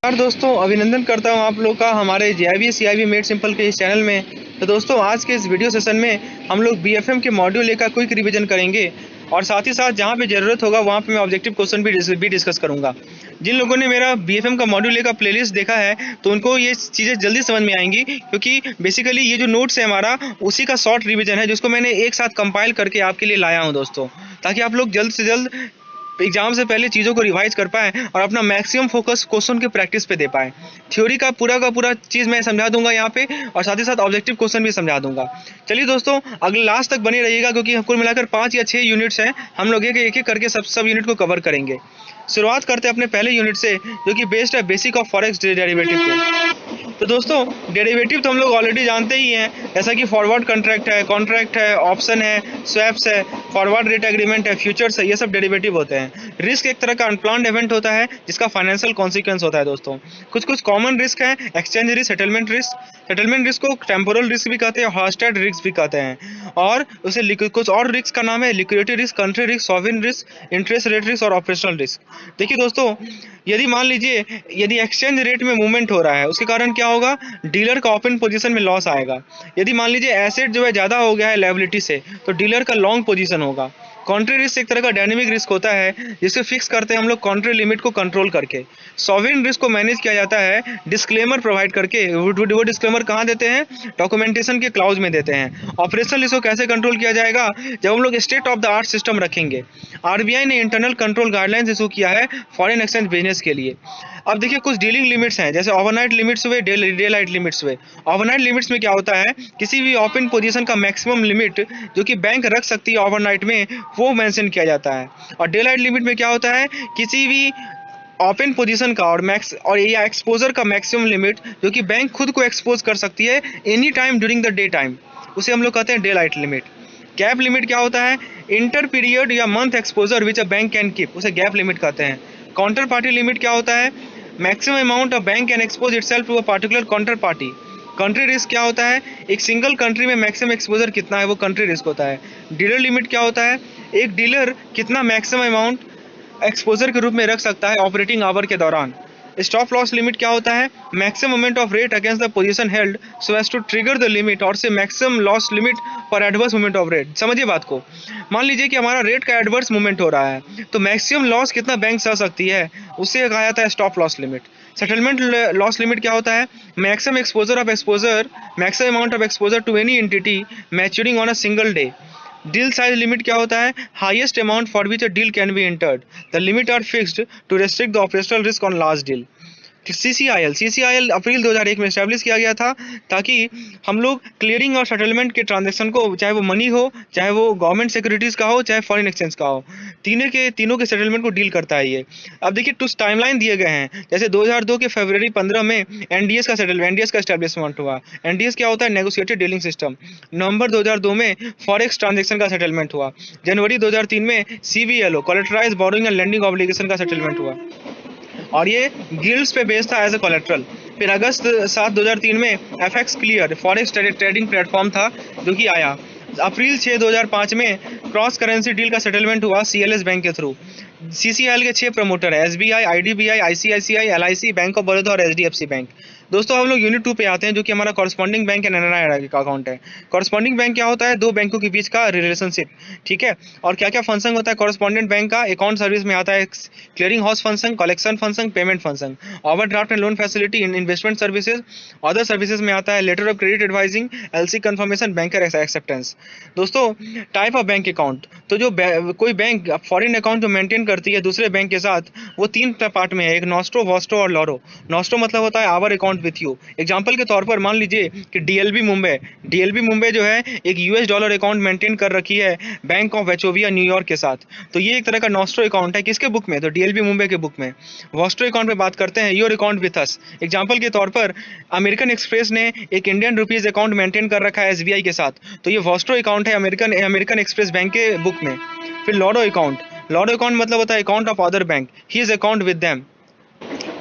दोस्तों, अभिनंदन करता हूं आप लोग का हमारे जीआईबी सीआईबी मेड सिंपल के इस चैनल में। तो दोस्तों, आज के इस वीडियो सेशन में हम लोग बीएफएम के मॉड्यूल ए का क्विक रिवीजन करेंगे और साथ ही साथ जहां पे ज़रूरत होगा वहां पे मैं ऑब्जेक्टिव क्वेश्चन भी डिस्कस करूंगा। जिन लोगों ने मेरा बीएफएम का मॉड्यूल ए का प्लेलिस्ट देखा है तो उनको ये चीज़ें जल्दी समझ में आएंगी, क्योंकि बेसिकली ये जो नोट्स है हमारा उसी का शॉर्ट रिवीजन है, जिसको मैंने एक साथ कंपाइल करके आपके लिए लाया हूँ दोस्तों, ताकि आप लोग जल्द से जल्द एग्जाम से पहले चीज़ों को रिवाइज कर पाएँ और अपना मैक्सिमम फोकस क्वेश्चन के प्रैक्टिस पे दे पाएँ। थ्योरी का पूरा चीज़ मैं समझा दूंगा यहाँ पे, और साथ ही साथ ऑब्जेक्टिव क्वेश्चन भी समझा दूंगा। चलिए दोस्तों, अगले लास्ट तक बने रहिएगा, क्योंकि कुल मिलाकर 5 या 6 यूनिट्स हैं। हम लोग एक एक करके सब यूनिट को कवर करेंगे। शुरुआत करते हैं अपने पहले यूनिट से, जो कि बेस्ड है बेसिक ऑफ फॉरेक्स डेरिवेटिव पे। तो दोस्तों, डेरिवेटिव तो हम लोग ऑलरेडी जानते ही हैं, जैसा कि फॉरवर्ड कॉन्ट्रैक्ट है, ऑप्शन है, स्वैप्स है, फॉरवर्ड रेट एग्रीमेंट है, फ्यूचर्स है, ये सब डेरिवेटिव होते हैं। रिस्क एक तरह का अनप्लान्ड इवेंट होता है जिसका फाइनेंशियल कॉन्सिक्वेंस होता है दोस्तों। कुछ कॉमन रिस्क है, एक्सचेंज रिस्क, सेटलमेंट रिस्क को टेम्पोरल रिस्क भी कहते हैं, हॉस्टाइल रिस्क भी कहते हैं। और उसे कुछ और रिस्क का नाम है liquidity risk, country risk, sovereign risk, interest rate risk और ऑपरेशनल रिस्क। देखिए दोस्तों, यदि मान लीजिए यदि एक्सचेंज रेट में मूवमेंट हो रहा है, उसके कारण क्या होगा, डीलर का ओपन पोजीशन में लॉस आएगा। यदि मान लीजिए एसेट जो है ज़्यादा हो गया है लायबिलिटी से, तो डीलर का लॉन्ग पोजीशन होगा। कॉन्ट्री रिस्क एक तरह का डायनेमिक रिस्क होता है, जिसे फिक्स करते हैं हम लोग कॉन्ट्री लिमिट को कंट्रोल करके। सॉवरेन रिस्क को मैनेज किया जाता है डिस्क्लेमर प्रोवाइड करके। वो डिस्क्लेमर कहाँ देते हैं, डॉक्यूमेंटेशन के क्लाउज में देते हैं। ऑपरेशनल रिस्क को कैसे कंट्रोल किया जाएगा, जब हम लोग state of the art system रखेंगे। आरबीआई ने इंटरनल कंट्रोल गाइडलाइंस इशू किया है फॉरेन एक्सचेंज बिजनेस के लिए। अब देखिए, कुछ डीलिंग लिमिट्स हैं, जैसे ओवरनाइट लिमिट्स हुए, डे लाइट लिमिट्स हुए। ओवरनाइट लिमिट्स में क्या होता है, किसी भी ओपन पोजीशन का मैक्सिमम लिमिट जो कि बैंक रख सकती है ओवरनाइट में, वो मेंशन किया जाता है। और डे लाइट लिमिट में क्या होता है, किसी भी ओपन पोजीशन का और या एक्सपोजर का मैक्सिमम लिमिट जो कि बैंक खुद को एक्सपोज कर सकती है any time during the day time, उसे हम लोग कहते हैं daylight limit. Gap limit क्या होता है, इंटर पीरियड या month exposure which a bank can keep, उसे गैप लिमिट कहते हैं। काउंटर पार्टी लिमिट क्या होता है, maximum amount of bank can expose itself to a particular counter party. Country risk क्या होता है, एक सिंगल कंट्री में मैक्सिमम एक्सपोजर कितना है, वो कंट्री रिस्क होता है। डीलर लिमिट क्या होता है, एक डीलर कितना मैक्सिमम अमाउंट एक्सपोजर के रूप में रख सकता है ऑपरेटिंग आवर के दौरान। स्टॉप लॉस लिमिट क्या होता है, maximum moment of rate against the position held so as to trigger the limit, और से maximum loss limit for adverse movement of rate. समझिए बात को, मान लीजिए कि हमारा रेट का एडवर्स मूवमेंट हो रहा है, तो मैक्सिमम लॉस कितना बैंक सह सकती है, उससे कहा जाता है stop loss limit. Settlement loss limit क्या होता है, maximum amount of exposure to any entity maturing on a single day. Deal size limit क्या होता है, highest amount for which a deal can be entered. The limit are fixed to restrict the operational risk on last deal. CCIL April 2001 में establish किया गया था, ताकि हम लोग क्लियरिंग और सेटलमेंट के ट्रांजैक्शन को, चाहे वो मनी हो, चाहे वो गवर्नमेंट सिक्योरिटीज़ का हो, चाहे फॉरेन एक्सचेंज का हो, तीनों के सेटलमेंट को डील करता है ये। अब देखिए, कुछ टाइमलाइन दिए गए हैं, जैसे 2002 के फरवरी 15 में एनडीएस का एस्टेब्लिशमेंट हुआ। एनडीएस क्या होता है, नेगोशिएटेड डीलिंग सिस्टम। नवंबर 2002 में फॉरेक्स ट्रांजेक्शन का सेटलमेंट हुआ। जनवरी 2003 में सीबीएलओ कोलैटराइज बोरोइंग एंड लेंडिंग ऑब्लिगेशन का सेटलमेंट हुआ, और ये गिल्ड्स पे बेस्ड था एज ए कोलेट्रल। फिर अगस्त 7 2003 में FX clear forex trading platform था जो कि आया। अप्रैल 6 2005 में क्रॉस करेंसी डील का सेटलमेंट हुआ सीएलएस बैंक के थ्रू। सीसीआईएल के 6 प्रमोटर है, SBI, IDBI, ICICI, LIC, bank of Baroda और एचडीएफसी बैंक। दोस्तों, हम लोग यूनिट 2 पे आते हैं, जो कि हमारा कॉरस्पॉन्डिंग बैंक एंड एनआरआई का अकाउंट है। कॉरस्पॉन्डिंग बैंक क्या होता है, दो बैंकों के बीच का रिलेशनशिप, ठीक है। और क्या क्या फंक्शन होता है कॉरस्पॉन्डेंट बैंक का, अकाउंट सर्विस में आता है clearing house function, collection function, payment function, overdraft and loan facility, investment services. Other services में आता है letter of credit advising, LC confirmation, banker acceptance. दोस्तों, टाइप ऑफ बैंक अकाउंट, तो जो कोई बैंक फॉरेन अकाउंट जो मेंटेन करती है दूसरे बैंक के साथ, वो 3 पार्ट में है, एक नॉस्ट्रो, वॉस्ट्रो और लॉरो। नॉस्ट्रो मतलब होता है our account with you. Example के तौर पर मान लीजिए कि डीएलबी मुंबई जो है एक यूएस डॉलर अकाउंट मेंटेन कर रखी है बैंक ऑफ वेचोविया न्यूयॉर्क के साथ, तो ये एक तरह का नॉस्ट्रो अकाउंट है। किसके बुक में, तो डीएलबी मुंबई के बुक में। वॉस्ट्रो अकाउंट पे बात करते हैं, your account with us. Example के तौर पर अमेरिकन एक्सप्रेस ने एक इंडियन रुपीज अकाउंट मेंटेन कर रखा है एसबीआई के साथ, तो ये वॉस्ट्रो अकाउंट है अमेरिकन एक्सप्रेस बैंक के बुक में। फिर लॉरो अकाउंट मतलब होता है account of other bank, his account with them.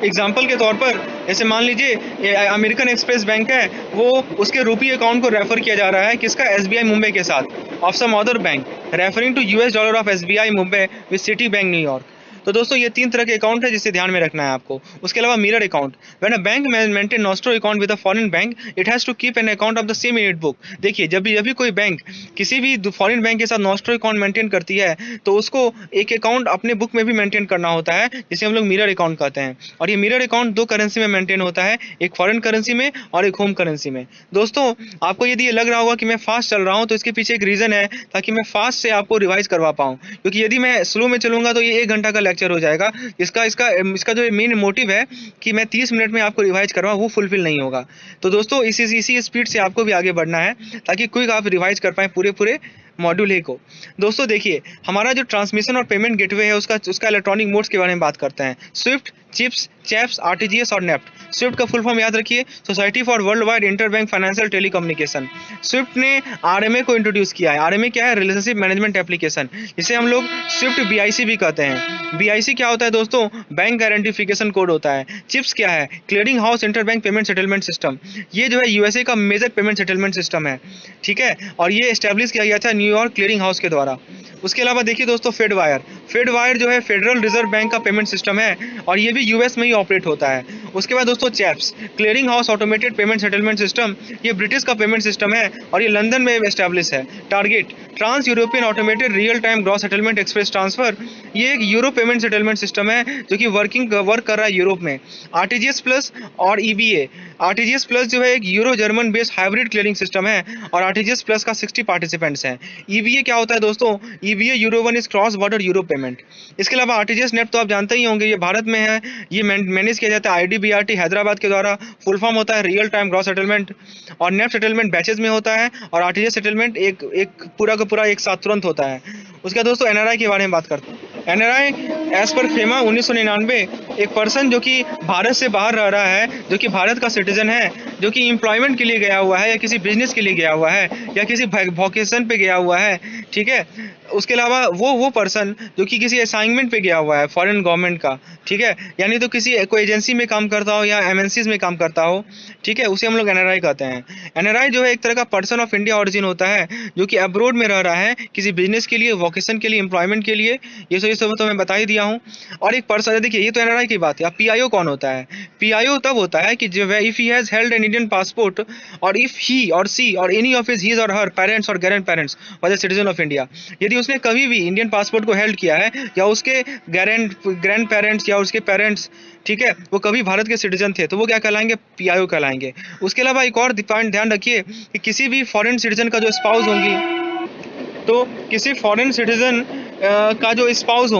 Example के तौर पर जैसे मान लीजिए अमेरिकन एक्सप्रेस बैंक है, वो उसके रुपी अकाउंट को रेफर किया जा रहा है किसका, एसबीआई मुंबई के साथ, of some other bank referring to US dollar of SBI Mumbai with Citibank New York. तो दोस्तों ये 3 तरह के अकाउंट है जिसे ध्यान में रखना है आपको। उसके अलावा mirror account, when a bank maintain nostro account with a foreign bank it has to keep an account of the same unit book. देखिए जब भी कोई बैंक किसी भी फॉरेन बैंक के साथ नॉस्ट्रो अकाउंट मेंटेन करती है तो उसको एक अकाउंट अपने बुक में भी मेंटेन करना होता है, जिसे हम लोग मिरर अकाउंट कहते हैं। और ये मिरर अकाउंट 2 करेंसी में मेंटेन होता है, एक फॉरेन करेंसी में और एक होम करेंसी में। दोस्तों आपको यदि ये लग रहा होगा कि मैं फास्ट चल रहा हूँ तो इसके पीछे एक रीजन है, ताकि मैं फास्ट से आपको रिवाइज करवा पाऊँ, क्योंकि यदि मैं स्लो में चलूंगा तो ये 1 घंटा का लेक्चर हो जाएगा। इसका जो मेन मोटिव है कि मैं 30 मिनट में आपको रिवाइज करवाऊं, वो फुलफिल नहीं होगा। तो दोस्तों इसी स्पीड से आपको भी आगे बढ़ना है, ताकि क्विक आप रिवाइज कर पाएं पूरे मॉड्यूल ए को। दोस्तों देखिए हमारा जो ट्रांसमिशन और पेमेंट गेटवे है उसका इलेक्ट्रॉनिक मोड्स के बारे में बात करते हैं। स्विफ्ट, चिप्स, चैप्स, आरटीजीएस और नेफ्ट। स्विफ्ट का फुल फॉर्म याद रखिए, society for world wide interbank financial telecommunication. Swift ने आरएमए को इंट्रोड्यूस किया है। आरएमए क्या है? रिलेशनशिप मैनेजमेंट एप्लीकेशन, जिसे हम लोग स्विफ्ट बीआईसी भी कहते हैं। बीआईसी क्या होता है दोस्तों? बैंक आइडेंटिफिकेशन कोड होता है। चिप्स क्या है? Clearing house interbank payment settlement system. ये जो है यूएसए का मेजर पेमेंट सेटलमेंट सिस्टम है, ठीक है, और ये एस्टेब्लिश किया गया था न्यूयॉर्क क्लियरिंग हाउस के द्वारा। उसके अलावा देखिए दोस्तों फेडवायर। फेडवायर जो है फेडरल रिजर्व बैंक का पेमेंट सिस्टम है और ये भी यूएस में ही ऑपरेट होता है। उसके बाद दोस्तों CHAPS, clearing house automated payment settlement system, ये ब्रिटिश का पेमेंट सिस्टम है और ये लंदन में एस्टैब्लिश है। TARGET, trans European automated real time gross settlement express transfer, ये एक यूरो पेमेंट सेटलमेंट सिस्टम है जो कि वर्क कर रहा है यूरोप में। आरटीजीएस प्लस और ईबीए। आरटीजीएस प्लस जो है एक euro German based hybrid clearing system है और आरटीजीएस प्लस का 60 पार्टिसिपेंट्स हैं। ईबीए क्या होता है दोस्तों? EBA euro one is cross border euro payment. इसके अलावा आरटीजीएस नेफ्ट तो आप जानते ही होंगे, ये भारत में है, ये मैनेज किया जाता है आईडीबीआरटी हैदराबाद के द्वारा। फुल फॉर्म होता है रियल टाइम ग्रॉस सेटलमेंट। और नेफ्ट सेटलमेंट बैचेज में होता है और आरटीजीएस सेटलमेंट एक पूरा का पूरा एक साथ तुरंत होता है। उसके बाद दोस्तों एनआरआई के बारे में बात करते हैं। एनआरआई एज पर फेमा 1999 एक पर्सन जो कि भारत से बाहर रह रहा है, जो कि भारत का सिटीजन है, जो कि एम्प्लॉयमेंट के लिए गया हुआ है या किसी बिजनेस के लिए गया हुआ है या किसी वोकेशन पे गया हुआ है, ठीक है। उसके अलावा वो पर्सन जो कि किसी असाइनमेंट पे गया हुआ है फॉरेन गवर्नमेंट का, ठीक है, यानी तो किसी कोई एजेंसी में काम करता हो या एमएनसीज में काम करता हो, ठीक है, उसे हम लोग एनआरआई कहते हैं। एनआरआई जो है एक तरह का पर्सन ऑफ इंडिया ऑरिजिन होता है जो कि अब्रोड में रह रहा है किसी बिजनेस के लिए, वोकेशन के लिए, एम्प्लॉयमेंट के लिए। ये सब तो मैं बता ही दिया हूँ। और एक पर्सन, देखिए ये तो एनआरआई की बात है। अब पीआईओ कौन होता है? पीआईओ तब होता है कि जो if he has held an Indian passport और इफ ही और सी और एनी ऑफ हिज और हर पेरेंट्स और grand parents was a citizen of India. यदि उसने कभी भी इंडियन पासपोर्ट को हेल्ड किया है या उसके ग्रैंड पेरेंट्स या उसके पेरेंट्स, ठीक है, वो कभी भारत के सिटीजन थे, तो वो क्या कहलाएंगे? पीआईओ कहलाएंगे। उसके अलावा एक और पॉइंट ध्यान रखिए कि किसी भी फॉरेन सिटीजन का जो स्पाउस होंगी, तो किसी फॉरेन सिटीजन का जो स्पाउस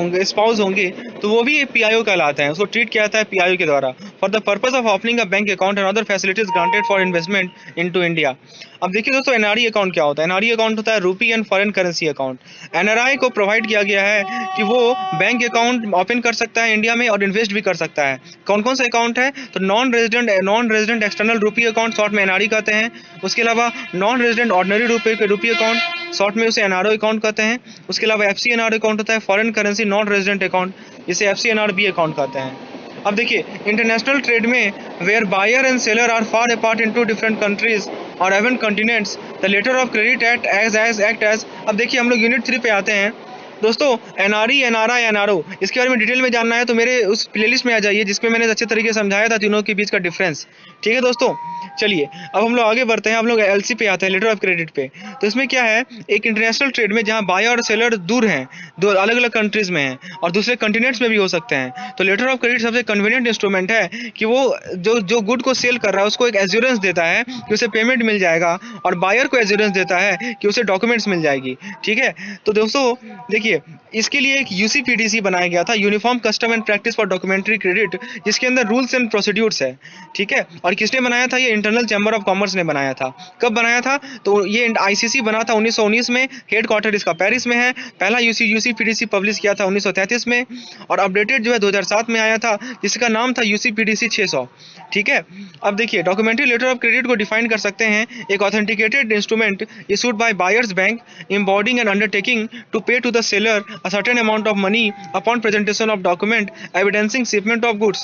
होंगे तो वो भी पीआईओ कहलाते हैं। उसको ट्रीट किया जाता है पीआईओ के द्वारा for the purpose of opening a bank account and other facilities granted for investment into India. अब देखिए दोस्तों एनआरई अकाउंट क्या होता है? एनआरई अकाउंट होता है rupee and foreign currency account. NRI को प्रोवाइड किया गया है कि वो बैंक अकाउंट ओपन कर सकता है इंडिया में और इन्वेस्ट भी कर सकता है। कौन कौन सा अकाउंट है? तो नॉन रेजिडेंट एक्सटर्नल रूपी अकाउंट, शॉर्ट में एनआरई कहते हैं। उसके अलावा नॉन रेजिडेंट ऑर्डिनरी रूपी अकाउंट, शॉर्ट में उसे एनआरओ अकाउंट कहते हैं। उसके अलावा एफसीएनआर अकाउंट होता है foreign currency non resident account, जिसे एफसीएनआरबी अकाउंट कहते हैं। अब देखिए इंटरनेशनल ट्रेड में where buyer and seller are far apart in 2 different countries और even continents the letter of credit act as. अब देखिए हम लोग यूनिट 3 पे आते हैं दोस्तों। एनआरई, एनआरआई, एनआरओ, इसके बारे में डिटेल में जानना है तो मेरे उस प्लेलिस्ट में आ जाइए जिसमें मैंने अच्छे तरीके से समझाया था तीनों के बीच का डिफरेंस, ठीक है दोस्तों। चलिए अब हम लोग आगे बढ़ते हैं। हम लोग एलसी पे आते हैं, लेटर ऑफ क्रेडिट पे। तो इसमें क्या है, एक इंटरनेशनल ट्रेड में जहां बायर और सेलर दूर हैं, दो अलग अलग कंट्रीज में हैं और दूसरे कंटिनेंट्स में भी हो सकते हैं, तो लेटर ऑफ क्रेडिट सबसे कन्वीनियंट इंस्ट्रूमेंट है कि वो जो गुड को सेल कर रहा है उसको एक एश्योरेंस देता है कि उसे पेमेंट मिल जाएगा और बायर को एश्योरेंस देता है कि उसे डॉक्यूमेंट्स मिल जाएगी, ठीक है। तो दोस्तों देखिए इसके लिए एक यूसीपीडीसी बनाया गया था, uniform custom and practice for documentary credit, जिसके अंदर रूल्स एंड प्रोसीड्यूर्स है, ठीक है। और किसने बनाया था? ये इंटरनल चैम्बर ऑफ कॉमर्स ने बनाया था। कब बनाया था? तो ये आईसीसी बना था 1919 में, हेड क्वार्टर इसका पेरिस में है। पहला यूसीपीडीसी पब्लिश किया था 1933 में और अपडेटेड जो है 2007 में आया था, जिसका नाम था यूसीपीडीसी 600, ठीक है। अब देखिए डॉक्यूमेंट्री लेटर ऑफ क्रेडिट को डिफाइन कर सकते हैं, एक authenticated instrument issued by buyers bank embodying an undertaking to pay to the seller a certain amount of money upon presentation of document evidencing shipment of goods।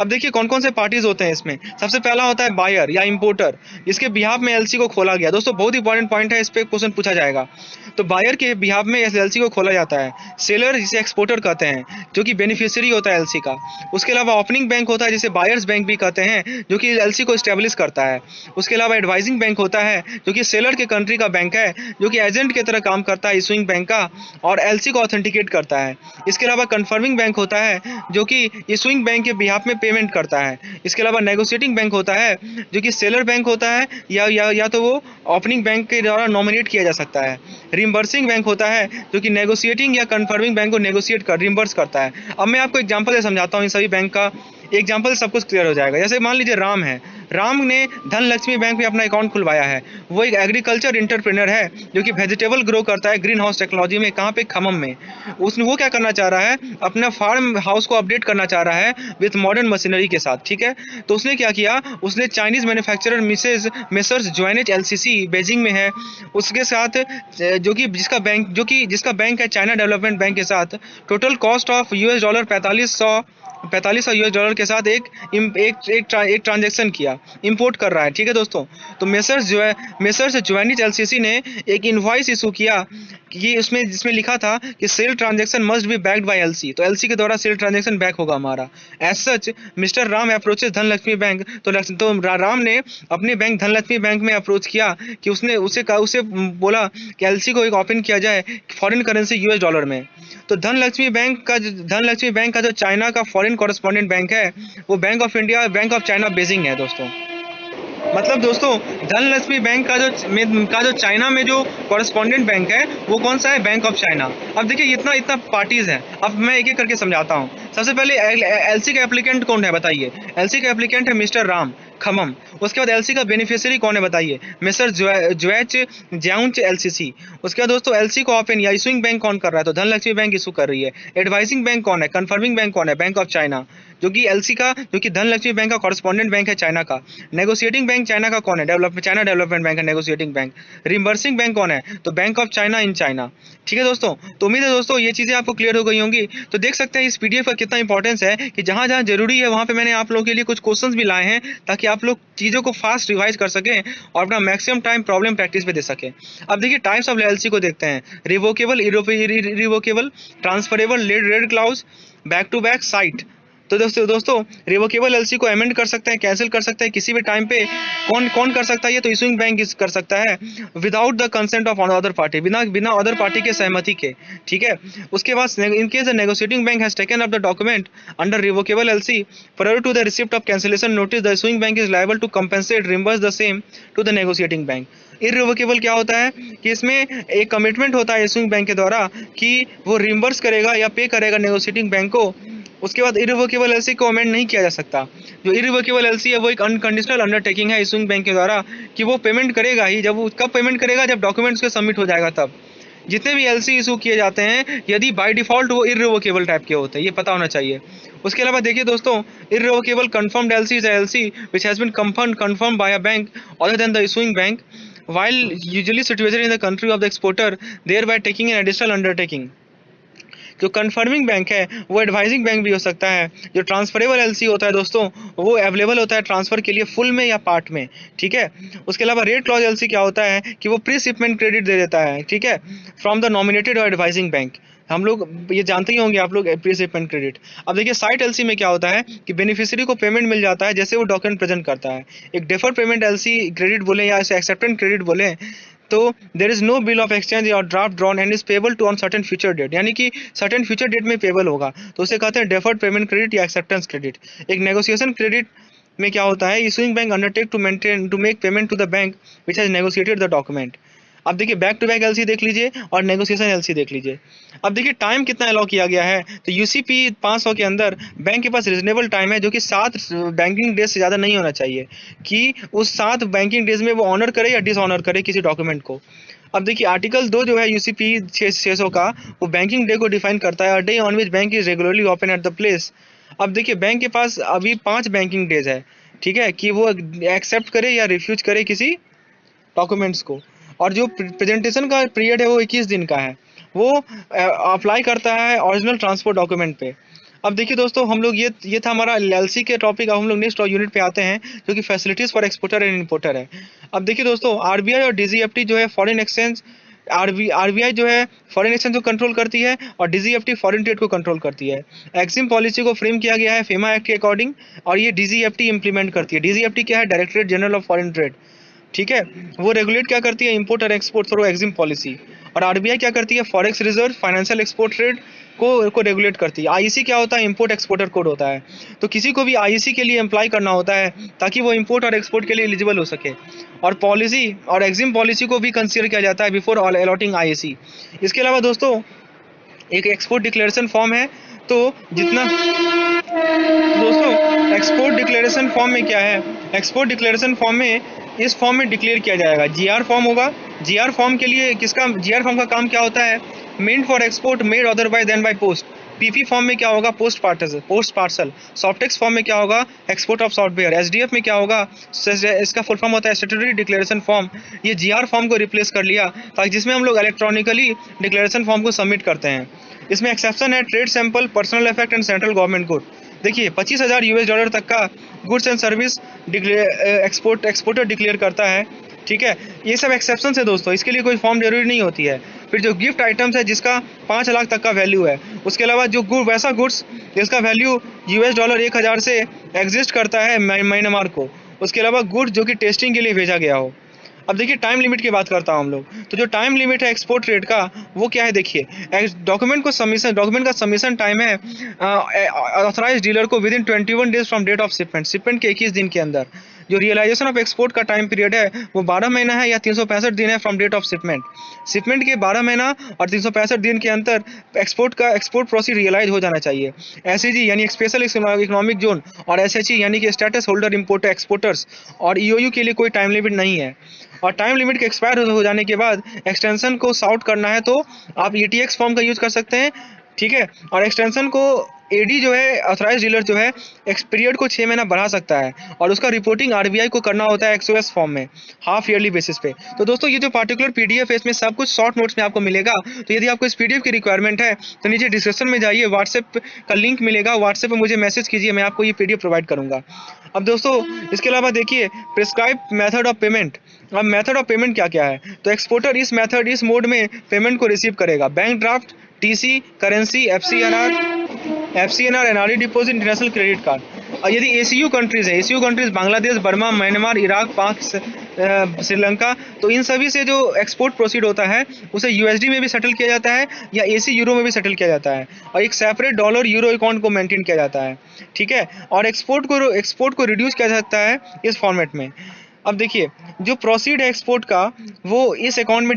अब देखिए कौन कौन से पार्टीज होते हैं इसमें। सबसे पहला होता है बायर या इंपोर्टर, इसके बिहाफ में एलसी को खोला गया। दोस्तों बहुत इंपॉर्टेंट पॉइंट है, इस पे क्वेश्चन पूछा जाएगा। तो बायर के बिहाफ में एलसी को खोला जाता है। सेलर जिसे एक्सपोर्टर कहते हैं, जो कि बेनिफिशियरी होता है एलसी का। उसके अलावा ओपनिंग बैंक होता है जिसे बायर्स बैंक भी कहते हैं, जो कि एलसी को स्टेब्लिश करता है। उसके अलावा एडवाइजिंग बैंक होता है जो कि सेलर के कंट्री का बैंक है, जो कि एजेंट की तरह काम करता है इशूइंग बैंक का, और एलसी को ऑथेंटिकेट करता है। इसके अलावा कन्फर्मिंग बैंक होता है जो कि इशूइंग बैंक के बिहाफ में पेमेंट करता है। इसके अलावा नेगोशिएटिंग बैंक होता है जो कि सेलर बैंक होता है या तो वो ओपनिंग बैंक के द्वारा नॉमिनेट किया जा सकता है। रिम्बर्सिंग बैंक होता है जो कि नेगोशिएटिंग या कन्फर्मिंग बैंक को नेगोशिएट कर रिम्बर्स करता है। अब मैं आपको एग्जांपल से समझाता हूँ इन सभी बैंक का, एग्जाम्पल सब कुछ क्लियर हो जाएगा। जैसे मान लीजिए राम है, राम ने धनलक्ष्मी बैंक में अपना अकाउंट खुलवाया है। वो एक एग्रीकल्चर इंटरप्रेनर है जो कि वेजिटेबल ग्रो करता है ग्रीन हाउस टेक्नोलॉजी में। कहाँ पे? खम्मम में। उसने वो क्या करना चाह रहा है, अपना फार्म हाउस को अपडेट करना चाह रहा है विथ मॉडर्न मशीनरी के साथ, ठीक है। तो उसने क्या किया, उसने चाइनीज मैन्युफैक्चरर मेसर्स ज्वाइनेज एलसीसी बीजिंग में है, उसके साथ जिसका बैंक है चाइना डेवलपमेंट बैंक के साथ, टोटल कॉस्ट ऑफ $4500 $4500 के साथ एक ट्रांजैक्शन किया, इंपोर्ट कर रहा है, ठीक है दोस्तों। तो मेसर्स ज्वाइनेज एलसीसी ने एक इनवॉइस इशू किया कि जिसमें लिखा था कि sale transaction must be backed by LC, तो एलसी के द्वारा सेल ट्रांजैक्शन बैक होगा हमारा। As such mister Ram approaches Dhanlaxmi bank, तो राम ने अपने बैंक धनलक्ष्मी बैंक में अप्रोच किया कि उसे बोला कि एलसी को एक ओपन किया जाए फॉरेन करेंसी $US में। तो धनलक्ष्मी बैंक का जो चाइना का फॉरेन कॉरेस्पॉन्डेंट बैंक है, वो bank of India, bank of China Beijing है दोस्तों। मतलब दोस्तों धनलक्ष्मी बैंक का जो चाइना में जो कॉरेस्पॉन्डेंट बैंक है वो कौन सा है? Bank of China. अब देखिए इतना पार्टीज हैं, अब मैं एक एक करके समझाता हूँ। सबसे पहले एलसी का एप्लीकेंट कौन है बताइए? एलसी का एप्लीकेंट है मिस्टर राम खम्मम। उसके बाद एलसी का बेनिफिशियरी कौन है बताइए? मिस्टर ज्वेच ज्याउंच एलसीसी। उसके बाद दोस्तों एलसी को ओपन या इशूइंग बैंक कौन कर रहा है? तो धनलक्ष्मी बैंक इशू कर रही है। एडवाइजिंग बैंक कौन है? कन्फर्मिंग बैंक कौन है? बैंक ऑफ चाइना, जो कि धनलक्ष्मी बैंक का कॉरेस्पॉन्डेंट बैंक है चाइना का। नेगोशिएटिंग बैंक चाइना का कौन है? चाइना डेवलपमेंट बैंक है नेगोशिएटिंग बैंक। रिम्बर्सिंग बैंक कौन है? तो bank of China in China, ठीक है दोस्तों। तो उम्मीद है दोस्तों ये चीज़ें आपको क्लियर हो गई होंगी। तो देख सकते हैं इस पीडीएफ का कितना इंपॉर्टेंस है कि जहाँ जहाँ जरूरी है वहाँ पे मैंने आप लोगों के लिए कुछ क्वेश्चंस भी लाए हैं, ताकि आप लोग चीज़ों को फास्ट रिवाइज कर सकें और अपना मैक्सिमम टाइम प्रॉब्लम प्रैक्टिस पे दे सकें। अब देखिए टाइप्स ऑफ एलसी को देखते हैं। Revocable, irrevocable, transferable, red clause, back to back, sight. तो दोस्तों रिवोकेबल एलसी को अमेंड कर सकते हैं, कैंसिल कर सकते हैं किसी भी टाइम पे। कौन कर सकता है ये? तो इशूइंग बैंक कर सकता है without the consent of other party, बिना अदर पार्टी के सहमति के, ठीक है। उसके बाद in case the negotiating bank has taken up the document under revocable LC prior to the receipt of cancellation notice, the issuing bank is liable to compensate reimburse the same to the negotiating bank. Irrevocable क्या होता है कि इसमें एक commitment होता है issuing bank के द्वारा कि वो रिम्बर्स करेगा या पे करेगा नेगोशिएटिंग बैंक को। उसके बाद इरिवोकेबल एलसी को अमेंड नहीं किया जा सकता। जो इरिवोकेबल एलसी है वो एक अनकंडीशनल अंडरटेकिंग है इशूइंग बैंक के द्वारा कि वो पेमेंट करेगा ही। कब पेमेंट करेगा? जब डॉक्यूमेंट्स के सबमिट हो जाएगा तब। जितने भी एलसी इशू किए जाते हैं यदि बाय डिफॉल्ट वो इरिवोकेबल टाइप के होते हैं, ये पता होना चाहिए। उसके अलावा देखिए दोस्तों irrevocable confirmed LC is LC which has been confirmed by a bank other than the issuing bank while usually situated in the country of the exporter, thereby taking an additional undertaking। जो confirming bank है वो advising bank भी हो सकता है। जो transferable LC होता है दोस्तों वो अवेलेबल होता है ट्रांसफर के लिए फुल में या पार्ट में, ठीक है। उसके अलावा रेट क्लॉज एलसी क्या होता है कि वो प्री शिपमेंट क्रेडिट दे देता है, ठीक है, फ्रॉम द नॉमिनेटेड और एडवाइजिंग बैंक। हम लोग ये जानते ही होंगे आप लोग प्री शिपमेंट क्रेडिट। अब देखिए साइट एलसी में क्या होता है कि बेनिफिशियरी को पेमेंट मिल जाता है जैसे वो डॉक्यूमेंट प्रेजेंट करता है। एक डेफर पेमेंट एलसी क्रेडिट बोले या इसे एक्सेप्टेंट क्रेडिट बोले तो there is no bill of exchange और draft drawn and is payable to on certain future date, यानी कि सर्टेन फ्यूचर डेट में पेबल होगा, तो उसे कहते हैं डेफर्ड पेमेंट क्रेडिट या एक्सेप्टेंस क्रेडिट। एक नेगोशिएशन क्रेडिट में क्या होता है? Issuing bank undertake to make payment to the bank which has negotiated the document. अब देखिए बैक टू बैक एलसी देख लीजिए और नेगोशिएशन एलसी देख लीजिए। अब देखिए टाइम कितना अलाउ किया गया है, तो यूसीपी 500 के अंदर बैंक के पास रीजनेबल टाइम है जो कि 7 बैंकिंग डेज से ज़्यादा नहीं होना चाहिए कि उस 7 बैंकिंग डेज में वो ऑनर करे या डिसऑनर करे किसी डॉक्यूमेंट को। अब देखिए आर्टिकल 2 जो है यूसीपी 600 का वो बैंकिंग डे को डिफाइन करता है, day on which bank is regularly open at the place. अब देखिए बैंक के पास अभी 5 बैंकिंग डेज है, ठीक है, कि वो एक्सेप्ट करे या रिफ्यूज करे किसी डॉक्यूमेंट्स को। और जो प्रेजेंटेशन का पीरियड है वो 21 दिन का है, वो अप्लाई करता है ओरिजिनल ट्रांसपोर्ट डॉक्यूमेंट पे। अब देखिए दोस्तों, हम लोग ये था हमारा एलएलसी के टॉपिक। अब हम लोग नेक्स्ट यूनिट पे आते हैं जो कि facilities for exporter and importer है। अब देखिए दोस्तों, आरबीआई और डीजीएफटी जो है फॉरेन एक्सचेंज, आरबीआई जो है फॉरेन एक्सचेंज को कंट्रोल करती है और डीजीएफटी फॉरेन ट्रेड को कंट्रोल करती है। एक्सिम पॉलिसी को फ्रेम किया गया है फेमा एक्ट के अकॉर्डिंग और ये डीजीएफटी इंप्लीमेंट करती है। डीजीएफटी क्या है? Directorate general of foreign trade, ठीक है। वो रेगुलेट क्या करती है? इंपोर्ट और एक्सपोर्ट थ्रू एक्सिम पॉलिसी। और आरबीआई क्या करती है? Forex reserve, financial export trade को रेगुलेट करती है। आईईसी क्या होता है? इंपोर्ट एक्सपोर्टर कोड होता है। तो किसी को भी आईईसी के लिए अप्लाई करना होता है ताकि वो इंपोर्ट और एक्सपोर्ट के लिए एलिजिबल हो सके। और पॉलिसी और एक्सिम पॉलिसी को भी कंसीडर किया जाता है बिफोर अलॉटिंग आईईसी। इसके अलावा दोस्तों एक एक्सपोर्ट डिक्लेरेशन फॉर्म है। तो जितना दोस्तों एक्सपोर्ट डिक्लेरेशन फॉर्म में क्या है? एक्सपोर्ट डिक्लेरेशन फॉर्म में इस फॉर्म में डिक्लेयर किया जाएगा। जीआर फॉर्म होगा। जीआर फॉर्म के लिए जीआर फॉर्म का काम क्या होता है? Meant for export, made otherwise than by post. PP form में क्या होगा? Post parcel. सॉफ्टेक्स फॉर्म में क्या होगा? Export of software. एसडीएफ में क्या होगा? इसका फुल फॉर्म होता है स्टैट्यूटरी डिक्लेरेशन फॉर्म। ये जीआर फॉर्म को रिप्लेस कर लिया ताकि जिसमें हम लोग इलेक्ट्रॉनिकली डिक्लेरेशन फॉर्म को सबमिट करते हैं। इसमें एक्सेप्शन है trade sample, personal effect and central government good. देखिए $25,000 तक का goods and service exporter declare करता है, ठीक है। ये सब एक्सेप्शन है दोस्तों, इसके लिए कोई फॉर्म जरूरी नहीं होती है। फिर जो गिफ्ट आइटम्स है जिसका 5 लाख तक का वैल्यू है, उसके अलावा जो वैसा गुड्स जिसका वैल्यू $1,000 से एग्जिस्ट करता है म्यांमार को, उसके अलावा गुड्स जो कि टेस्टिंग के लिए भेजा गया हो। अब देखिए टाइम लिमिट की बात करता हूँ हम लोग। तो जो टाइम लिमिट है एक्सपोर्ट ट्रेड का वो क्या है? देखिए डॉक्यूमेंट का सबमिशन टाइम है ऑथराइज डीलर को within 21 days from date of shipment. Shipment के 21 दिन के अंदर। जो रियलाइजेशन ऑफ एक्सपोर्ट का टाइम पीरियड है वो 12 महीना है या 365 दिन है from date of shipment. Shipment के 12 महीना और 365 दिन के अंतर एक्सपोर्ट प्रोसीड रियलाइज हो जाना चाहिए। एसईजी यानी स्पेशल इकोनॉमिक जोन और एसएचई यानी कि स्टेटस होल्डर इंपोर्टर एक्सपोर्टर्स और ईओयू के लिए कोई टाइम लिमिट नहीं है। और टाइम लिमिट के एक्सपायर हो जाने के बाद एक्सटेंशन को सॉर्ट करना है तो आप ईटीएक्स फॉर्म का यूज कर सकते हैं, ठीक है। और एक्सटेंशन को एडी जो है ऑथराइज डीलर जो है पीरियड को 6 महीना बढ़ा सकता है और उसका रिपोर्टिंग आरबीआई को करना होता है एक्सओएस फॉर्म में हाफ ईयरली बेसिस पे। तो दोस्तों ये जो पार्टिकुलर पीडीएफ है इसमें सब कुछ शॉर्ट नोट्स में आपको मिलेगा। तो यदि आपको इस पीडीएफ की रिक्वायरमेंट है तो नीचे डिस्क्रिप्शन में जाइए, व्हाट्सएप का लिंक मिलेगा, व्हाट्सएप पे मुझे मैसेज कीजिए, मैं आपको ये पीडीएफ प्रोवाइड करूंगा। अब दोस्तों इसके अलावा देखिए प्रिस्क्राइब मेथड ऑफ पेमेंट। अब मेथड ऑफ पेमेंट क्या क्या है? तो एक्सपोर्टर इस मोड में पेमेंट को रिसीव करेगा। Bank draft, TC, currency, FCNR, NRE deposit, international credit card. और यदि एसीयू कंट्रीज है, ACU countries Bangladesh, Burma, Myanmar, Iraq, Pak, Sri Lanka, तो इन सभी से जो एक्सपोर्ट प्रोसीड होता है उसे यूएसडी में भी सेटल किया जाता है या एसी यूरो में भी सेटल किया जाता है और एक सेपरेट डॉलर यूरो अकाउंट को मेंटेन किया जाता है, ठीक है। और एक्सपोर्ट को रिड्यूस किया जाता है इस फॉर्मेट में। अब देखिए जो प्रोसीड है एक्सपोर्ट का वो इस अकाउंट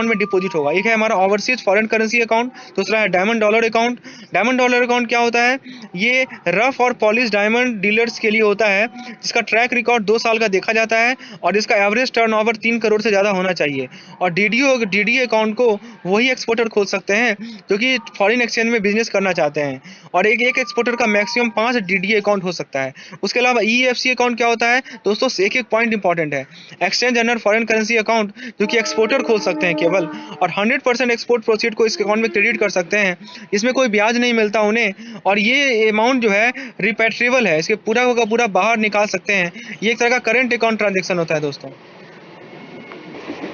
में डिपॉजिट होगा। एक है हमारा ओवरसीज फॉरेन करेंसी अकाउंट, दूसरा है diamond dollar account. Diamond dollar account क्या होता है? ये रफ और पॉलिश डायमंड डीलर्स के लिए होता है जिसका ट्रैक रिकॉर्ड 2 साल का देखा जाता है और इसका एवरेज टर्नओवर 3 करोड़ से ज़्यादा होना चाहिए। और डीडीए अकाउंट को वही एक्सपोर्टर खोल सकते हैं जो कि फॉरेन एक्सचेंज में बिजनेस करना चाहते हैं और एक एक्सपोर्टर का मैक्सिमम 5 डीडीए अकाउंट हो सकता है। उसके अलावा ईएफसी अकाउंट क्या होता है दोस्तों? एक पॉइंट इंपॉर्टेंट है, exchange and foreign currency account जो कि एक्सपोर्टर खोल सकते हैं केवल, और 100% एक्सपोर्ट प्रोसीड को इस अकाउंट में क्रेडिट कर सकते हैं। इसमें कोई ब्याज नहीं मिलता उन्हें और ये अमाउंट जो है रिपेट्रिएबल है, इसके पूरा का पूरा बाहर निकाल सकते हैं। ये एक तरह का करंट अकाउंट ट्रांजेक्शन होता है दोस्तों।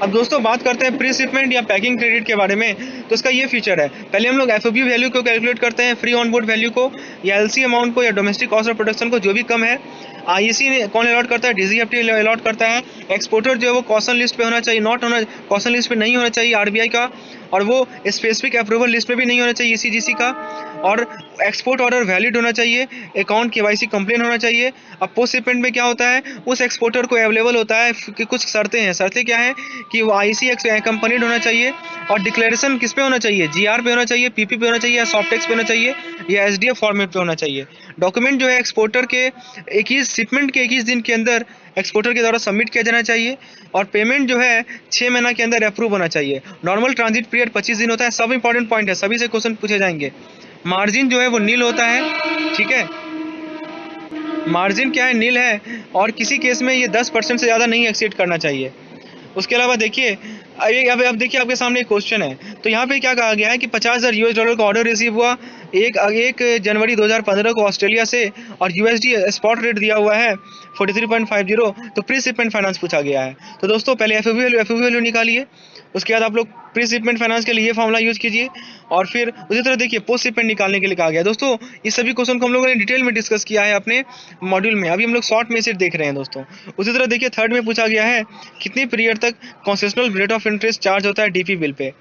अब दोस्तों बात करते हैं प्री शिपमेंट या पैकिंग क्रेडिट के बारे में। तो इसका ये फीचर है, पहले हम लोग एफओबी वैल्यू को कैलकुलेट करते हैं, फ्री ऑन बोर्ड वैल्यू को या एलसी अमाउंट को या डोमेस्टिक कॉस्ट ऑफ प्रोडक्शन को, जो भी कम है। आईईसी कौन अलॉट करता है? डीजीएफटी अलॉट करता है। एक्सपोर्टर जो है वो कॉशन लिस्ट पे होना चाहिए, कॉशन लिस्ट पे नहीं होना चाहिए आरबीआई का, और वो स्पेसिफिक अप्रूवल लिस्ट में भी नहीं होना चाहिए ईसीजीसी का, और एक्सपोर्ट ऑर्डर वैलिड होना चाहिए, अकाउंट केवाईसी कंप्लेन होना चाहिए। अब पोस्ट शिपमेंट में क्या होता है? उस एक्सपोर्टर को अवेलेबल होता है कि कुछ शर्तें हैं। शर्तें क्या है कि वो आईसी कंपनीड होना चाहिए और डिक्लेरेशन किस पे होना चाहिए? जीआर पे होना चाहिए, पीपी पे होना चाहिए या सॉफ्टेक्स पे होना चाहिए या एसडीएफ फॉर्मेट पे होना चाहिए। डॉक्यूमेंट जो है एक्सपोर्टर के 21 शिपमेंट के 21 दिन के अंदर एक्सपोर्टर के द्वारा सबमिट किया जाना चाहिए और पेमेंट जो है 6 महीना के अंदर अप्रूव होना चाहिए। नॉर्मल ट्रांजिट पीरियड 25 दिन होता है। सब इंपॉर्टेंट पॉइंट है, सभी से क्वेश्चन पूछे जाएंगे। मार्जिन जो है वो नील होता है, ठीक है। मार्जिन क्या है? नील है और किसी केस में ये 10% से ज़्यादा नहीं एक्सीड करना चाहिए। उसके अलावा देखिए अब देखिए आपके सामने एक क्वेश्चन है, तो यहाँ पे क्या कहा गया है कि $50,000 का ऑर्डर रिसीव हुआ 1 जनवरी 2015 को ऑस्ट्रेलिया से, और USD स्पॉट रेट दिया हुआ है 43.50, तो प्री शिपमेंट फाइनेंस पूछा गया है। तो दोस्तों पहले FOB वैल्यू निकालिए, उसके बाद आप लोग प्री शिपमेंट फाइनेंस के लिए ये फॉर्मूला यूज कीजिए, और फिर उसी तरह देखिए पोस्ट शिपमेंट निकालने के लिए कहा गया। दोस्तों इस सभी क्वेश्चन को हम लोगों ने डिटेल में डिस्कस किया है अपने मॉड्यूल में, अभी हम लोग शॉर्ट में से देख रहे हैं दोस्तों। उसी तरह देखिए थर्ड में पूछा गया है कितनी पीरियड तक concessional rate of interest charge होता है DP बिल पे,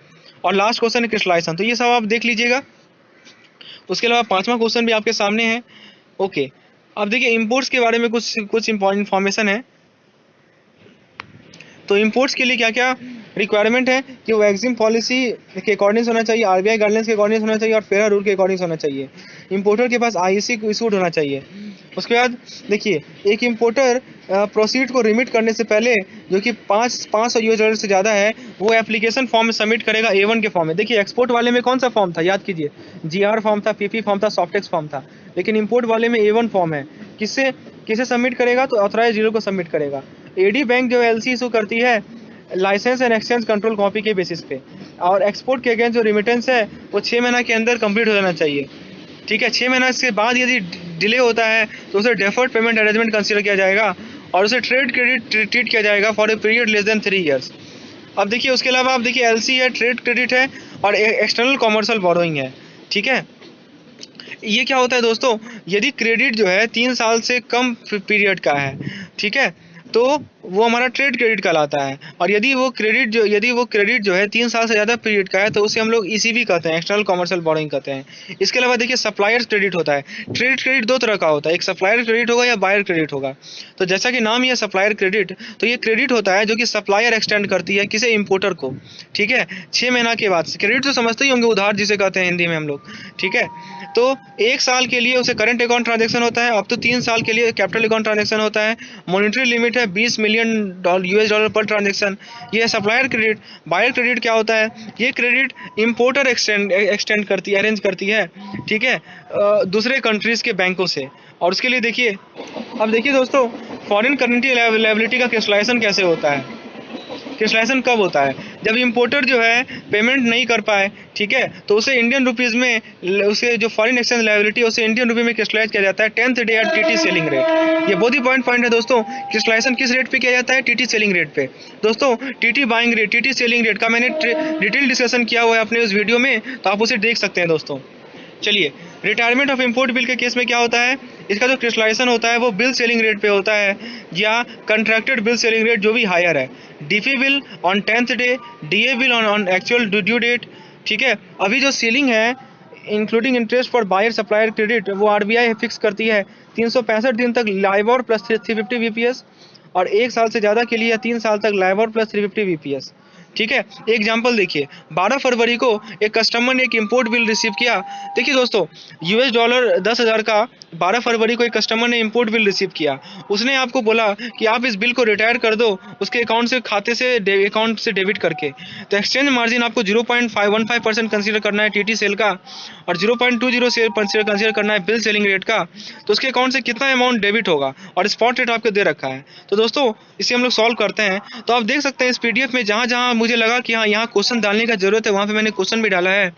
और लास्ट क्वेश्चन है क्रिस्टलाइजेशन। तो ये सब आप देख लीजिएगा। उसके अलावा 5वां क्वेश्चन भी आपके सामने है। ओके, अब देखिए इंपोर्ट्स के बारे में कुछ इंपॉर्टेंट इन्फॉर्मेशन है। तो इंपोर्ट्स के लिए क्या क्या रिक्वायरमेंट है कि वो एक्जिम पॉलिसी के अकॉर्डिंग होना चाहिए, RBI गाइडलाइंस के अकॉर्डिंग होना चाहिए, और फेरा रूल के अकॉर्डिंग होना चाहिए। इंपोर्टर के पास IEC को इशूड होना चाहिए। उसके बाद देखिए एक इंपोर्टर प्रोसीड को रिमिट करने से पहले जो कि $500 से ज़्यादा है, वो एप्लीकेशन फॉर्म में सबमिट करेगा A1 के फॉर्म में। देखिए एक्सपोर्ट वाले में कौन सा फॉर्म था, याद कीजिए, GR फॉर्म था, PP फॉर्म था, सॉफ्टेक्स फॉर्म था, लेकिन इंपोर्ट वाले में A1 फॉर्म है। किसे सबमिट करेगा, तो ऑथराइज डीलर को सबमिट करेगा। AD बैंक जो LC इशू करती है licence and exchange control copy के बेसिस पे, और एक्सपोर्ट के अगेंस्ट जो रिमिटेंस है वो 6 महीना के अंदर कंप्लीट हो जाना चाहिए। ठीक है, 6 महीना के बाद यदि डिले होता है तो उसे डेफर्ड पेमेंट अरेंजमेंट कंसीडर किया जाएगा, और उसे ट्रेड क्रेडिट ट्रीट किया जाएगा for a period less than 3 years. अब देखिए उसके अलावा आप देखिए LC है, ट्रेड क्रेडिट है, और एक्सटर्नल कॉमर्शियल बोरोइंग है। ठीक है, ये क्या होता है दोस्तों, यदि क्रेडिट जो है 3 साल से कम पीरियड का है, ठीक है, तो वो हमारा ट्रेड क्रेडिट कहलाता है। और यदि वो क्रेडिट जो है 3 साल से ज़्यादा पीरियड का है, तो उसे हम लोग ECB कहते हैं, एक्सटर्नल कॉमर्शियल बोरोइंग कहते हैं। इसके अलावा देखिए सप्लायर्स क्रेडिट होता है। ट्रेड क्रेडिट 2 तरह का होता है, एक सप्लायर क्रेडिट होगा या बायर क्रेडिट होगा। तो जैसा कि नाम ही है सप्लायर क्रेडिट, तो ये क्रेडिट होता है जो कि सप्लायर एक्सटेंड करती है किसे, इंपोर्टर को। ठीक है, 6 महीना के बाद। क्रेडिट तो समझते ही होंगे, उधार जिसे कहते हैं हिंदी में हम लोग। ठीक है, तो 1 साल के लिए उसे करंट अकाउंट ट्रांजेक्शन होता है, अब तो 3 साल के लिए कैपिटल अकाउंट ट्रांजेक्शन होता है। मॉनिटरी लिमिट है $20 मिलियन US पर ट्रांजेक्शन। ये है सप्लायर क्रेडिट। बायर क्रेडिट क्या होता है, ये क्रेडिट इंपोर्टर एक्सटेंड करती है, अरेंज करती है, ठीक है, दूसरे कंट्रीज के बैंकों से। और उसके लिए देखिए, अब देखिए दोस्तों, फॉरेन करेंसी लायबिलिटी का कैंसलेशन कैसे होता है। कैंसलेशन कब होता है, जब इंपोर्टर जो है पेमेंट नहीं कर पाए, ठीक है, तो उसे इंडियन रुपीज़ में, उसे जो फॉरेन एक्सचेंज लायबिलिटी है उसे इंडियन रुपये में कैंसलाइज किया जाता है 10th day at TT selling rate. ये बहुत ही पॉइंट है दोस्तों। कैंसलेशन किस रेट पे किया जाता है, TT सेलिंग रेट पे। दोस्तों TT buying rate, TT selling rate का मैंने डिटेल डिस्कशन किया हुआ है अपने उस वीडियो में, तो आप उसे देख सकते हैं दोस्तों। चलिए, रिटायरमेंट ऑफ इंपोर्ट बिल के केस में क्या होता है, इसका जो क्रिस्टलाइजेशन होता है वो बिल सेलिंग रेट पे होता है, या कंट्रैक्टेड बिल सेलिंग रेट जो भी हायर है। DP bill on 10th day, DA bill on actual due date. ठीक है, अभी जो सीलिंग है including interest for buyer supplier credit, वो RBI फिक्स करती है 365 दिन तक लाइबोर प्लस 350 BPS, और 1 साल से ज़्यादा के लिए या 3 साल तक लाइबोर प्लस 350 BPS। ठीक है, एग्जाम्पल देखिए, 12 फरवरी को एक कस्टमर ने एक इंपोर्ट बिल रिसीव किया। देखिए दोस्तों, $10,000 10,000 का 12 फरवरी को एक कस्टमर ने इंपोर्ट बिल रिसीव किया। उसने आपको बोला कि आप इस बिल को रिटायर कर दो उसके खाते से अकाउंट से डेबिट करके। तो एक्सचेंज मार्जिन आपको 0.515% कंसीडर करना है TT सेल का, और 0.20 कंसीडर करना है बिल सेलिंग रेट का। तो उसके अकाउंट से कितना अमाउंट डेबिट होगा, और स्पॉट रेट आपको दे रखा है। तो दोस्तों इसे हम लोग सॉल्व करते हैं। तो आप देख सकते हैं इस PDF में जहाँ जहाँ मुझे लगा कि हाँ यहाँ क्वेश्चन डालने का जरूरत है, वहाँ पे मैंने क्वेश्चन भी डाला है।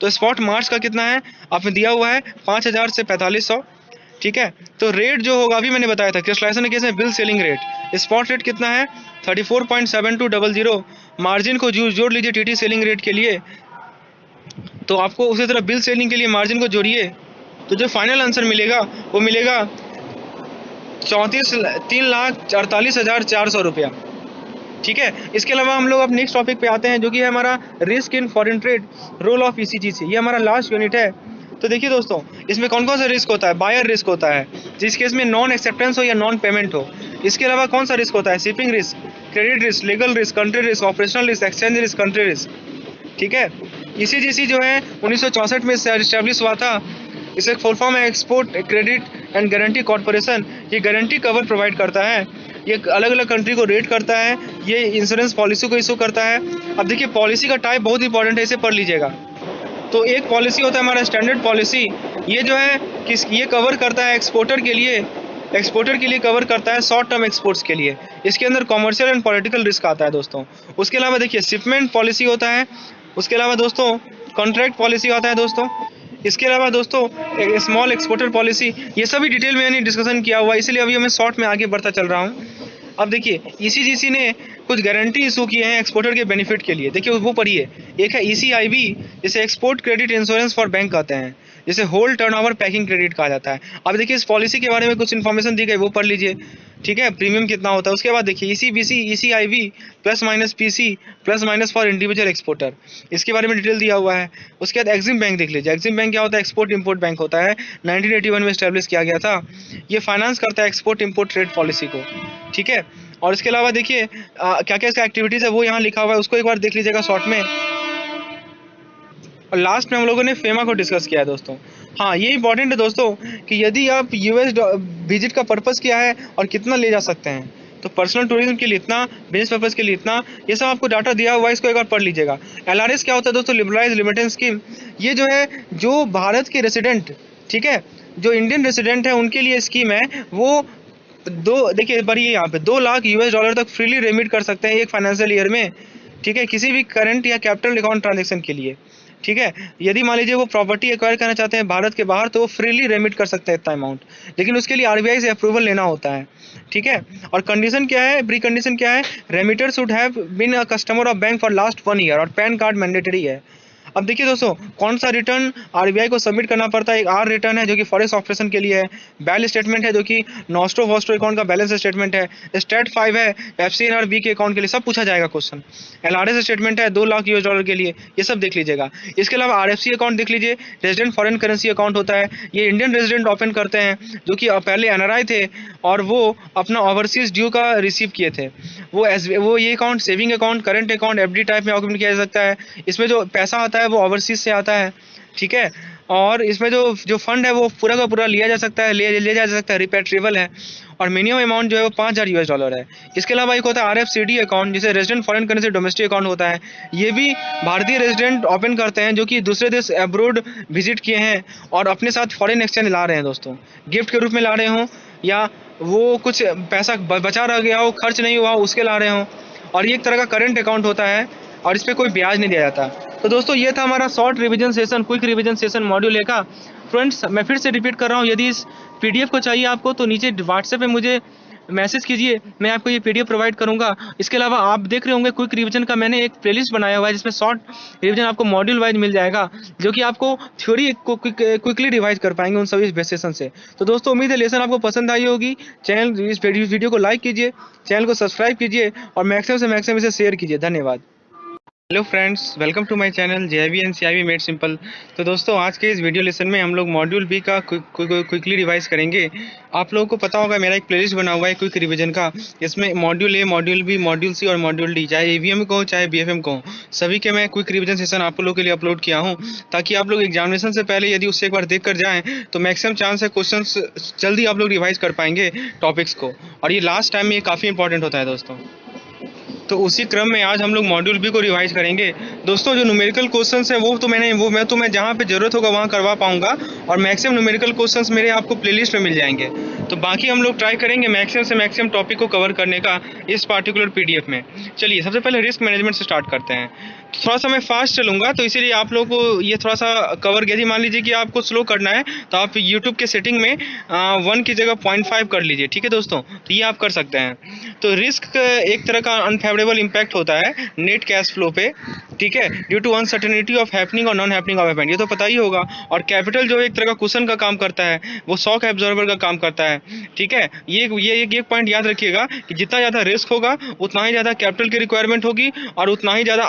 तो स्पॉट मार्च का कितना है, आपने दिया हुआ है 5,000 से 4,500। ठीक है, तो रेट जो होगा अभी मैंने बताया था कैंसलेशन के केस में bill selling rate, spot rate कितना है 34.7200। मार्जिन को जोड़ लीजिए TT सेलिंग रेट के लिए, तो आपको उसी तरह बिल सेलिंग के लिए मार्जिन को जोड़िए, तो जो फाइनल आंसर मिलेगा वो मिलेगा 3,48,400 रुपया। ठीक है, इसके अलावा हम लोग अब नेक्स्ट टॉपिक पे आते हैं जो कि है हमारा risk in foreign trade, role of ECGC। ये हमारा लास्ट यूनिट है। तो देखिए दोस्तों, इसमें कौन कौन सा रिस्क होता है, बायर रिस्क होता है जिस केस में नॉन एक्सेप्टेंस हो या नॉन पेमेंट हो। इसके अलावा कौन सा रिस्क होता है, shipping risk, credit risk, legal risk, country risk, operational risk, exchange risk, country risk. ठीक है, ECGC जो है 1964 में इस्टेब्लिश हुआ था। इसे फुल फॉर्म है export credit and guarantee corporation. ये गारंटी कवर प्रोवाइड करता है, ये अलग अलग कंट्री को रेट करता है, ये इंश्योरेंस पॉलिसी को इशू करता है। अब देखिए पॉलिसी का टाइप बहुत इंपॉर्टेंट है, इसे पढ़ लीजिएगा। तो एक पॉलिसी होता है हमारा स्टैंडर्ड पॉलिसी, ये जो है ये कवर करता है एक्सपोर्टर के लिए कवर करता है शॉर्ट टर्म एक्सपोर्ट्स के लिए। इसके अंदर कॉमर्शियल एंड पॉलिटिकल रिस्क आता है दोस्तों। उसके अलावा देखिए शिपमेंट पॉलिसी होता है, उसके अलावा दोस्तों कॉन्ट्रैक्ट पॉलिसी आता है दोस्तों। इसके अलावा दोस्तों स्मॉल एक्सपोर्टर पॉलिसी, ये सभी डिटेल में मैंने डिस्कशन किया हुआ है, इसलिए अभी मैं शॉर्ट में आगे बढ़ता चल रहा हूँ। अब देखिए ईसीजीसी ने कुछ गारंटी इशू किए हैं एक्सपोर्टर के बेनिफिट के लिए, देखिए वो पढ़िए। एक है ईसीआईबी, जिसे export credit insurance for bank कहते हैं, जिसे होल टर्नओवर पैकिंग क्रेडिट कहा जाता है। अब देखिए इस पॉलिसी के बारे में कुछ इन्फॉर्मेशन दी गई, वो पढ़ लीजिए, ठीक है, प्रीमियम कितना होता है। उसके बाद देखिए ECBC, ECIB plus minus PC plus minus for individual exporter, इसके बारे में डिटेल दिया हुआ है। उसके बाद एग्जिम बैंक देख लीजिए, एग्जिम बैंक क्या होता है, एक्सपोर्ट इंपोर्ट बैंक होता है, 1981 में स्टैब्लिश किया गया था। ये फाइनेंस करता है एक्सपोर्ट इंपोर्ट ट्रेड पॉलिसी को, ठीक है। और इसके अलावा देखिए क्या क्या इसका एक्टिविटीज़ है वो यहाँ लिखा हुआ है, उसको एक बार देख लीजिएगा शॉर्ट में। और लास्ट में हम लोगों ने फेमा को डिस्कस किया है दोस्तों। हाँ, ये इंपॉर्टेंट है दोस्तों कि यदि आप यूएस विजिट का पर्पस क्या है और कितना ले जा सकते हैं, तो पर्सनल टूरिज्म के लिए इतना, बिजनेस पर्पस के लिए इतना, ये सब आपको डाटा दिया हुआ है, इसको एक बार पढ़ लीजिएगा। एलआरएस क्या होता है दोस्तों, लिबरलाइज रेमिटेंस स्कीम। ये जो है जो भारत के रेसिडेंट, ठीक है, जो इंडियन रेसिडेंट है उनके लिए स्कीम है। वो देखिए बढ़िए, यहाँ पे 2 लाख यूएस डॉलर तक फ्रीली रेमिट कर सकते हैं एक फाइनेंशियल ईयर में, ठीक है, किसी भी करंट या कैपिटल अकाउंट ट्रांजेक्शन के लिए, ठीक है। यदि मान लीजिए वो प्रॉपर्टी एक्वायर करना चाहते हैं भारत के बाहर, तो वो फ्रीली रेमिट कर सकते हैं इतना अमाउंट, लेकिन उसके लिए आरबीआई से अप्रूवल लेना होता है, ठीक है। और कंडीशन क्या है, प्री कंडीशन क्या है, remitter should have been a customer of bank for last 1 year, और पैन कार्ड मैंडेटरी है। अब देखिए दोस्तों कौन सा रिटर्न आरबीआई को सबमिट करना पड़ता है। एक आर रिटर्न है जो कि फॉरेक्स ऑपरेशन के लिए है, बैल स्टेटमेंट है जो कि नॉस्ट्रो वॉस्ट्रो अकाउंट का बैलेंस स्टेटमेंट है, स्टेट 5 है एफसीएन और बी के अकाउंट के लिए, सब पूछा जाएगा क्वेश्चन। एलआरएस स्टेटमेंट है 2 लाख यूएस डॉलर के लिए, ये सब देख लीजिएगा। इसके अलावा आरएफसी अकाउंट देख लीजिए, रेजिडेंट फॉरेन करेंसी अकाउंट होता है, ये इंडियन रेजिडेंट ओपन करते हैं जो कि पहले एनआरआई थे और वो अपना ओवरसीज ड्यू का रिसीव किए थे। वो ये account saving account, current account, FD type में ऑक्यूपेट किया जा सकता है। इसमें जो पैसा आता है वो ओवरसीज से आता है, ठीक है। और इसमें जो फंड है वो पूरा का पूरा लिया जा सकता है, ले जा सकता है, रिपेट्रेबल है। और मिनिमम अमाउंट जो है वो 5000 यूएस डॉलर है। इसके अलावा एक होता है आरएफसीडी अकाउंट, जिसे resident foreign currency domestic account होता है। ये भी भारतीय रेजिडेंट ओपन करते हैं जो कि दूसरे देश अब्रोड विजिट किए हैं और अपने साथ फॉरेन एक्सचेंज ला रहे हैं दोस्तों, गिफ्ट के रूप में ला रहे हों, या वो कुछ पैसा बचा रह गया हो, खर्च नहीं हुआ उसके ला रहे हों। और ये एक तरह का करंट अकाउंट होता है और इस पर कोई ब्याज नहीं दिया जाता। तो दोस्तों ये था हमारा short revision session, quick revision session module A का। फ्रेंड्स मैं फिर से रिपीट कर रहा हूँ, यदि इस पीडीएफ को चाहिए आपको तो नीचे व्हाट्सएप पे मुझे मैसेज कीजिए, मैं आपको ये पीडीएफ प्रोवाइड करूंगा। इसके अलावा आप देख रहे होंगे क्विक रिवीजन का मैंने एक प्लेलिस्ट बनाया हुआ है जिसमें शॉर्ट रिवीजन आपको मॉड्यूल वाइज मिल जाएगा, जो कि आपको थ्योरी को क्विकली रिवाइज कर पाएंगे उन सभी सेशन से। तो दोस्तों उम्मीद है लेसन आपको पसंद आई होगी। चैनल इस वीडियो को लाइक कीजिए, चैनल को सब्सक्राइब कीजिए और मैक्सिमम से मैक्सिमम इसे शेयर कीजिए। धन्यवाद। Hello friends, welcome to my channel JAIIB and CAIIB made simple. तो दोस्तों आज के इस वीडियो लेसन में हम लोग मॉड्यूल बी का क्विकली रिवाइज करेंगे। आप लोगों को पता होगा मेरा एक प्लेलिस्ट बना हुआ है क्विक रिवीजन का, इसमें module A, module B, module C और मॉड्यूल डी, चाहे एवीएम को हो चाहे बीएफएम को हो, सभी के मैं क्विक रिवीजन सेशन आप लोगों के लिए अपलोड किया हूँ, ताकि आप लोग एग्जामिनेशन से पहले यदि उससे एक बार देख कर जाएँ तो मैक्सिमम चांस है क्वेश्चन जल्दी आप लोग रिवाइज कर पाएंगे टॉपिक्स को। और ये लास्ट टाइम में ये काफ़ी इंपॉर्टेंट होता है दोस्तों। तो उसी क्रम में आज हम लोग मॉड्यूल बी को रिवाइज करेंगे दोस्तों। जो न्यूमेरिकल क्वेश्चंस हैं वो मैं जहाँ पे ज़रूरत होगा वहाँ करवा पाऊंगा, और मैक्सिमम न्यूमेरिकल क्वेश्चंस मेरे आपको प्लेलिस्ट में मिल जाएंगे। तो बाकी हम लोग ट्राई करेंगे मैक्सिमम से मैक्सिमम टॉपिक को कवर करने का इस पार्टिकुलर पीडीएफ में। चलिए सबसे पहले रिस्क मैनेजमेंट से स्टार्ट करते हैं। थोड़ा सा मैं फास्ट चलूँगा तो इसीलिए आप लोगों को ये थोड़ा सा कवर, यदि मान लीजिए कि आपको स्लो करना है तो आप यूट्यूब के सेटिंग में 1 की जगह 0.5 कर लीजिए, ठीक है दोस्तों, तो ये आप कर सकते हैं। तो रिस्क एक तरह का अनफेवरेबल इम्पैक्ट होता है नेट कैश फ्लो पे, ठीक है, due to uncertainty of happening और नॉन हैपनिंग ऑफ इवेंट, ये तो पता ही होगा। और कैपिटल जो एक तरह का कुशन का काम करता है, वो शॉक एब्जॉर्बर का काम करता है, ठीक है। ये एक पॉइंट याद रखिएगा कि जितना ज़्यादा रिस्क होगा उतना ही ज़्यादा कैपिटल की रिक्वायरमेंट होगी और उतना ही ज़्यादा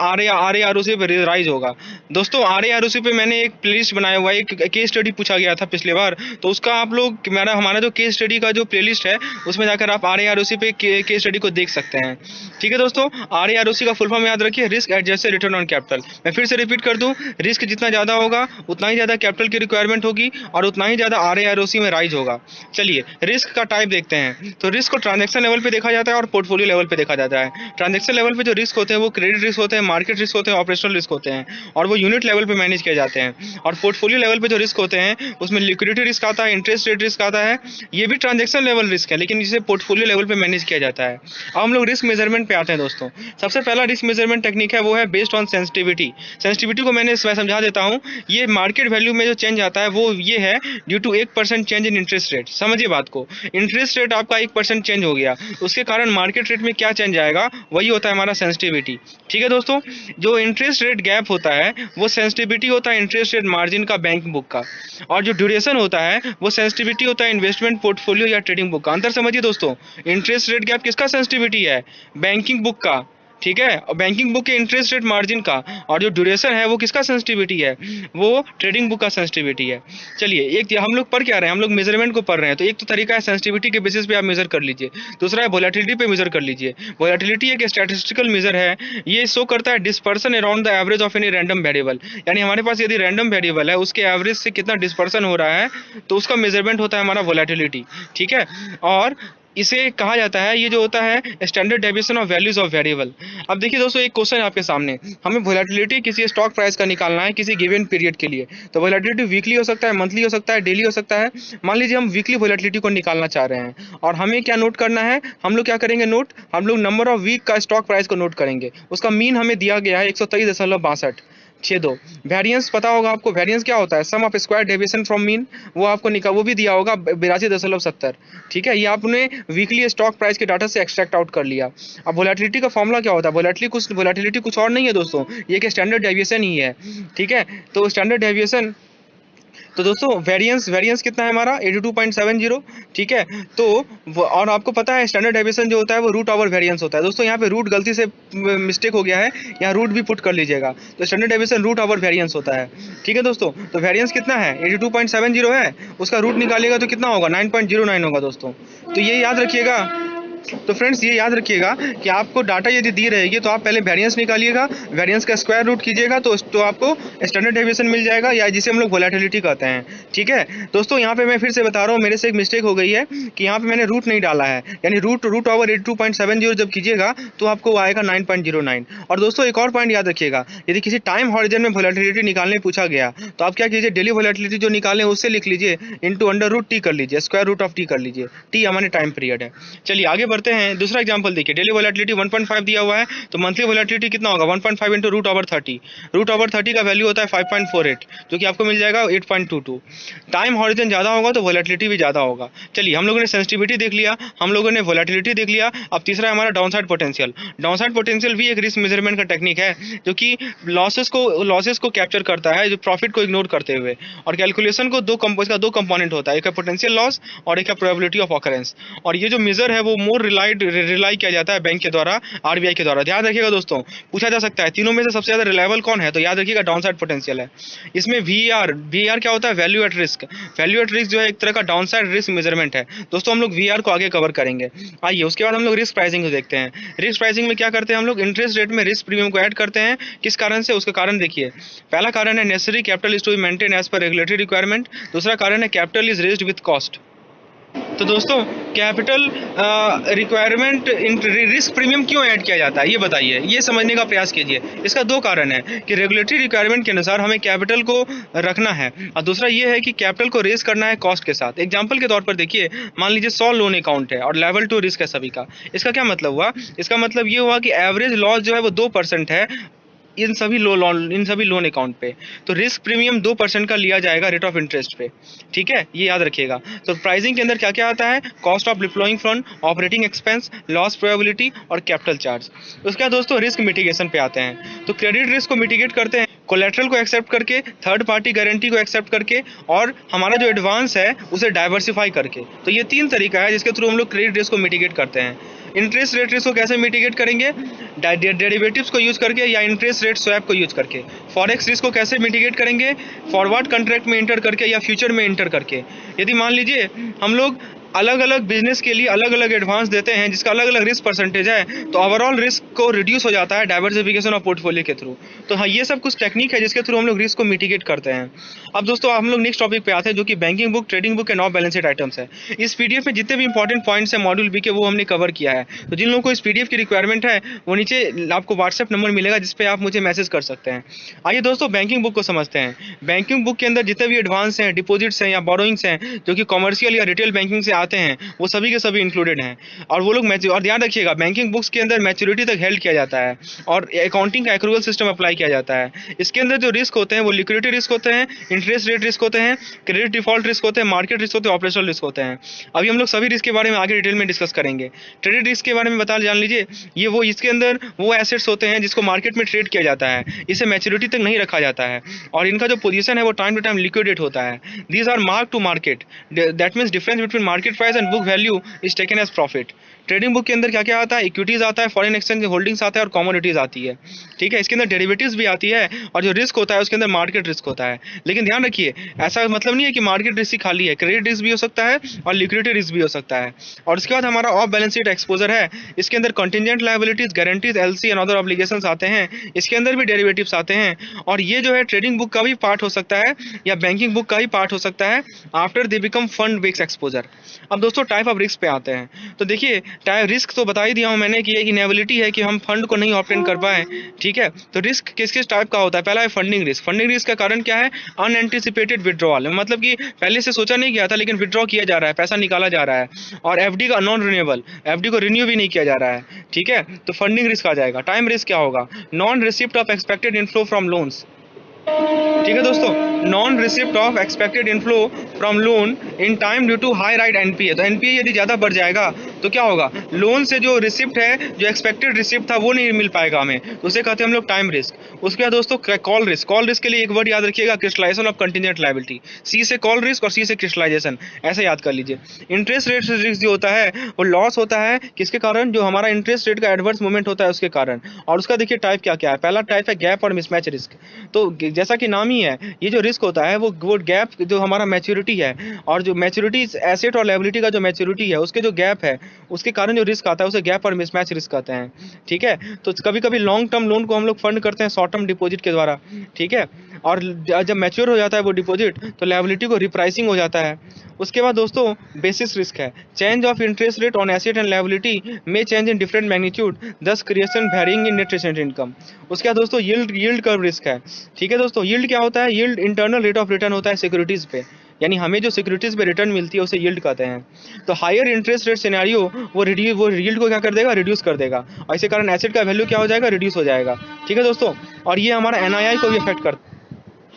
आरओसी पे राइज होगा। दोस्तों आरओसी पे मैंने एक प्लेलिस्ट बनाया हुआ है, एक केस स्टडी पूछा गया था पिछले बार, तो उसका आप लोग हमारा जो केस स्टडी का जो प्लेलिस्ट है उसमें जाकर आप आरओसी पे केस स्टडी को देख सकते हैं, ठीक है दोस्तों। आरओसी का फुल फॉर्म याद रखिए, risk adjusted return on capital. मैं फिर से रिपीट कर दूं, रिस्क जितना ज़्यादा होगा उतना ही ज़्यादा कैपिटल की रिक्वायरमेंट होगी और उतना ही ज़्यादा आरओसी में राइज होगा। चलिए रिस्क का टाइप देखते हैं। तो रिस्क को ट्रांजैक्शन लेवल पे देखा जाता है और पोर्टफोलियो लेवल पे देखा जाता है। ट्रांजैक्शन लेवल पे जो रिस्क होते हैं वो क्रेडिट रिस्क होते हैं, मार्केट रिस्क होते हैं, ऑपरेशनल रिस्क होते हैं, और वो यूनिट लेवल पे मैनेज किए जाते हैं। और पोर्टफोलियो लेवल पे जो रिस्क होते हैं उसमें लिक्विडिटी रिस्क आता है, इंटरेस्ट रेट रिस्क आता है, ये भी ट्रांजैक्शन लेवल रिस्क है लेकिन इसे पोर्टफोलियो लेवल पे मैनेज किया जाता है। अब हम लोग रिस्क मेजरमेंट पे आते हैं दोस्तों। सबसे पहला रिस्क मेजरमेंट टेक्निक है वो है बेस्ड ऑन सेंसिटिविटी। सेंसिटिविटी को मैं समझा देता हूँ। ये मार्केट वैल्यू में जो चेंज आता है वो ये है due to 1% change in interest rate. समझिए बात को, इंटरेस्ट रेट आपका 1% चेंज हो गया, उसके कारण मार्केट रेट में क्या चेंज आएगा, वही होता है हमारा सेंसिटिविटी। ठीक है दोस्तों, जो इंटरेस्ट रेट गैप होता है वो सेंसिटिविटी होता है इंटरेस्ट रेट मार्जिन का बैंक बुक का, और जो ड्यूरेशन होता है वो सेंसिटिविटी होता है इन्वेस्टमेंट पोर्टफोलियो या ट्रेडिंग बुक का। अंतर समझिए दोस्तों, इंटरेस्ट रेट गैप किसका सेंसिटिविटी है, बैंकिंग बुक का, ठीक है, और बैंकिंग बुक के इंटरेस्ट रेट मार्जिन का, और जो ड्यूरेशन है वो किसका सेंसिटिविटी है, वो ट्रेडिंग बुक का सेंसिटिविटी है। चलिए, एक हम लोग पढ़ क्या रहे हैं, हम लोग मेजरमेंट को पढ़ रहे हैं, तो एक तो तरीका है सेंसिटिविटी के बेसिस पे आप मेजर कर लीजिए, दूसरा है वोलेटिलिटी पे मेजर कर लीजिए। वोलेटिलिटी एक स्टैटिस्टिकल मेजर है, ये शो करता है dispersion around the average of any random variable, यानी हमारे पास यदि रैंडम वेरिएबल है उसके एवरेज से कितना डिस्पर्सन हो रहा है, तो उसका मेजरमेंट होता है हमारा वोलेटिलिटी। ठीक है, और इसे कहा जाता है, ये जो होता है standard deviation of values of variable. अब देखिए दोस्तों, एक क्वेश्चन है आपके सामने, हमें वोलेटिलिटी किसी स्टॉक प्राइस का निकालना है किसी गिवन पीरियड के लिए। तो वोलेटिलिटी वीकली हो सकता है, मंथली हो सकता है, डेली हो सकता है। मान लीजिए हम वीकली वोलेटिलिटी को निकालना चाह रहे हैं, और हमें क्या नोट करना है, हम लोग क्या करेंगे नोट, हम लोग नंबर ऑफ वीक का स्टॉक प्राइस को नोट करेंगे। उसका मीन हमें दिया गया है 123.62। वेरिएंस पता होगा आपको, वेरिएंस क्या होता है, sum of square deviation from mean, वो आपको वो भी दिया होगा 82.70। ठीक है, ये आपने वीकली स्टॉक प्राइस के डाटा से एक्सट्रैक्ट आउट कर लिया। अब वोलेटिलिटी का फॉर्मूला क्या होता है, वोलेटिलिटी कुछ और नहीं है दोस्तों, ये एक स्टैंडर्ड डेविएशन ही है। ठीक है, तो स्टैंडर्ड डेविएशन, तो दोस्तों वेरिएंस कितना है हमारा 82.70। ठीक है, तो और आपको पता है स्टैंडर्ड डेविएशन जो होता है वो रूट ओवर वेरिएंस होता है। दोस्तों यहाँ पे रूट गलती से मिस्टेक हो गया है, यहाँ रूट भी पुट कर लीजिएगा, तो standard deviation root over variance होता है। ठीक है दोस्तों, तो वेरिएंस कितना है 82.70 है, उसका रूट निकालिएगा तो कितना होगा 9.09 होगा दोस्तों। तो ये याद रखिएगा। तो फ्रेंड्स ये याद रखिएगा कि आपको डाटा यदि दी रहेगी तो आप पहले वेरिएंस निकालिएगा, वेरिएंस का स्क्वायर रूट कीजिएगा तो आपको स्टैंडर्ड डेविएशन मिल जाएगा, या जिसे हम लोग वोलेटिलिटी कहते हैं। ठीक है दोस्तों, यहाँ पे मैं फिर से बता रहा हूँ, मेरे से एक मिस्टेक हो गई है कि यहाँ पे मैंने रूट नहीं डाला है, यानी रूट ओवर 82.70 जब कीजिएगा तो आपको आएगा 9.09। और दोस्तों एक और पॉइंट याद रखिएगा, यदि किसी टाइम हॉरिजन में वोलेटिलिटी निकालने पूछा गया तो आप क्या कीजिए, डेली वोलेटिलिटी जो निकालें उससे लिख लीजिए इंटू अंडर रूट टी कर लीजिए, स्क्वायर रूट ऑफ टी कर लीजिए, टी हमारे टाइम पीरियड है। चलिए आगे बढ़ते हैं, दूसरा एग्जांपल देखिए, डेली वोलेटिलिटी 1.5 दिया हुआ है, तो मंथली वोलेटिलिटी कितना होगा 1.5 into root over 30। Root over 30 का वैल्यू होता है 5.48, जो कि आपको मिल जाएगा 8.22। टाइम हॉरिजन ज़्यादा होगा तो वोलेटिलिटी भी ज़्यादा होगा। चलिए, हम लोगों ने सेंसिटिविटी देख लिया, हम लोगों ने वोलेटिलिटी देख लिया, अब तीसरा है हमारा डाउनसाइड पोटेंशियल। डाउनसाइड पोटेंशियल भी एक रिस्क मेजरमेंट का टेक्निक है, जो कि लॉसेस को कैप्चर करता है, जो प्रॉफिट को इग्नोर करते हुए, और कैलकुलेशन को इसका दो कंपोनेंट होता है, एक है पोटेंशियल लॉस और एक है प्रोबेबिलिटी ऑफ ऑकरेंस। और ये जो मेजर है वो मोर रिलाई किया जाता है बैंक के द्वारा, आरबीआई के द्वारा। ध्यान रखिएगा दोस्तों, पूछा जा सकता है तीनों में से सबसे ज्यादा रिलायबल कौन है, तो याद रखिएगा डाउनसाइड पोटेंशियल है। इसमें वीआर क्या होता है, value at risk. Value at risk जो है एक तरह का डाउनसाइड रिस्क मेजरमेंट है दोस्तों, हम लोग वीआर को आगे कवर करेंगे। आइए उसके बाद हम लोग रिस्क प्राइसिंग को देखते हैं। रिस्क प्राइसिंग में क्या करते हैं हम लोग, इंटरेस्ट रेट में रिस्क प्रीमियम को ऐड करते हैं। किस कारण से, उसका कारण देखिए, पहला कारण है necessary capital is to be maintain as per regulatory requirement, दूसरा कारण है capital is raised with cost. तो दोस्तों कैपिटल रिक्वायरमेंट रिस्क प्रीमियम क्यों ऐड किया जाता है ये बताइए, ये समझने का प्रयास कीजिए। इसका दो कारण है कि रेगुलेटरी रिक्वायरमेंट के अनुसार हमें कैपिटल को रखना है, और दूसरा ये है कि कैपिटल को रेज करना है कॉस्ट के साथ। एग्जांपल के तौर पर देखिए, मान लीजिए 100 लोन अकाउंट है और लेवल 2 रिस्क है सभी का। इसका क्या मतलब हुआ, इसका मतलब ये हुआ कि एवरेज लॉस जो है वो 2% है इन सभी लोन अकाउंट पे, तो रिस्क प्रीमियम 2% का लिया जाएगा रेट ऑफ इंटरेस्ट पे। ठीक है, ये याद रखिएगा। तो प्राइसिंग के अंदर क्या क्या आता है, cost of deploying fund, operating expense, loss probability और कैपिटल चार्ज। उसके बाद दोस्तों रिस्क मिटिगेशन पे आते हैं। तो क्रेडिट रिस्क को मिटिगेट करते हैं कोलेट्रल को एक्सेप्ट करके, थर्ड पार्टी गारंटी को एक्सेप्ट करके, और हमारा जो एडवांस है उसे डाइवर्सिफाई करके। तो ये तीन तरीका है जिसके थ्रू हम लोग क्रेडिट रिस्क को मिटिगेट करते हैं। इंटरेस्ट रेट रिस्क को कैसे मिटिगेट करेंगे, डेरिवेटिव्स को यूज करके या इंटरेस्ट रेट स्वैप को यूज करके। फॉरेक्स रिस्क को कैसे मिटिगेट करेंगे, फॉरवर्ड कॉन्ट्रैक्ट में इंटर करके या फ्यूचर में इंटर करके। यदि मान लीजिए हम लोग अलग अलग बिजनेस के लिए अलग अलग एडवांस देते हैं जिसका अलग अलग रिस्क परसेंटेज है, तो ओवरऑल रिस्क को रिड्यूस हो जाता है डाइवर्सिफिकेशन ऑफ पोर्टफोलियो के थ्रू। तो हाँ, ये सब कुछ टेक्निक है जिसके थ्रू हम लोग रिस्क को मिटिगेट करते हैं। अब दोस्तों हम लोग नेक्स्ट टॉपिक पे आते हैं, जो कि banking book, trading book end of balance sheet items है। इस पीडीएफ में जितने भी इंपॉर्टेंट पॉइंट्स हैं मॉड्यूल बी के, वो हमने कवर किया है। तो जिन लोगों को इस पीडीएफ की रिक्वायरमेंट है वो नीचे आपको व्हाट्सएप नंबर मिलेगा जिसपे आप मुझे मैसेज कर सकते हैं। आइए दोस्तों बैंकिंग बुक को समझते हैं। बैंकिंग बुक के अंदर जितने भी एडवांस हैं, डिपॉजिट्स हैं या बोरोइंग्स हैं जो कि कॉमर्शियल या रिटेल बैंकिंग से आते हैं वो सभी के सभी इंक्लूडेड हैं। और वो लोग और ध्यान रखिएगा बैंकिंग बुक्स के अंदर मैच्योरिटी तक हेल्ड किया जाता है और अकाउंटिंग का एक्रूवल सिस्टम अप्लाई किया जाता है। इसके अंदर जो रिस्क होते हैं वो लिक्विडिटी रिस्क होते हैं, इंटरेस्ट रेट रिस्क होते हैं, क्रेडिट डिफॉल्ट रिस्क होते हैं, मार्केट रिस्क होते हैं, ऑपरेशनल रिस्क होते हैं। अभी हम लोग सभी रिस्क के बारे में आगे डिटेल में डिस्कस करेंगे। ट्रेडेड रिस्क के बारे में जान लीजिए, ये वो इसके अंदर वो एसेट्स होते हैं जिसको मार्केट में ट्रेड किया जाता है, इसे मैच्योरिटी तक नहीं रखा जाता है और इनका जो पोजीशन है वो टाइम टू टाइम लिक्विडेट होता है। These are mark to market, that means difference between market price and book value is taken as profit. Trading book के अंदर क्या क्या आता है, इक्विटीज आता है, फॉरेन एक्सचेंज होल्डिंग्स आता है और कमोडिटीज आती है। ठीक है, इसके अंदर डेरिवेटिव्स भी आती है और जो रिस्क होता है उसके अंदर मार्केट रिस्क होता है। लेकिन ध्यान रखिए ऐसा मतलब नहीं है कि मार्केट रिस्क ही खाली है, क्रेडिट रिस्क भी हो सकता है और लिक्विडिटी रिस्क भी हो सकता है। और उसके बाद हमारा ऑफ बैलेंस शीट एक्सपोजर है, इसके अंदर contingent liabilities, guarantees, LC and other obligations आते हैं, इसके अंदर भी डेरिवेटिव्स आते हैं और ये जो है ट्रेडिंग बुक का भी पार्ट हो सकता है या बैंकिंग बुक का ही पार्ट हो सकता है after they become fund based exposure. अब दोस्तों टाइप ऑफ रिस्क पे आते हैं, तो देखिए रिस्क तो बता ही दिया हूं मैंने कि एक इनेबिलिटी है कि हम फंड को नहीं ऑब्टेन कर पाए। ठीक है, तो रिस्क किस किस टाइप का होता है, पहला है फंडिंग रिस्क। फंडिंग रिस्क का कारण क्या है, अनएंटिसिपेटेड विड्रॉल, मतलब कि पहले से सोचा नहीं गया था लेकिन विड्रॉ किया जा रहा है, पैसा निकाला जा रहा है। और एफडी का नॉन रिन्यूएबल, एफडी को रिन्यू भी नहीं किया जा रहा है। ठीक है, तो फंडिंग रिस्क आ जाएगा। टाइम रिस्क क्या होगा, non receipt of expected inflow from loans. ठीक है दोस्तों, non receipt of expected inflow from loan in time due to high rate NPA. तो एनपीए यदि ज़्यादा बढ़ जाएगा तो क्या होगा, लोन से जो रिसिप्ट है, जो एक्सपेक्टेड रिसिप्ट था वो नहीं मिल पाएगा हमें, तो उसे कहते हैं हम लोग टाइम रिस्क। उसके बाद दोस्तों कॉल रिस्क। कॉल रिस्क के लिए एक वर्ड याद रखिएगा, क्रिस्टलाइजेशन ऑफ कंटिजेंट लायबिलिटी। सी से कॉल रिस्क और सी से क्रिस्टलाइजेशन, ऐसे याद कर लीजिए। इंटरेस्ट रेट रिस्क जो होता है वो लॉस होता है किसके कारण, जो हमारा इंटरेस्ट रेट का एडवर्स मूवमेंट होता है उसके कारण। और उसका देखिए टाइप क्या क्या है, पहला टाइप है गैप और मिसमैच रिस्क। तो जैसा कि नाम ही है, ये जो रिस्क होता है वो गैप जो हमारा मैच्योरिटी है और जो मैच्योरिटी एसेट और लायबिलिटी का जो मैच्योरिटी है उसके जो गैप है उसके कारण जो रिस्क आता है उसे गैप और मिसमैच रिस्क कहते हैं। ठीक है, तो कभी कभी लॉन्ग टर्म लोन को हम लोग फंड करते हैं शॉर्ट टर्म डिपॉजिट के द्वारा। ठीक है, और जब मैच्योर हो जाता है वो डिपॉजिट तो लायबिलिटी को रिप्राइसिंग हो जाता है। उसके बाद दोस्तों बेसिस रिस्क है, change of interest rate on asset and liability में चेंज इन डिफरेंट मैग्नीट्यूड, दस क्रिएशन वैरिंग इन नेट रेसिडेंट इनकम। उसके बाद दोस्तों यील्ड कर्व रिस्क है। ठीक है दोस्तों, यील्ड क्या होता है, yield internal rate of return होता है सिक्योरिटीज पे, यानी हमें जो सिक्योरिटीज पे रिटर्न मिलती है उसे यील्ड कहते हैं। तो हायर इंटरेस्ट रेट सिनेरियो वो यील्ड को क्या कर देगा, रिड्यूस कर देगा और इसी कारण एसेट का वैल्यू क्या हो जाएगा, रिड्यूस हो जाएगा। ठीक है दोस्तों, और ये हमारा एनआईआई को भी अफेक्ट करता है।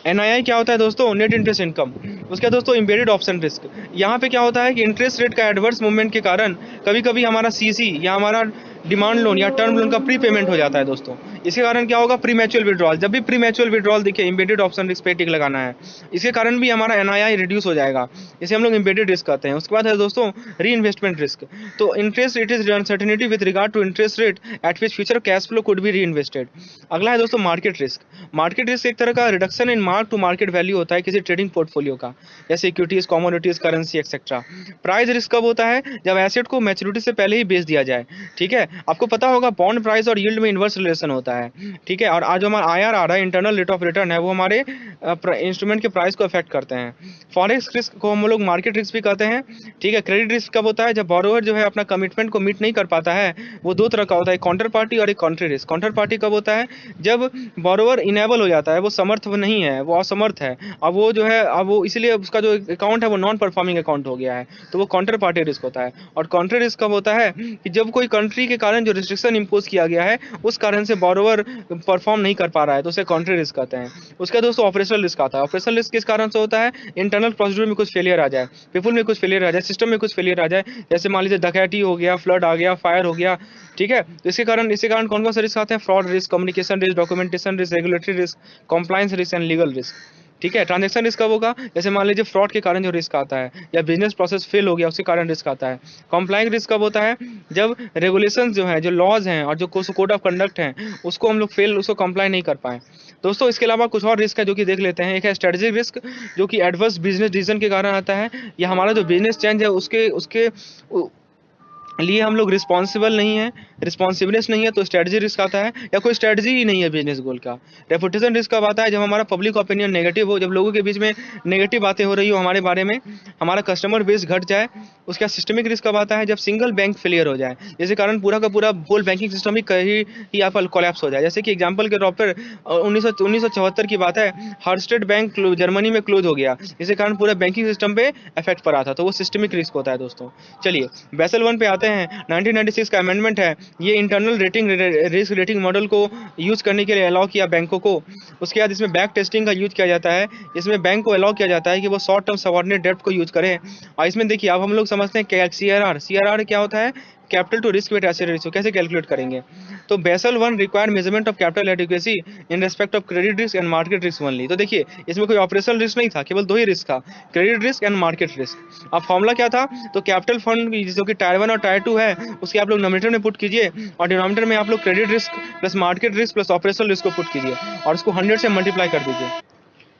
एनआईआई क्या होता है दोस्तों, नेट इंटरेस्ट इनकम। उसके दोस्तों एम्बेडेड ऑप्शन रिस्क, यहाँ पे क्या होता है कि इंटरेस्ट रेट का एडवर्स मूवमेंट के कारण कभी कभी हमारा सीसी या हमारा डिमांड लोन या टर्म लोन का प्री पेमेंट हो जाता है दोस्तों। इसके कारण क्या होगा, प्रीमैच्योर विड्रॉल। जब भी प्रीमैच्योर विड्रॉल दिखे एम्बेडेड ऑप्शन रिस्क पे टिक लगाना है, इसके कारण भी हमारा एनआईआई रिड्यूस हो जाएगा, इसे हम लोग एम्बेडेड रिस्क कहते हैं। उसके बाद है दोस्तों री इन्वेस्टमेंट रिस्क। तो interest rate is uncertainty with regard to interest rate at which future cash flow could be re invested. अगला है दोस्तों मार्केट रिस्क। मार्केट रिस्क एक तरह का reduction in mark to market value होता है किसी ट्रेडिंग पोर्टफोलियो का, जैसे equities, commodities, currency etcetera. Price risk कब होता है, जब एसेट को मैच्योरिटी से पहले ही बेच दिया जाए। ठीक है, आपको पता होगा बॉन्ड प्राइस और यील्ड में इन्वर्स रिलेशन होता है। ठीक है, और आज जो हमारा आईआर आ रहा है, इंटरनल रेट ऑफ रिटर्न है, वो हमारे इंस्ट्रूमेंट के प्राइस को अफेक्ट करते हैं। फॉरेक्स रिस्क को हम लोग मार्केट रिस्क भी कहते हैं। ठीक है, क्रेडिट रिस्क कब होता है, जब बोरोवर जो है अपना कमिटमेंट को मीट नहीं कर पाता है। वो दो तरह का होता है, काउंटर पार्टी और एक कॉन्ट्री रिस्क। काउंटर पार्टी कब होता है, जब बोरोवर इनेबल हो जाता है, वो समर्थ नहीं है, वो असमर्थ है, अब वो जो है अब वो इसलिए उसका जो अकाउंट है वो नॉन परफॉर्मिंग अकाउंट हो गया है, तो वो काउंटर पार्टी रिस्क होता है। और कॉन्ट्री रिस्क कब होता है कि जब कोई कंट्री के कारण जो रिस्ट्रिक्शन इंपोज किया गया है उस कारण से बोरोवर परफॉर्म नहीं कर पा रहा है, तो उसे कॉन्ट्री रिस्क कहते हैं। उसका दोस्तों ऑपरेशनल रिस्क आता है। ऑपरेशनल रिस्क किस कारण से होता है, इंटरनल प्रोसीड्यूर में कुछ फेलियर आ जाए, पीपल में कुछ फेलियर आ जाए, सिस्टम में कुछ फेलियर आ जाए, जैसे मान लीजिए डकैती हो गया, फ्लड आ गया, फायर हो गया। ठीक है, तो इसके कारण कौन कौन से रिस्क आते हैं, fraud risk, communication risk, documentation risk, regulatory risk, compliance risk and legal risk. ठीक है, ट्रांजैक्शन रिस्क कब होगा, जैसे मान लीजिए फ्रॉड के कारण जो रिस्क आता है या बिजनेस प्रोसेस फेल हो गया उसके कारण रिस्क आता है। कॉम्प्लाइंग रिस्क कब होता है, जब रेगुलेशन जो है, जो लॉज हैं और जो कोड ऑफ कंडक्ट हैं उसको हम लोग उसको कंप्लाई नहीं कर पाए। दोस्तों इसके अलावा कुछ और रिस्क है जो कि देख लेते हैं। एक है स्ट्रेटेजिक रिस्क, जो कि एडवर्स बिजनेस डिसीजन के कारण आता है, या हमारा जो बिजनेस चेंज है उसके लिए हम लोग रिस्पॉन्सिबल नहीं है, रिस्पॉन्सिबनेस नहीं है, तो स्ट्रेटजी रिस्क आता है, या कोई स्ट्रेटजी ही नहीं है बिजनेस गोल का। रेपुटेशन रिस्क कब आता है? जब हमारा पब्लिक ओपिनियन नेगेटिव हो, जब लोगों के बीच में नेगेटिव बातें हो रही हो हमारे बारे में, हमारा कस्टमर बेस घट जाए। उसका सिस्टमिक रिस्क कब आता है? जब सिंगल बैंक फेलियर हो जाए, जैसे कारण पूरा का पूरा होल बैंकिंग सिस्टम ही कहीं आपका कोलैप्स हो जाए। जैसे कि एग्जाम्पल के तौर पर 1974 की बात है, हर्स्टेड बैंक जर्मनी में क्लोज हो गया, जिसके कारण पूरा बैंकिंग सिस्टम पे इफेक्ट पड़ा था, तो वो सिस्टमिक रिस्क होता है दोस्तों। चलिए बेसल 1 पे आते हैं। 1996 का अमेंडमेंट है, ये इंटरनल रिस्क रेटिंग मॉडल को यूज करने के लिए अलाउ किया बैंकों को। उसके बाद इसमें बैक टेस्टिंग का यूज किया जाता है, इसमें बैंक को अलाउ किया जाता है कि वो शॉर्ट टर्म सबऑर्डिनेट डेब्ट को यूज करें। और इसमें देखिए अब हम लोग समझते हैं CRR क्या होता है? Capital to risk weight asset ratio कैसे कैलकुलेट करेंगे? तो Basel 1 required measurement of capital adequacy in respect of credit risk and market risk only. तो देखिए इसमें कोई ऑपरेशनल रिस्क नहीं था, केवल दो ही रिस्क था, credit risk and market risk. अब फॉर्मूला क्या था? तो कैपिटल फंड जो कि टायर 1 और टायर 2 है, उसके आप लोग नोमिनेटर में पुट कीजिए, और डिनोमिनेटर में आप लोग credit risk plus market risk plus operational risk को पुट कीजिए, और उसको 100 से मल्टीप्लाई कर दीजिए।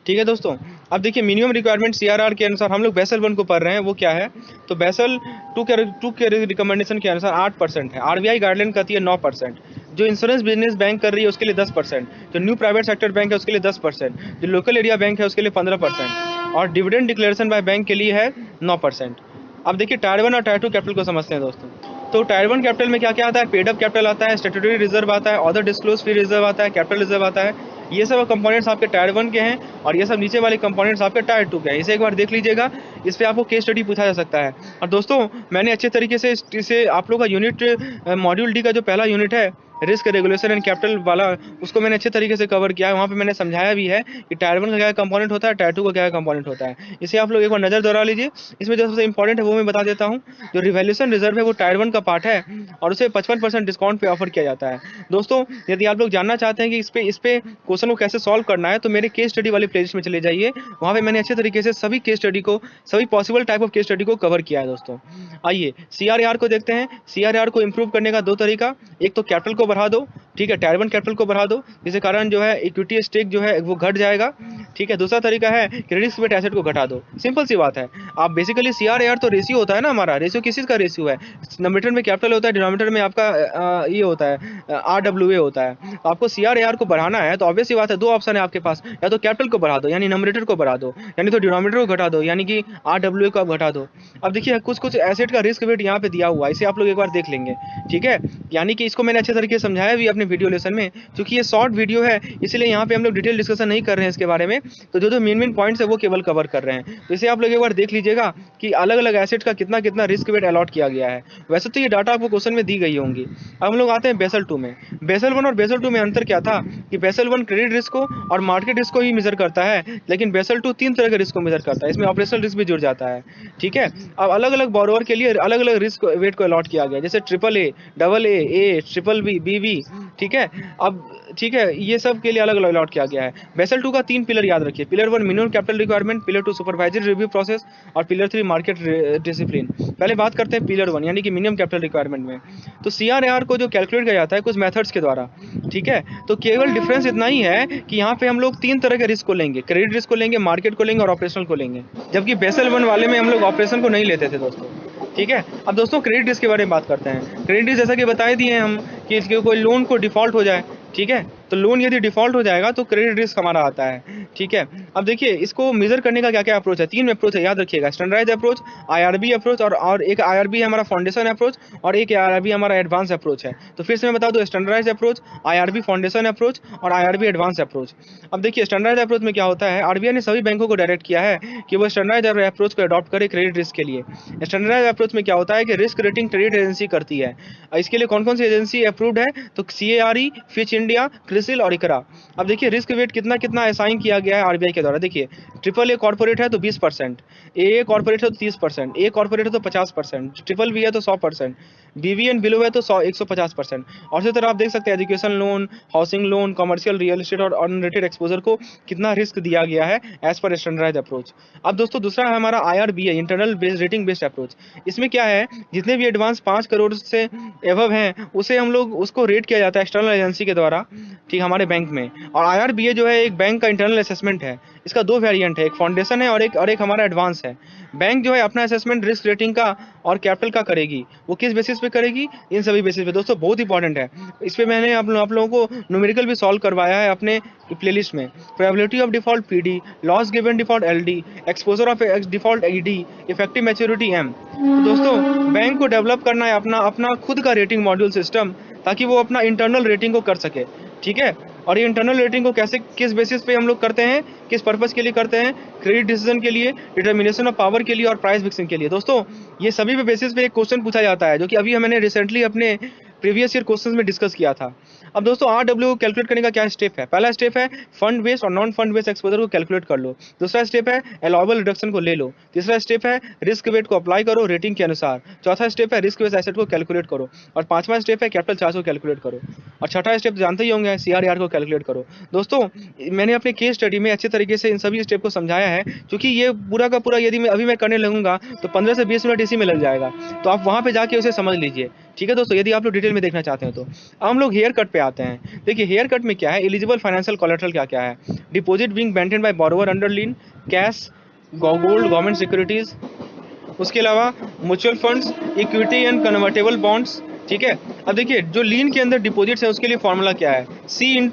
ठीक है दोस्तों, अब देखिए मिनिमम रिक्वायरमेंट CRR के अनुसार हम लोग बेसल 1 को पढ़ रहे हैं, वो क्या है? तो बेसल 2 के रिकमेंडेशन के अनुसार 8% है, RBI गाइडलाइन कहती है 9%, जो इंश्योरेंस बिजनेस बैंक कर रही है उसके लिए 10%, जो न्यू प्राइवेट सेक्टर बैंक है उसके लिए 10%, जो लोकल एरिया बैंक है उसके लिए 15%, और डिविडेंड डिक्लेरेशन बाय बैंक के लिए है 9%। अब देखिए टायर 1 और टायर 2 कैपिटल को समझते हैं दोस्तों। तो टायर 1 कैपिटल में क्या क्या आता है? पेड अप कैपिटल आता है, स्टैट्यूटरी रिजर्व आता है, अदर डिस्क्लोज फ्री रिजर्व आता है, कैपिटल रिजर्व आता है। ये सब कंपोनेंट्स आपके टायर 1 के हैं, और ये सब नीचे वाले कंपोनेंट्स आपके टायर 2 के हैं। इसे एक बार देख लीजिएगा, इस पे आपको केस स्टडी पूछा जा सकता है। और दोस्तों मैंने अच्छे तरीके से इसे आप लोग का यूनिट मॉड्यूल डी का जो पहला यूनिट है रिस्क रेगुलेशन एंड कैपिटल वाला, उसको मैंने अच्छे तरीके से कवर किया है। वहाँ पे मैंने समझाया भी है कि टायर 1 का क्या कंपोनेंट होता है, टायर 2 का क्या कंपोनेंट होता है। इसे आप लोग एक बार नजर दोहरा लीजिए। इसमें जो सबसे इंपॉर्टेंट है वो मैं बता देता हूँ। जो रिवैल्यूएशन रिजर्व है वो टायर 1 का पार्ट है, और उसे 55% डिस्काउंट पे ऑफर किया जाता है। दोस्तों यदि आप लोग जानना चाहते हैं कि इस पे क्वेश्चन को कैसे सॉल्व करना है, तो मेरे केस स्टडी वाली प्लेलिस्ट में चले जाइए, वहाँ पे मैंने अच्छे तरीके से सभी केस स्टडी को, सभी possible type of case study को कवर किया है दोस्तों। आइए CRAR को देखते हैं। CRAR को इंप्रूव करने का दो तरीका, एक तो कैपिटल को बढ़ा दो, ठीक है, टायर 1 कैपिटल को बढ़ा दो, जिसके कारण जो है इक्विटी स्टेक जो है वो घट जाएगा, ठीक है। दूसरा तरीका है कि रिस्क वेट एसेट को घटा दो, सिंपल सी बात है। आप बेसिकली CRAR तो रेशियो होता है ना, हमारा रेशियो किस चीज़ का रेशियो है? नोमिनेटर में कैपिटल होता है, डिनोमिनेटर में आपका ये होता है RWA होता है। तो आपको CRAR को बढ़ाना है तो ऑब्वियस सी बात है, दो ऑप्शन है आपके पास, या तो कैपिटल को बढ़ा दो यानी नोमिनेटर को बढ़ा दो, यानी तो डिनोमिनेटर को घटा दो यानी कि RWA को आप घटा दो। अब देखिए कुछ एसेट का रिस्क वेट यहाँ पे दिया हुआ है, इसे आप लोग एक बार देख लेंगे, ठीक है। यानी कि इसको मैंने अच्छे तरीके से समझाया भी अपने वीडियो लेसन में, क्योंकि ये शॉर्ट वीडियो है इसलिए यहाँ पे हम लोग डिटेल डिस्कशन नहीं कर रहे हैं इसके बारे में। तो जो मेन पॉइंट्स है वो केवल कवर कर रहे हैं। तो इसे आप लोग एक बार देख लीजिएगा कि अलग अलग एसेट का कितना कितना रिस्क वेट अलॉट किया गया है। वैसे तो ये डाटा आपको क्वेश्चन में दी गई होंगी। अब हम लोग आते हैं बेसल 2 में। बेसल 1 और बेसल 2 में अंतर क्या था कि बेसल 1 क्रेडिट रिस्क को और मार्केट रिस्क को ही मेजर करता है, लेकिन बेसल 2 तीन तरह के रिस्क को मेजर करता है, इसमें ऑपरेशनल रिस्क भी जुड़ जाता है, ठीक है। अब अलग अलग बोरोवर के लिए अलग अलग रिस्क वेट को अलॉट किया गया, जैसे AAA, AA, BBB, BB, ठीक है। अब ठीक है, ये सब के लिए अलग अलग अलॉट किया गया है। बेसल 2 का 3 पिलर याद रखिए। Pillar 1 minimum capital requirement, pillar 2 supervisory review process, और पिलर 3 मार्केट डिसिप्लिन। पहले बात करते हैं पिलर 1 यानी कि मिनिमम कैपिटल रिक्वायरमेंट में। तो CRAR को जो कैलकुलेट किया जाता है कुछ मेथड्स के द्वारा, ठीक है। तो केवल डिफरेंस इतना ही है कि यहाँ पे हम लोग तीन तरह के रिस्क को लेंगे, क्रेडिट रिस्क को लेंगे, मार्केट को लेंगे और ऑपरेशनल को लेंगे, जबकि बेसल 1 वाले में हम लोग ऑपरेशन को नहीं लेते थे दोस्तों, ठीक है। अब दोस्तों क्रेडिट रिस्क के बारे में बात करते हैं। क्रेडिट रिस्क जैसा कि बताए दिए हम कि इसके कोई लोन को डिफॉल्ट हो जाए, ठीक है, तो लोन यदि डिफॉल्ट हो जाएगा तो क्रेडिट रिस्क हमारा आता है, ठीक है। अब देखिए इसको मेजर करने का क्या क्या अप्रोच है, 3 अप्रोच है, याद रखिएगा। स्टैंडर्डाइज अप्रोच, IRB अप्रोच, और एक IRB है हमारा फाउंडेशन अप्रोच, और एक IRB हमारा एडवांस अप्रोच है। तो फिर से मैं बता दूं, standardise approach, IRB foundation approach और IRB एडवांस अप्रोच। अब देखिए स्टैंडर्डाइज अप्रोच में क्या होता है, RBI ने सभी बैंकों को डायरेक्ट किया है कि वो स्टैंडर्डाइज अप्रोच को अडॉप्ट करे क्रेडिट रिस्क के लिए। स्टैंडर्डाइज अप्रोच में क्या होता है कि रिस्क रेटिंग क्रेडिट एजेंसी करती है। इसके लिए कौन कौन सी एजेंसी अप्रूव्ड है, तो CARE, फिच इंडिया, क्रिसिल और इकरा। अब देखिए रिस्क वेट कितना कितना असाइन किया गया है RBI के द्वारा। देखिए AAA कॉर्पोरेट है तो 20%, AA कॉर्पोरेट है तो 30%, A कॉर्पोरेट है तो 50%, BBB है तो 100%, BB एंड बिलो है तो 150%। और इसी तरह आप देख सकते हैं education loan, housing loan, commercial real estate और अनरेटेड एक्सपोजर को कितना रिस्क दिया गया है एज पर स्टैंडर्डाइज अप्रोच। अब दोस्तों दूसरा है हमारा IRB है, internal based rating based approach. इसमें क्या है, जितने भी एडवांस 5 करोड़ से एबव हैं उसे हम लोग उसको रेट किया जाता है एक्सटर्नल एजेंसी के द्वारा, ठीक, हमारे बैंक में। और IRBA जो है एक बैंक का इंटरनल असेसमेंट है, इसका दो वेरिएंट है, एक फाउंडेशन है और एक हमारा एडवांस है। बैंक जो है अपना असेसमेंट रिस्क रेटिंग का और कैपिटल का करेगी, वो किस बेसिस पे करेगी, इन सभी बेसिस पे। दोस्तों बहुत इंपॉर्टेंट है, इस पे मैंने आप लोगों को न्यूमेरिकल भी सॉल्व करवाया है अपने प्लेलिस्ट में। Probability of default PD, loss given default LD, exposure of default ED, effective maturity M. तो दोस्तों बैंक को डेवलप करना है अपना अपना खुद का रेटिंग मॉड्यूल सिस्टम, ताकि वो अपना इंटरनल रेटिंग को कर सके, ठीक है। और ये इंटरनल रेटिंग को कैसे, किस बेसिस पे हम लोग करते हैं, किस पर्पस के लिए करते हैं, क्रेडिट डिसीजन के लिए, डिटर्मिनेशन ऑफ पावर के लिए और प्राइस फिक्सिंग के लिए। दोस्तों ये सभी पे बेसिस पे एक क्वेश्चन पूछा जाता है, जो कि अभी मैंने रिसेंटली अपने प्रीवियस ईयर क्वेश्चंस में डिस्कस किया था। अब दोस्तों RW को कैलकुलेट करने का क्या स्टेप है? पहला स्टेप है फंड बेस्ड और नॉन फंड बेस्ड एक्सपोजर को कैलकुलेट कर लो। दूसरा स्टेप है अलाउबल रिडक्शन को ले लो। तीसरा स्टेप है रिस्क वेट को अप्लाई करो रेटिंग के अनुसार। चौथा स्टेप है रिस्क बेस्ड एसेट को कैलकुलेट करो। और पांचवा स्टेप है कैपिटल चार्ज को कैलकुलेट करो। और छठा स्टेप जानते ही होंगे, CRAR को कैलकुलेट करो। दोस्तों मैंने अपने केस स्टडी में अच्छे तरीके से इन सभी स्टेप को समझाया है, क्योंकि ये पूरा का पूरा यदि मैं करने लगूंगा तो 15 से 20 मिनट इसी में लग जाएगा, तो आप वहां पे जाके उसे समझ लीजिए, ठीक है दोस्तों, यदि आप लोग डिटेल में देखना चाहते हैं तो। अब हम लोग हेयर कट पे आते हैं। देखिए हेयर कट में क्या है, एलिजिबल फाइनेंशियल कोलेटरल क्या क्या है, deposit being maintain by borrower under lean, cash, gold, government securities, उसके अलावा mutual funds, equity and convertible bonds, ठीक है। अब देखिए जो लीन के अंदर डिपॉजिट्स है उसके लिए फॉर्मूला क्या है, C/1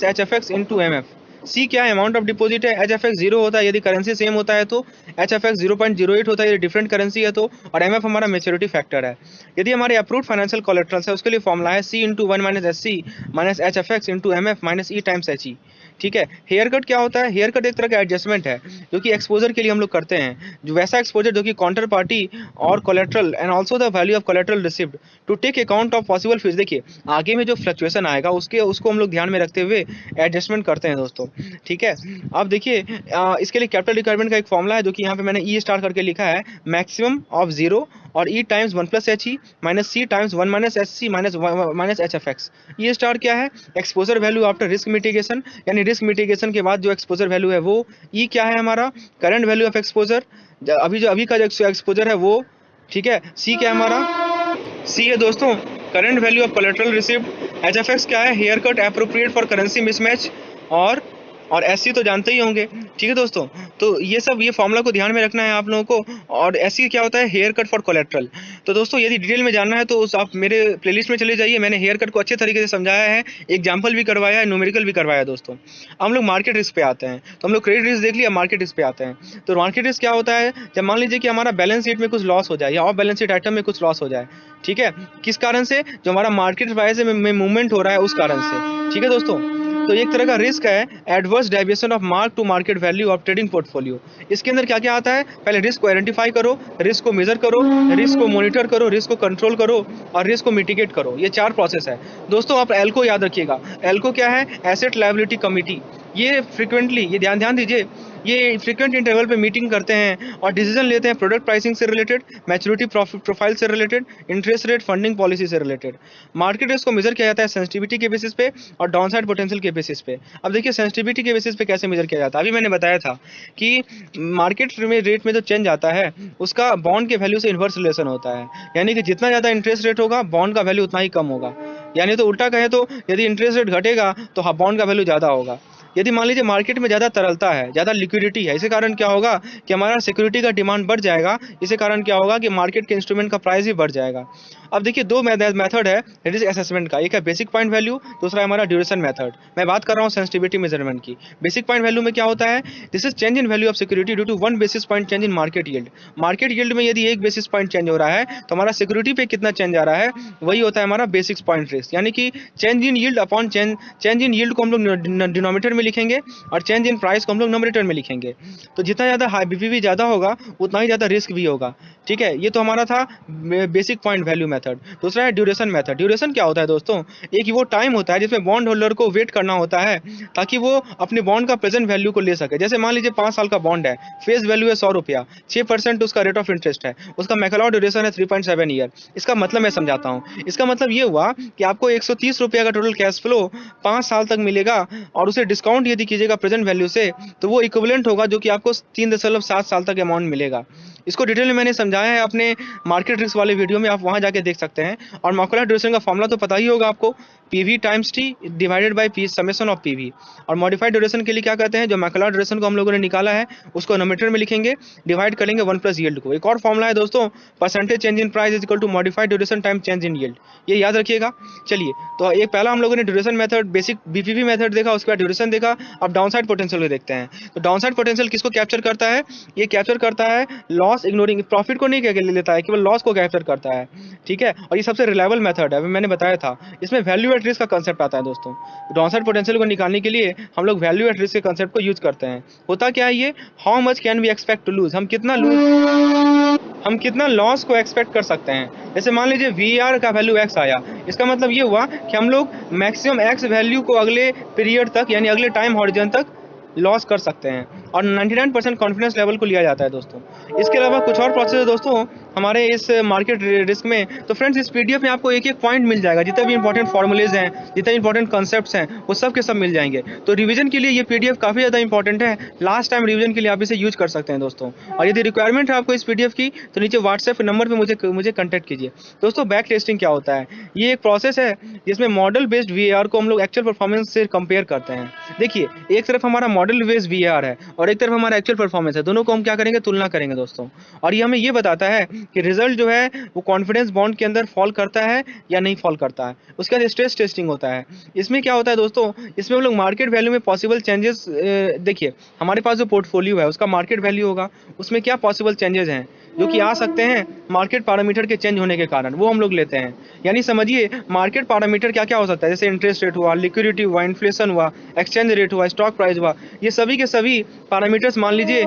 - HFX × MF। सी क्या है, अमाउंट ऑफ डिपॉजिट है, HFX 0 होता है यदि करेंसी सेम होता है तो, HFX 0.08 होता है यदि डिफरेंट करेंसी है तो, और MF हमारा मैच्योरिटी फैक्टर है। यदि हमारे अप्रूव्ड फाइनेंशियल कोलेटरल्स है उसके लिए फॉर्मूला है C/1 - SC - HFX × MF - E × HE, ठीक है। हेयर कट क्या होता है, हेयर कट एक तरह का एडजस्टमेंट है जो कि एक्सपोजर के लिए हम लोग करते हैं, जो वैसा एक्सपोजर जो कि काउंटर पार्टी और collateral and also the value of collateral received to take account of possible fees. देखिए आगे में जो फ्लक्चुएशन आएगा उसको हम लोग ध्यान में रखते हुए एडजस्टमेंट करते हैं दोस्तों, ठीक है। अब देखिए इसके लिए कैपिटल रिक्वायरमेंट का एक फॉर्मूला है जो कि यहाँ पे मैंने E स्टार करके लिखा है, मैक्सिमम ऑफ 0 और E × 1 + HE - C × 1 - SC - HFX। E star क्या है, exposure value after risk mitigation, यानी रिस्क मिटिगेशन के बाद जो एक्सपोजर वैल्यू है वो। E क्या है हमारा, करंट वैल्यू ऑफ एक्सपोजर, अभी का जो एक्सपोजर है वो, ठीक है। C क्या है हमारा, C है दोस्तों current value of collateral received. HFX क्या है, haircut appropriate for currency mismatch, और SC तो जानते ही होंगे, ठीक है दोस्तों। तो ये फॉर्मूला को ध्यान में रखना है आप लोगों को। और SC क्या होता है, हेयर कट फॉर कोलेटरल। तो दोस्तों यदि डिटेल में जानना है तो आप मेरे प्लेलिस्ट में चले जाइए, मैंने हेयर कट को अच्छे तरीके से समझाया है, एग्जाम्पल भी करवाया है, न्यूमेरिकल भी करवाया है दोस्तों। हम लोग मार्केट रिस्क पे आते हैं, तो हम लोग क्रेडिट रिस्क देख लिया, मार्केट रिस्क पे आते हैं। तो मार्केट रिस्क क्या होता है, जब मान लीजिए कि हमारा बैलेंस शीट में कुछ लॉस हो जाए या ऑफ बैलेंस शीट आइटम में कुछ लॉस हो जाए, ठीक है, किस कारण से, जो हमारा मार्केट प्राइस में मूवमेंट हो रहा है उस कारण से, ठीक है दोस्तों। तो एक तरह का रिस्क है adverse deviation of mark to market value of trading portfolio. इसके अंदर क्या क्या आता है, पहले रिस्क को आइडेंटिफाई करो, रिस्क को मेजर करो, रिस्क को मॉनिटर करो, रिस्क को कंट्रोल करो और रिस्क को मिटिगेट करो। ये 4 प्रोसेस है दोस्तों। आप एल्को याद रखिएगा, एल्को क्या है, एसेट लायबिलिटी कमिटी। ये फ्रिक्वेंटली, ये ध्यान दीजिए, ये फ्रीक्वेंट इंटरवल पे मीटिंग करते हैं और डिसीजन लेते हैं प्रोडक्ट प्राइसिंग से रिलेटेड, मैच्योरिटी प्रोफाइल से related, interest rate, funding policy से रिलेटेड। मार्केट रिस्क को मेजर किया जाता है सेंसिटिविटी के बेसिस पे और डाउनसाइड पोटेंशियल के बेसिस पे। अब देखिए सेंसिटिविटी के बेसिस पे कैसे मेजर किया जाता है, अभी मैंने बताया था कि मार्केट में रेट में जो चेंज आता है उसका बॉन्ड के वैल्यू से इन्वर्स रिलेशन होता है, यानी कि जितना ज़्यादा इंटरेस्ट रेट होगा बॉन्ड का वैल्यू उतना ही कम होगा। यानी तो उल्टा कहें तो यदि इंटरेस्ट रेट घटेगा तो बॉन्ड का वैल्यू ज़्यादा होगा। यदि मान लीजिए मार्केट में ज़्यादा तरलता है, ज़्यादा लिक्विडिटी है, इसी कारण क्या होगा कि हमारा सिक्योरिटी का डिमांड बढ़ जाएगा, इसी कारण क्या होगा कि मार्केट के इंस्ट्रूमेंट का प्राइस भी बढ़ जाएगा। अब देखिए 2 मेथड है रिस्क असेसमेंट का, एक है बेसिक पॉइंट वैल्यू, दूसरा है हमारा ड्यूरेशन मेथड। मैं बात कर रहा हूँ सेंसिटिविटी मेजरमेंट की। बेसिक पॉइंट वैल्यू में क्या होता है, this is change in value of security due to 1 basis point change in market yield. Market yield में यदि 1 बेसिस पॉइंट चेंज हो रहा है तो हमारा सिक्योरिटी पे कितना चेंज आ रहा है, वही होता है हमारा बेसिक पॉइंट रिस्क। यानी कि change in yield upon change in yield को हम लोग डिनोमिनेटर में लिखेंगे और चेंज इन प्राइस को हम लोग नोमिनेटर में लिखेंगे। तो जितना ज़्यादा हाई बीपीवी ज़्यादा होगा उतना ही ज़्यादा रिस्क भी होगा, ठीक है। ये तो हमारा था बेसिक पॉइंट वैल्यू मेथड। दूसरा है ड्यूरेशन मेथड। ड्यूरेशन क्या होता है दोस्तों, एक वो टाइम होता है जिसमें बॉन्ड होल्डर को वेट करना होता है ताकि वो अपने बॉन्ड का प्रेजेंट वैल्यू को ले सके। जैसे मान लीजिए 5 साल का बॉन्ड है, फेस वैल्यू है 100 रुपया, 6% उसका रेट ऑफ इंटरेस्ट है, उसका मैक्सिमम ड्यूरेशन है 3.7 ईयर। इसका मतलब मैं समझाता हूँ, इसका मतलब ये हुआ कि आपको 130 रुपया का टोटल कैश फ्लो 5 साल तक मिलेगा और उसे डिस्काउंट यदि कीजिएगा प्रेजेंट वैल्यू से तो वो इक्विवेलेंट होगा जो कि आपको 3.7 साल तक अमाउंट मिलेगा। इसको डिटेल में मैंने समझाया है अपने मार्केट रिस्क वाले वीडियो में, आप वहां जाके देख सकते हैं। और मैक्सिमम ड्यूरेशन का फॉर्मूला तो पता ही होगा आपको, PV times T divided by P summation of PV। और मॉडिफाइड ड्यूरेशन के लिए क्या कहते हैं, जो मैक्यूलर ड्यूरेशन को हम लोगों ने निकाला है उसको नोमीटर में लिखेंगे, डिवाइड करेंगे 1 प्लस यील्ड को। एक और फॉर्मूला है दोस्तों, percentage change in price is equal to modified duration time change in yield, ये याद रखिएगा। चलिए, तो एक पहला हम लोगों ने duration method basic BPV method देखा, उसके बाद ड्यूरेशन देखा। अब डाउन साइड पोटेंशियल को देखते हैं। तो डाउन साइड पोटेंशियल किसको कैप्चर करता है, ये कैप्चर करता है लॉस इग्नोरिंग, प्रॉफिट को नहीं लेता है, केवल लॉस को कैप्चर करता है, ठीक है। और ये सबसे रिलायबल मेथड है, मैंने बताया था। इसमें वैल्यू एट रिस्क का कंसेप्ट आता है दोस्तों। डाउन साइड पोटेंशियल को निकालने के लिए हम लोग वैल्यू एट रिस्क के कंसेप्ट को यूज करते हैं। होता क्या है ये, how much can we expect to lose, हम कितना लॉस को एक्सपेक्ट कर सकते हैं। जैसे मान लीजिए VR का वैल्यू x आया, इसका मतलब ये हुआ कि हम लोग मैक्सिमम x वैल्यू को अगले पीरियड तक यानी अगले टाइम हॉरिजन तक लॉस कर सकते हैं, और 99% कॉन्फिडेंस लेवल को लिया जाता है दोस्तों। इसके अलावा कुछ और प्रोसेस है दोस्तों हमारे इस मार्केट रिस्क में। तो फ्रेंड्स, इस PDF में आपको एक एक पॉइंट मिल जाएगा, जितने भी इंपॉर्टेंट फॉर्मूलेज हैं, जितने इंपॉर्टेंट कॉन्सेप्ट्स हैं, वो सब के सब मिल जाएंगे। तो रिवीजन के लिए ये PDF काफ़ी ज़्यादा इंपॉर्टेंट है, लास्ट टाइम रिवीजन के लिए आप इसे यूज कर सकते हैं दोस्तों। और यदि रिक्वायरमेंट है आपको इस PDF की, तो नीचे व्हाट्सएप नंबर पर मुझे कॉन्टैक्ट कीजिए दोस्तों। बैक टेस्टिंग क्या होता है, ये एक प्रोसेस है जिसमें मॉडल बेस्ड VAR को हम लोग एक्चुअल परफॉर्मेंस से कंपेयर करते हैं। देखिए, एक तरफ हमारा मॉडल बेस्ड VAR है और एक तरफ हमारा एक्चुअल परफॉर्मेंस है, दोनों को हम क्या करेंगे, तुलना करेंगे दोस्तों। और ये हमें ये बताता है कि रिजल्ट जो है वो कॉन्फिडेंस बॉन्ड के अंदर फॉल करता है या नहीं फॉल करता है। उसके बाद स्ट्रेस टेस्टिंग होता है। इसमें क्या होता है दोस्तों, इसमें हम लोग मार्केट वैल्यू में पॉसिबल चेंजेस, देखिए हमारे पास जो पोर्टफोलियो है उसका मार्केट वैल्यू होगा, उसमें क्या पॉसिबल चेंजेस हैं जो कि आ सकते हैं मार्केट पैरामीटर के चेंज होने के कारण, वो हम लोग लेते हैं। यानी समझिए मार्केट पैरामीटर क्या क्या हो सकता है, जैसे इंटरेस्ट रेट हुआ, लिक्विडिटी हुआ, इन्फ्लेशन हुआ, एक्सचेंज रेट हुआ, स्टॉक प्राइस हुआ, ये सभी के सभी पैरामीटर्स मान लीजिए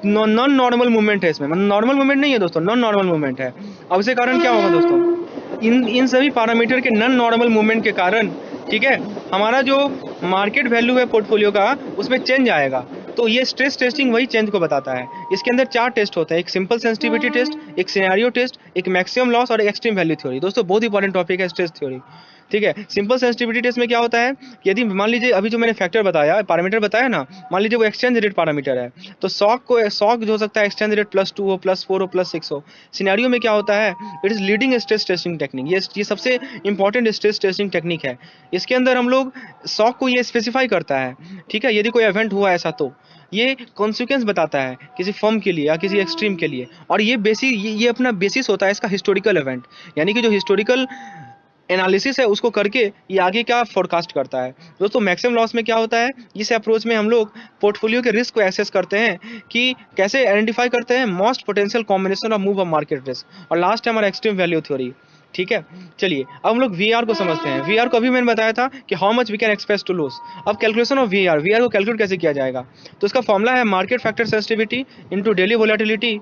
नॉन नॉर्मल मूवमेंट है इसमें, मतलब नॉर्मल मूवमेंट नहीं है दोस्तों, नॉन नॉर्मल मूवमेंट है। अब इसके कारण क्या होगा दोस्तों, इन सभी पैरामीटर के नॉन नॉर्मल मूवमेंट के कारण, ठीक है, हमारा जो मार्केट वैल्यू है पोर्टफोलियो का उसमें चेंज आएगा। तो ये स्ट्रेस टेस्टिंग वही चेंज को बताता है। इसके अंदर 4 टेस्ट होते हैं, एक सिंपल सेंसिटिविटी टेस्ट, एक सिनेरियो टेस्ट, एक मैक्सिमम लॉस और एक एक्सट्रीम वैल्यू थ्योरी। दोस्तों बहुत इंपॉर्टेंट टॉपिक है स्ट्रेस थ्योरी, ठीक है। सिंपल सेंसिटिविटी टेस्ट में क्या होता है, यदि मान लीजिए अभी जो मैंने फैक्टर बताया, पैरामीटर बताया ना, मान लीजिए वो एक्सचेंज रेट पैरामीटर है, तो शॉक जो हो सकता है एक्सचेंज रेट +2 हो, +4 हो, +6 हो। सिनेरियो में क्या होता है, it is leading stress testing technique, ये सबसे इंपॉर्टेंट स्ट्रेस टेस्टिंग टेक्निक है। इसके अंदर हम लोग शॉक को ये स्पेसिफाई करता है, ठीक है, यदि कोई इवेंट हुआ ऐसा तो ये कॉन्सिक्वेंस बताता है किसी फर्म के लिए या किसी एक्सट्रीम के लिए। और ये अपना बेसिस होता है इसका हिस्टोरिकल इवेंट, यानी कि जो हिस्टोरिकल एनालिसिस है उसको करके ये आगे क्या फोरकास्ट करता है। दोस्तों मैक्सिमम लॉस में क्या होता है, इस अप्रोच में हम लोग पोर्टफोलियो के रिस्क को एसेस करते हैं कि कैसे आइडेंटिफाई करते हैं most potential combination of move of market risk. और लास्ट है हमारा एक्सट्रीम वैल्यू थ्योरी, ठीक है। चलिए अब हम लोग VR को समझते हैं। VR को अभी मैंने बताया था कि how much we can expect to lose. अब कैलकुलेशन ऑफ VR को कैलकुलेट कैसे किया जाएगा, तो इसका फॉर्मूला है market factor sensitivity into daily volatility,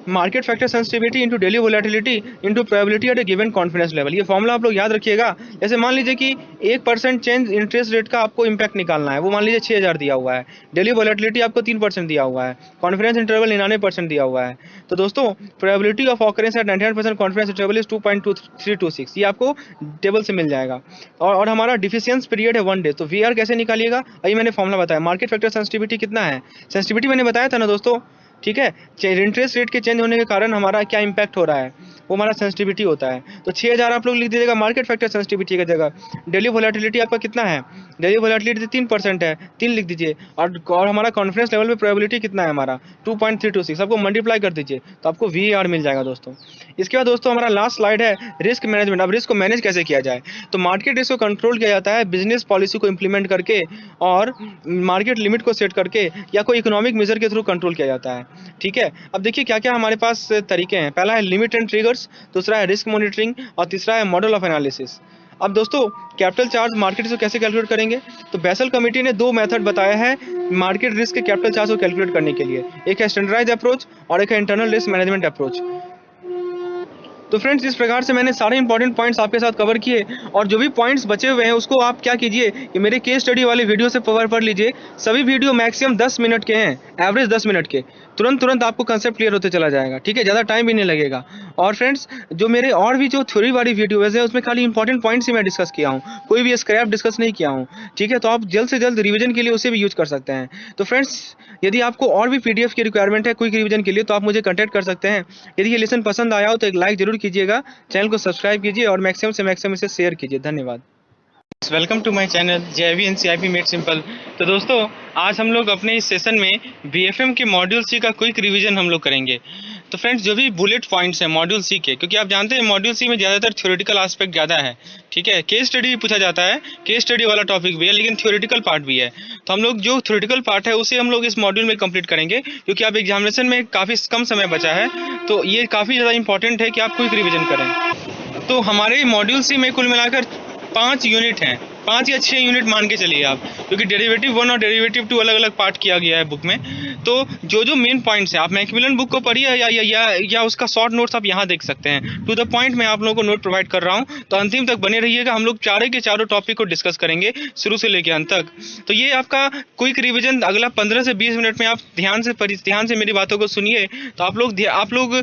market factor sensitivity into daily volatility into probability at a given confidence level. ये formula आप लोग याद रखिएगा। जैसे मान लीजिए कि 1% चेंज इंटरेस्ट रेट का आपको इंपैक्ट निकालना है, वो मान लीजिए 6000 दिया हुआ है, डेली वोलेटिलिटी आपको 3% दिया हुआ है, कॉन्फिडेंस इंटरवल 99% दिया हुआ है। तो दोस्तों probability of occurrence at 99% confidence interval is 2.2326, ये आपको टेबल से मिल जाएगा। और हमारा डिफिशियंस पीरियड है 1 डे। तो VR कैसे निकालिएगा, अभी मैंने फॉर्मूला बताया। मार्केट फैक्टर सेंसिटिविटी कितना है, सेंसिटिविटी मैंने बताया था ना दोस्तों, ठीक है। इंटरेस्ट रेट के चेंज होने के कारण हमारा क्या इंपैक्ट हो रहा है, वो हमारा सेंसिटिविटी होता है। तो 6000 आप लोग लिख दीजिएगा मार्केट फैक्टर सेंसिटिविटी की जगह। डेली वोलेटिलिटी आपका कितना है, डेली वोलेटिलिटी 3% है, 3 लिख दीजिए। और हमारा कॉन्फिडेंस लेवल पे प्रोबेबिलिटी कितना है हमारा 2.326, आपको मल्टीप्लाई कर दीजिए तो आपको VAR मिल जाएगा दोस्तों। इसके बाद दोस्तों हमारा लास्ट स्लाइड है रिस्क मैनेजमेंट। अब रिस्क को मैनेज कैसे किया जाए, तो मार्केट रिस्क को कंट्रोल किया जाता है बिजनेस पॉलिसी को इंप्लीमेंट करके और मार्केट लिमिट को सेट करके या कोई इकोनॉमिक मेजर के थ्रू कंट्रोल किया जाता है, ठीक है। अब देखिए क्या क्या हमारे पास तरीके हैं। पहला है लिमिट एंड ट्रिगर्स, दूसरा है रिस्क मॉनिटरिंग और तीसरा है मॉडल ऑफ एनालिसिस। अब दोस्तों कैपिटल चार्ज मार्केट रिस्क को कैसे कैलकुलेट करेंगे, तो बेसल कमेटी ने 2 मेथड बताया है मार्केट रिस्क के कैपिटल चार्ज को कैलकुलेट करने के लिए। एक है स्टैंडर्डाइज अप्रोच और एक है इंटरनल रिस्क मैनेजमेंट अप्रोच। तो फ्रेंड्स इस प्रकार से मैंने सारे इंपॉर्टेंट पॉइंट्स आपके साथ कवर किए, और जो भी पॉइंट्स बचे हुए हैं उसको आप क्या कीजिए कि मेरे केस स्टडी वाले वीडियो से कवर कर लीजिए। सभी वीडियो मैक्सिमम 10 मिनट के हैं, एवरेज 10 मिनट के। तुरंत आपको कंसेप्ट क्लियर होते चला जाएगा, ठीक है, ज़्यादा टाइम भी नहीं लगेगा। और फ्रेंड्स, जो मेरे और भी जो थ्योरी वाली वीडियोज़ है उसमें खाली इंपॉर्टेंट पॉइंट्स ही मैं डिस्कस किया हूँ, कोई भी स्क्रैप डिस्कस नहीं किया हूँ, ठीक है। तो आप जल्द से जल्द रिवीजन के लिए उसे भी यूज कर सकते हैं। तो फ्रेंड्स, यदि आपको और भी पीडीएफ की रिक्वायरमेंट है क्विक रिवीजन के लिए तो आप मुझे कॉन्टैक्ट कर सकते हैं। यदि ये लेसन पसंद आया हो तो एक लाइक जरूर कीजिएगा, चैनल को सब्सक्राइब कीजिए और मैक्सिमम से मैक्सिमम इसे शेयर कीजिए। धन्यवाद। Welcome to my channel JAIIB NCERT made simple. तो दोस्तों, आज हम लोग अपने इस सेशन में बीएफएम के मॉड्यूल सी का क्विक रिवीजन हम लोग करेंगे। तो फ्रेंड्स, जो भी बुलेट पॉइंट्स हैं मॉड्यूल सी के, क्योंकि आप जानते हैं मॉड्यूल सी में ज़्यादातर थ्योरेटिकल एस्पेक्ट ज़्यादा है, ठीक है। केस स्टडी भी पूछा जाता है, केस स्टडी वाला टॉपिक भी है, लेकिन थ्योरेटिकल पार्ट भी है। तो हम लोग जो थ्योरेटिकल पार्ट है उसे हम लोग इस मॉड्यूल में कंप्लीट करेंगे, क्योंकि अब एग्जामिनेशन में काफ़ी कम समय बचा है, तो ये काफ़ी ज़्यादा इंपॉर्टेंट है कि आप क्विक रिवीजन करें। तो हमारे मॉड्यूल सी में कुल मिलाकर 5 यूनिट हैं, 5 या 6 यूनिट मान के चलिए आप, क्योंकि डेरिवेटिव 1 और डेरिवेटिव 2 अलग अलग पार्ट किया गया है बुक में। तो जो मेन पॉइंट्स हैं, आप मैकमिलन बुक को पढ़िए या उसका शॉर्ट नोट्स आप यहाँ देख सकते हैं। टू द पॉइंट मैं आप लोगों को नोट प्रोवाइड कर रहा हूँ, तो अंतिम तक बने रहिएगा। हम लोग चारों के चारों टॉपिक को डिस्कस करेंगे शुरू से लेकर अंत तक। तो ये आपका क्विक रिविजन अगला 15 से 20 मिनट में आप ध्यान से मेरी बातों को सुनिए, तो आप लोग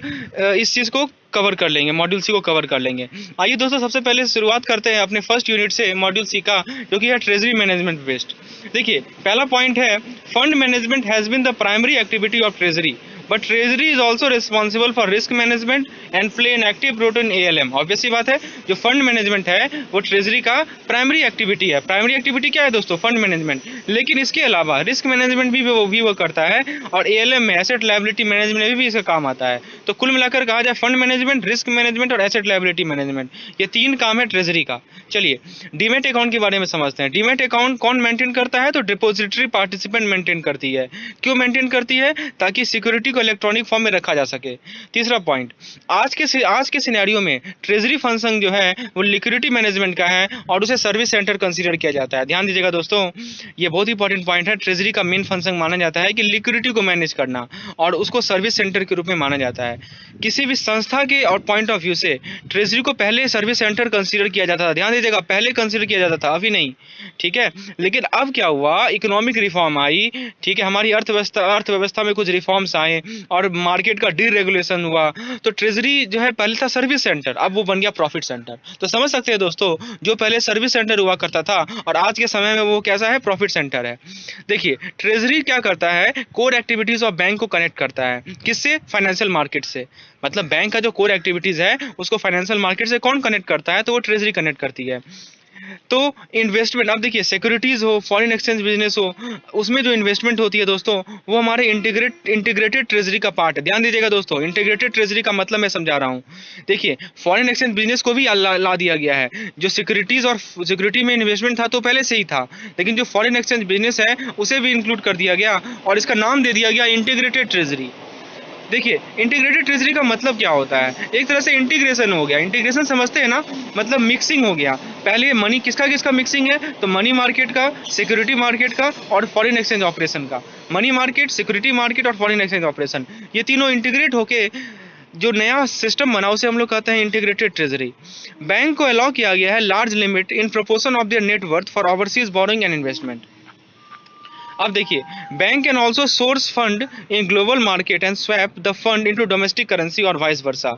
इस चीज़ को कवर कर लेंगे, मॉड्यूल सी को कवर कर लेंगे। आइए दोस्तों, सबसे पहले शुरुआत करते हैं अपने फर्स्ट यूनिट से मॉड्यूल सी का, जो कि है ट्रेजरी मैनेजमेंट बेस्ड। देखिए, पहला पॉइंट है, fund management has been the primary activity of treasury, but treasury is also responsible for risk management and play an active role in ALM। Obvious सी बात है, जो फंड मैनेजमेंट है वो treasury का प्राइमरी एक्टिविटी है। Primary activity क्या है दोस्तों? Fund management. लेकिन इसके अलावा रिस्क मैनेजमेंट भी वो करता है, और ALM में एसेट लायबिलिटी मैनेजमेंट में भी इसका काम आता है। तो कुल मिलाकर कहा जाए, फंड मैनेजमेंट, रिस्क मैनेजमेंट और एसेट लायबिलिटी मैनेजमेंट, ये 3 काम है ट्रेजरी का। चलिए डीमेट अकाउंट के बारे में समझते हैं। डीमेट अकाउंट कौन मेंटेन करता है? तो डिपॉजिटरी पार्टिसिपेंट मेंटेन करती है। क्यों मेंटेन करती है? ताकि सिक्योरिटी को इलेक्ट्रॉनिक फॉर्म में रखा जा सके। तीसरा पॉइंट, आज के सिनेरियो में ट्रेजरी फंक्शन जो है वो लिक्विडिटी मैनेजमेंट का है, और उसे सर्विस सेंटर कंसीडर किया जाता है। ध्यान दीजिएगा दोस्तों, ये बहुत ही इंपॉर्टेंट पॉइंट है। ट्रेजरी का मेन फंक्शन माना जाता है कि लिक्विडिटी को मैनेज करना, और उसको सर्विस सेंटर के रूप में माना जाता है। किसी भी संस्था के और पॉइंट ऑफ व्यू से ट्रेजरी को पहले सर्विस सेंटर कंसीडर किया जाता था। ध्यान दीजिएगा, पहले कंसीडर किया जाता था, अभी नहीं, ठीक है। लेकिन अब क्या हुआ, इकोनॉमिक रिफॉर्म आई, ठीक है, हमारी अर्थव्यवस्था में कुछ रिफॉर्म्स आए और मार्केट का डीरेगुलेशन हुआ, तो ट्रेजरी जो है पहले था सर्विस सेंटर, अब वो बन गया प्रॉफिट सेंटर। तो समझ सकते हैं दोस्तों, जो पहले सर्विस सेंटर हुआ करता था और आज के समय में वो कैसा है? प्रॉफिट सेंटर है। देखिए, ट्रेजरी क्या करता है? कोर एक्टिविटीज ऑफ बैंक को कनेक्ट करता है। किससे? फाइनेंशियल मार्केट से। मतलब बैंक का जो कोर एक्टिविटीज है उसको फाइनेंशियल मार्केट से कौन कनेक्ट करता है? तो वो ट्रेजरी कनेक्ट करती है। तो इन्वेस्टमेंट, अब देखिए, सिक्योरिटीज हो, फॉरेन एक्सचेंज बिजनेस हो, उसमें जो इन्वेस्टमेंट होती है दोस्तों, वो हमारे इंटीग्रेटेड ट्रेजरी का पार्ट है। ध्यान दीजिएगा दोस्तों, इंटीग्रेटेड ट्रेजरी का मतलब मैं समझा रहा हूँ। देखिए, फॉरेन एक्सचेंज बिजनेस को भी ला दिया गया है। जो सिक्योरिटीज और सिक्योरिटी में इन्वेस्टमेंट था तो पहले से ही था, लेकिन जो फॉरेन एक्सचेंज बिजनेस है उसे भी इंक्लूड कर दिया गया, और इसका नाम दे दिया गया इंटीग्रेटेड ट्रेजरी। देखिए, इंटीग्रेटेड ट्रेजरी का मतलब क्या होता है? एक तरह से इंटीग्रेशन हो गया। इंटीग्रेशन समझते हैं ना, मतलब मिक्सिंग हो गया। पहले मनी किसका मिक्सिंग है? तो मनी मार्केट का, सिक्योरिटी मार्केट का और फॉरेन एक्सचेंज ऑपरेशन का। मनी मार्केट, सिक्योरिटी मार्केट और फॉरेन एक्सचेंज ऑपरेशन, ये तीनों इंटीग्रेट होके जो नया सिस्टम बना उसे हम लोग कहते हैं इंटीग्रेटेड ट्रेजरी। बैंक को अलाउ किया गया है large limit in proportion of their net worth for overseas borrowing and investment. अब देखिए, bank can also source fund in global market and swap the fund into domestic currency और vice versa.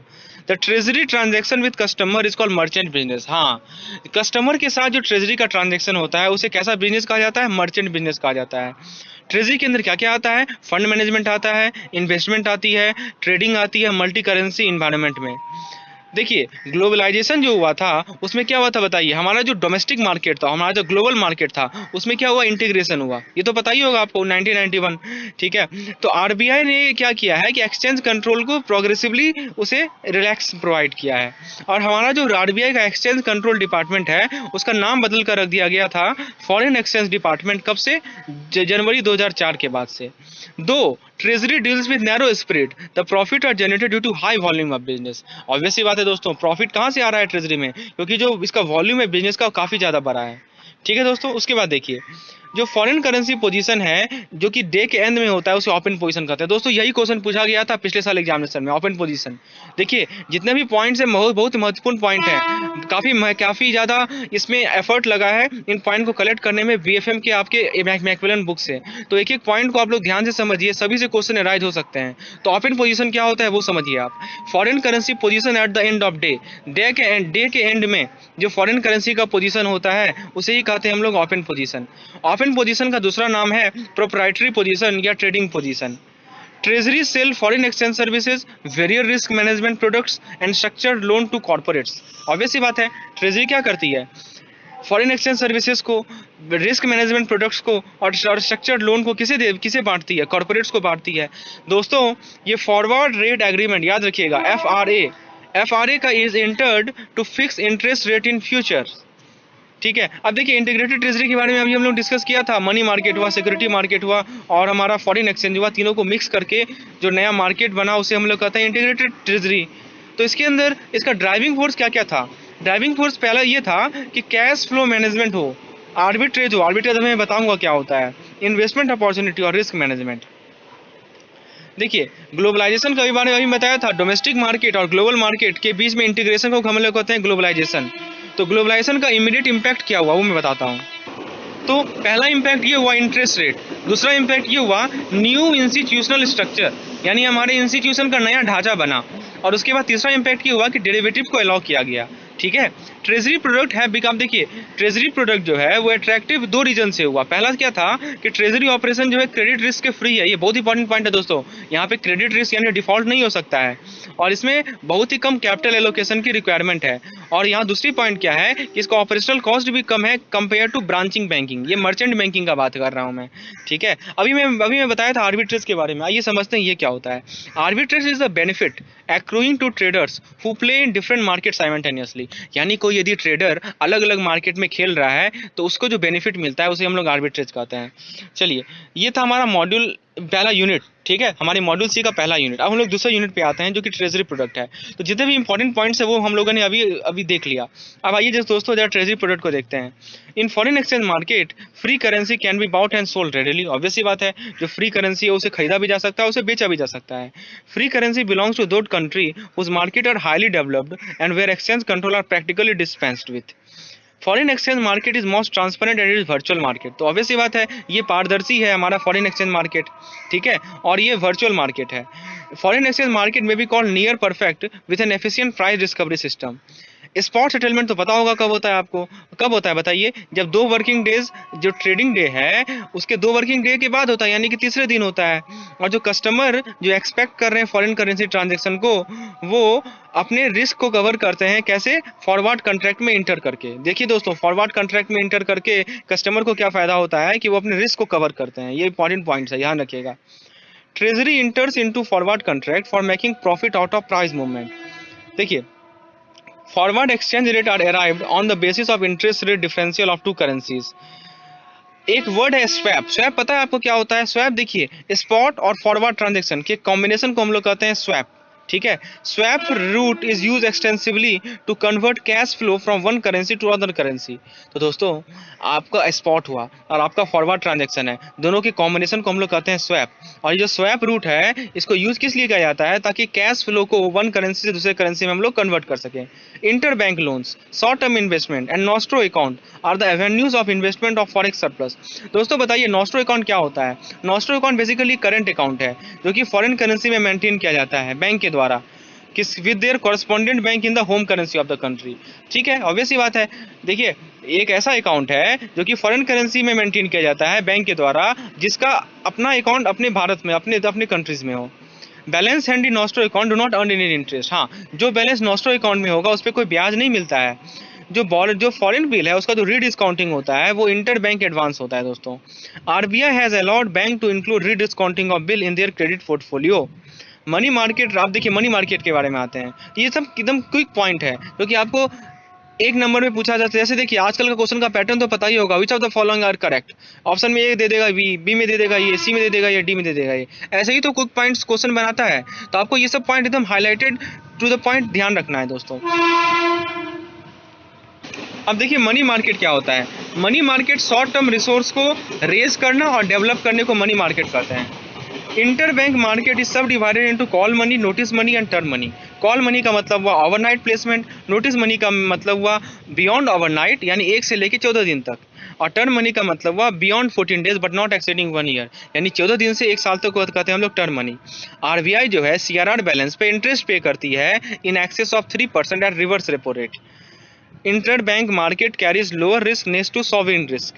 The treasury transaction with customer is called merchant business. हाँ, customer के साथ जो treasury का transaction होता है उसे कैसा बिजनेस कहा जाता है? मर्चेंट बिजनेस कहा जाता है। ट्रेजरी के अंदर क्या क्या आता है? फंड मैनेजमेंट आता है, इन्वेस्टमेंट आती है, ट्रेडिंग आती है, मल्टी करेंसी इन्वायरमेंट में। देखिए, ग्लोबलाइजेशन जो हुआ था उसमें क्या हुआ था बताइए? हमारा जो डोमेस्टिक मार्केट था, हमारा जो ग्लोबल मार्केट था, उसमें क्या हुआ? इंटीग्रेशन हुआ। ये तो पता ही होगा आपको, 1991, ठीक है। तो RBI ने क्या किया है कि एक्सचेंज कंट्रोल को प्रोग्रेसिवली उसे रिलैक्स प्रोवाइड किया है, और हमारा जो RBI का एक्सचेंज कंट्रोल डिपार्टमेंट है उसका नाम बदल कर रख दिया गया था फॉरेन एक्सचेंज डिपार्टमेंट। कब से? जनवरी 2004 के बाद से। 2, treasury deals with narrow spread, the profit are generated due to high volume of business. Obviously बात है दोस्तों, प्रॉफिट कहाँ से आ रहा है ट्रेजरी में? क्योंकि जो इसका वॉल्यूम है बिजनेस का काफ़ी ज़्यादा बड़ा है, ठीक है दोस्तों। उसके बाद देखिए, जो फॉरेन करेंसी पोजीशन है जो कि डे के एंड में होता है उसे ओपन पोजीशन कहते हैं। दोस्तों यही क्वेश्चन पूछा गया था पिछले साल एग्जामिनेशन में, ओपन पोजीशन। देखिए जितने भी पॉइंट्स हैं बहुत महत्वपूर्ण पॉइंट है, काफ़ी ज़्यादा इसमें एफर्ट लगा है इन पॉइंट को कलेक्ट करने में बीएफएम के आपके मैकमिलन बुक से। तो एक एक पॉइंट को आप लोग ध्यान से समझिए, सभी से क्वेश्चन अराइज हो सकते हैं। तो ओपन पोजीशन क्या होता है वो समझिए आप। Foreign currency position at the end of day के एंड में जो फॉरेन करेंसी का पोजीशन होता है उसे ही कहते हैं हम लोग ओपन पोजीशन। ओपन पोजीशन का दूसरा नाम है प्रोप्राइटरी पोजीशन या trading position. Treasury sell foreign exchange services, various risk management products and structured loan to corporates. Obvious सी बात है, ट्रेजरी क्या करती है, फॉरेन एक्सचेंज सर्विसेज को, रिस्क मैनेजमेंट प्रोडक्ट्स को और स्ट्रक्चर्ड लोन को किसे बांटती है, कॉर्पोरेट्स को बांटती है। दोस्तों ये फॉरवर्ड रेट एग्रीमेंट याद रखिएगा, एफआरए का is entered to fix interest rate in future. ठीक है, अब देखिए इंटीग्रेटेड ट्रेजरी के बारे में अभी हम लोग डिस्कस किया था। मनी मार्केट हुआ, सिक्योरिटी मार्केट हुआ और हमारा फॉरेन एक्सचेंज हुआ, तीनों को मिक्स करके जो नया मार्केट बना उसे हम लोग कहते हैं इंटीग्रेटेड ट्रेजरी। तो इसके अंदर इसका ड्राइविंग फोर्स क्या क्या था। ड्राइविंग फोर्स पहला ये था कि कैश फ्लो मैनेजमेंट हो, आर्बिट्रेज हो, आर्बिट्रेज मैं बताऊंगा क्या होता है, इन्वेस्टमेंट अपॉर्चुनिटी और रिस्क मैनेजमेंट। देखिए ग्लोबलाइजेशन का बारे में अभी बताया था, डोमेस्टिक मार्केट और ग्लोबल मार्केट के बीच में इंटीग्रेशन को हम लोग कहते हैं ग्लोबलाइजेशन। तो ग्लोबलाइजेशन का इमीडिएट इम्पैक्ट क्या हुआ वो मैं बताता हूँ। तो पहला इम्पैक्ट ये हुआ इंटरेस्ट रेट, दूसरा इम्पैक्ट ये हुआ न्यू इंस्टीट्यूशनल स्ट्रक्चर, यानी हमारे इंस्टीट्यूशन का नया ढांचा बना, और उसके बाद तीसरा इम्पैक्ट ये हुआ कि डेरिवेटिव को अलाउ किया गया। ठीक है, ट्रेजरी प्रोडक्ट है बिकम, देखिए ट्रेजरी प्रोडक्ट जो है वो अट्रैक्टिव दो रीजन से हुआ। पहला क्या था कि ट्रेजरी ऑपरेशन जो है क्रेडिट रिस्क के फ्री है, ये बहुत इंपॉर्टेंट पॉइंट है दोस्तों। यहाँ पे क्रेडिट रिस्क यानी डिफॉल्ट नहीं हो सकता है और इसमें बहुत ही कम कैपिटल एलोकेशन की रिक्वायरमेंट है। और यहाँ दूसरी पॉइंट क्या है कि इसका ऑपरेशनल कॉस्ट भी कम है कंपेयर टू ब्रांचिंग बैंकिंग, ये मर्चेंट बैंकिंग का बात कर रहा हूँ मैं। ठीक है, अभी मैं बताया था आर्बिट्रेज के बारे में, आइए समझते हैं ये क्या होता है। Arbitrage is the benefit accruing to traders who play in different markets simultaneously, यानी कोई यदि ट्रेडर अलग अलग मार्केट में खेल रहा है तो उसको जो बेनिफिट मिलता है उसे हम लोग आर्बिट्रेज कहते हैं। चलिए ये था हमारा मॉड्यूल पहला यूनिट, ठीक है, हमारे मॉड्यूल सी का पहला यूनिट। अब हम लोग दूसरे यूनिट पे आते हैं जो कि ट्रेजरी प्रोडक्ट है। तो जितने भी इंपॉर्टेंट पॉइंट्स है वो हम लोगों ने अभी देख लिया। अब आइए जैसे दोस्तों जरा ट्रेजरी प्रोडक्ट को देखते हैं। In foreign exchange market free currency can be bought and sold readily, obvious सी बात है, जो फ्री करेंसी है उसे खरीदा भी जा सकता है, उसे बेचा भी जा सकता है। Free currency belongs to that country whose market are highly developed and where exchange control are practically dispensed with. Foreign exchange market is most transparent and is virtual market. तो ऑब्वियस सी बात है ये पारदर्शी है हमारा फॉरेन एक्सचेंज मार्केट, ठीक है, और ये वर्चुअल मार्केट है। फॉरेन एक्सचेंज मार्केट में भी called near perfect with N efficient price discovery system. Spot settlement तो पता होगा कब होता है आपको, कब होता है बताइए, जब 2 वर्किंग डेज जो ट्रेडिंग डे है उसके 2 वर्किंग डे के बाद होता है, यानी कि तीसरे दिन होता है। और जो कस्टमर जो एक्सपेक्ट कर रहे हैं फॉरेन करेंसी ट्रांजैक्शन को, वो अपने रिस्क को कवर करते हैं कैसे, फॉरवर्ड कॉन्ट्रैक्ट में इंटर करके। देखिए दोस्तों फॉरवर्ड कॉन्ट्रैक्ट में इंटर करके कस्टमर को क्या फायदा होता है कि वो अपने रिस्क को कवर करते हैं। ये इंपॉर्टेंट पॉइंट्स है, ध्यान रखिएगा। Treasury इंटर्स into forward contract for making profit out of price movement. देखिए forward exchange rate are arrived on the basis of interest rate differential of two currencies। एक वर्ड है स्वैप। स्वैप पता है आपको क्या होता है? स्वैप देखिए स्पॉट और फॉरवर्ड ट्रांजैक्शन के कॉम्बिनेशन को हम लोग कहते हैं स्वैप, ठीक है। Swap route is use extensively to convert cash flow from one currency to other currency. तो दोस्तों आपका स्पॉट हुआ और आपका फॉरवर्ड ट्रांजैक्शन है, दोनों के कॉम्बिनेशन को हम लोग कहते हैं स्वैप। और ये जो स्वैप रूट है इसको यूज किस लिए किया जाता है? ताकि कैश फ्लो को वन करेंसी से दूसरे करेंसी में हम लोग कन्वर्ट कर सकें। Inter bank loans, short term investment and nostro account are the avenues of investment of forex surplus. दोस्तों बताइए नॉस्ट्रो अकाउंट क्या होता है? Nostro account basically current account है जो कि फॉरेन करेंसी में मेंटेन किया जाता है बैंक के द्वारा, किस with their correspondent bank in the home currency of the country, ठीक है, ऑब्वियस ही बात है। देखिए एक ऐसा अकाउंट है जो कि फॉरेन करेंसी में मेंटेन किया जाता है बैंक के द्वारा, जिसका अपना अकाउंट अपने भारत में अपने कंट्रीज में हो। Balance handy nostro account do not earn any interest. हाँ, जो बैलेंस नॉस्ट्रो अकाउंट में होगा उस पर कोई ब्याज नहीं मिलता है। जो फॉरेन बिल है उसका जो रीडिस्काउंटिंग होता है वो इंटर बैंक एडवांस होता है। दोस्तों RBI has allowed bank to include rediscounting of bill in their credit portfolio. Money market, आप देखिए मनी मार्केट के बारे में आते हैं, ये सब एकदम क्विक पॉइंट है जो कि आपको एक नंबर में पूछा जाता है। जैसे देखिए आजकल का क्वेश्चन का पैटर्न तो पता ही होगा, which of the following are correct. Option में ए दे देगा बी में दे देगा ये, सी में दे देगा ये, डी में दे देगा ये। ऐसे ही तो क्विक पॉइंट्स क्वेश्चन बनाता है, तो आपको ये सब पॉइंट एकदम हाईलाइटेड टू द पॉइंट ध्यान रखना है दोस्तों। अब देखिए मनी मार्केट क्या होता है। Money market short term resource को रेज करना और डेवलप करने को मनी मार्केट कहते हैं। इंटरबैंक मार्केट इज सब divided into call money, notice money and term money. Call money का मतलब हुआ ओवरनाइट प्लेसमेंट, नोटिस मनी का मतलब हुआ बियॉन्ड ओवरनाइट यानी 1 से लेकर 14 दिन तक, और टर्म मनी का मतलब हुआ beyond 14 days but not exceeding 1 year, यानी 14 दिन से 1 साल तक को कहते हैं हम लोग टर्म मनी। आरबीआई जो है सीआरआर बैलेंस पे इंटरेस्ट पे करती है in excess of 3% at reverse repo rate. Interbank market carries lower risk next to sovereign risk.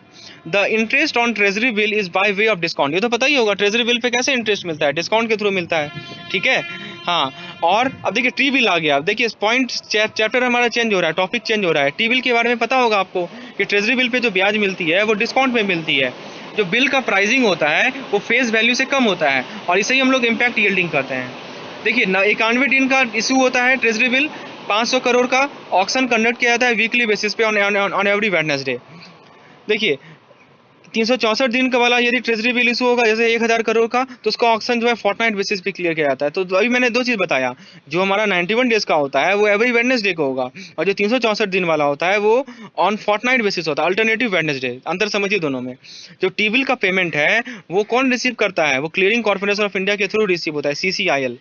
The interest on treasury bill is by way of discount. ये तो पता ही होगा ट्रेजरी बिल पे कैसे interest मिलता है, डिस्काउंट के through मिलता है, ठीक है। हाँ, और अब देखिए टी बिल आ गया। अब देखिए पॉइंट चैप्टर हमारा चेंज हो रहा है, टॉपिक चेंज हो रहा है। टी बिल के बारे में पता होगा आपको कि ट्रेजरी बिल पे जो ब्याज मिलती है वो डिस्काउंट में मिलती है। जो बिल का प्राइसिंग होता है वो फेस वैल्यू से कम होता है और इसे ही हम लोग इम्पैक्ट यील्डिंग कहते हैं। देखिए 91 दिन का इशू होता है ट्रेजरी बिल, 500 करोड़ का ऑक्शन कंडक्ट किया जाता है वीकली बेसिस पे ऑन एवरी वेडनेसडे। देखिए 364 दिन का वाला यदि ट्रेजरी बिल इशू होगा जैसे 1000 करोड़ का, तो उसका ऑक्शन जो है फोर्टनाइट बेसिस पे क्लियर किया जाता है। तो अभी मैंने 2 चीज़ बताया, जो हमारा 91 डेज का होता है वो एवरी वेडनेसडे को होगा, और जो 364 दिन वाला होता है वो ऑन फोर्टनाइट बेसिस होता है, अल्टरनेटिव वेडनेसडे। अंतर समझिए दोनों में। जो टी बिल का पेमेंट है वो कौन रिसीव करता है, वो क्लियरिंग कॉर्पोरेशन ऑफ इंडिया के थ्रू रिसीव होता है, CCIL।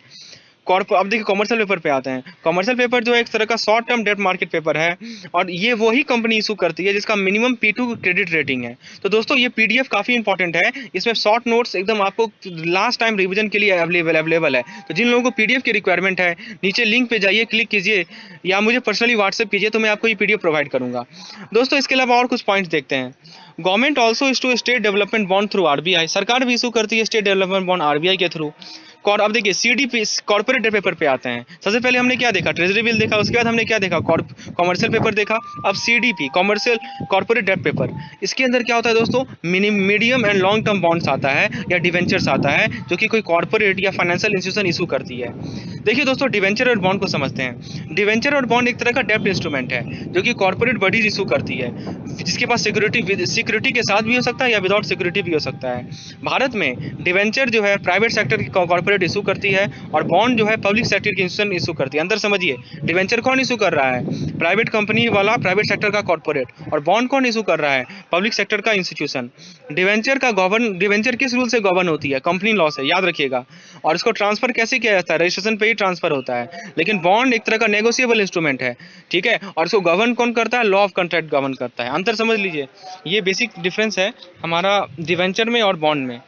अब देखिए कॉमर्शियल पेपर पे आते हैं। कॉमर्शियल पेपर जो है एक तरह का short term debt market paper है, और ये वही कंपनी इशू करती है जिसका मिनिमम P2 क्रेडिट रेटिंग है। तो दोस्तों ये PDF काफ़ी इंपॉर्टेंट है, इसमें शॉर्ट नोट्स एकदम आपको लास्ट टाइम रिवीजन के लिए अवेलेबल है। तो जिन लोगों को PDF की रिक्वायरमेंट है नीचे लिंक पे जाइए, क्लिक कीजिए या मुझे पर्सनली व्हाट्सएप कीजिए, तो मैं आपको ये PDF प्रोवाइड करूँगा। दोस्तों इसके अलावा और कुछ पॉइंट्स देखते हैं। Government also issue state development bond through RBI, सरकार भी इशू करती है स्टेट डेवलपमेंट बॉन्ड RBI के थ्रू। और अब देखिए CDP कॉर्पोरेट डेट पेपर पे आते हैं। सबसे पहले हमने क्या देखा, ट्रेजरी बिल देखा, उसके बाद हमने क्या देखा, कॉमर्शियल पेपर देखा। अब CDP commercial corporate debt paper, इसके अंदर क्या होता है दोस्तों, medium and long term bonds आता है या डिवेंचर्स आता है जो कि कोई कॉर्पोरेट या फाइनेंशियल इंस्टीट्यूशन इशू करती है। देखिए दोस्तों डिवेंचर और बॉन्ड को समझते हैं। डिवेंचर और बॉन्ड एक तरह का डेब्ट इंस्ट्रूमेंट है जो कि कॉर्पोरेट बॉडीज इशू करती है, जिसके पास सिक्योरिटी के साथ भी हो सकता है या विदाउट सिक्योरिटी भी हो सकता है। भारत में डिवेंचर जो है प्राइवेट सेक्टर की कॉर्पोरेट इशू करती है और बॉन्ड जो है पब्लिक सेक्टर की इंस्टीट्यूशन इशू करती है। अंदर समझिए, डिवेंचर कौन इशू कर रहा है, प्राइवेट कंपनी वाला प्राइवेट सेक्टर का कॉर्पोरेट, और बॉन्ड कौन इशू कर रहा है, पब्लिक सेक्टर का इंस्टीट्यूशन। डिवेंचर किस रूल से गवर्न होती है, कंपनी लॉ से, याद रखिएगा। और इसको ट्रांसफर कैसे किया जाता है, रजिस्ट्रेशन पे ही ट्रांसफर होता है। लेकिन बॉन्ड एक तरह का नेगोशिएबल इंस्ट्रूमेंट है, ठीक है, और इसको गवर्न कौन करता है, लॉ ऑफ कॉन्ट्रैक्ट गवर्न करता है। अंतर समझ लीजिए, ये बेसिक डिफरेंस है हमारा डिवेंचर में और बॉन्ड में।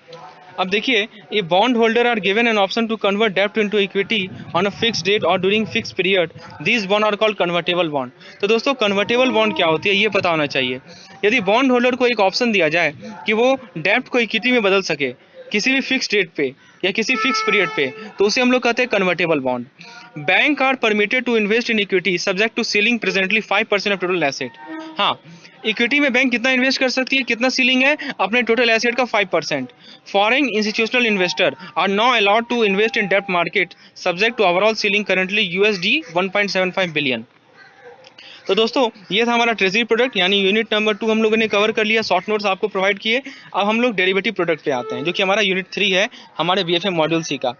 अब देखिए, ये bond holder are given an option to convert डेब्ट into equity on a fixed date और during fix period, these bond are called convertible bond. तो दोस्तों कन्वर्टेबल बॉन्ड क्या होती है ये पता होना चाहिए। यदि बॉन्ड होल्डर को एक ऑप्शन दिया जाए कि वो डेब्ट को इक्विटी में बदल सके किसी भी फिक्स डेट पे या किसी फिक्स पीरियड पे, तो उसे हम लोग कहते हैं convertible bond. Bank are permitted to invest in equity subject to ceiling presently 5% of total asset. हाँ, इक्विटी में बैंक कितना इन्वेस्ट कर सकती है, कितना सीलिंग है, अपने टोटल एसेट का 5%। Foreign institutional investor are not allowed to invest in डेब्ट market subject to overall ceiling currently USD 1.75 billion. तो दोस्तों ये था हमारा ट्रेजरी प्रोडक्ट यानी यूनिट नंबर 2 हम लोगों ने कवर कर लिया, शॉर्ट नोट्स आपको प्रोवाइड किए। अब हम लोग डेरिवेटिव प्रोडक्ट पे आते हैं जो कि हमारा यूनिट 3 है हमारे BFM मॉड्यूल C का।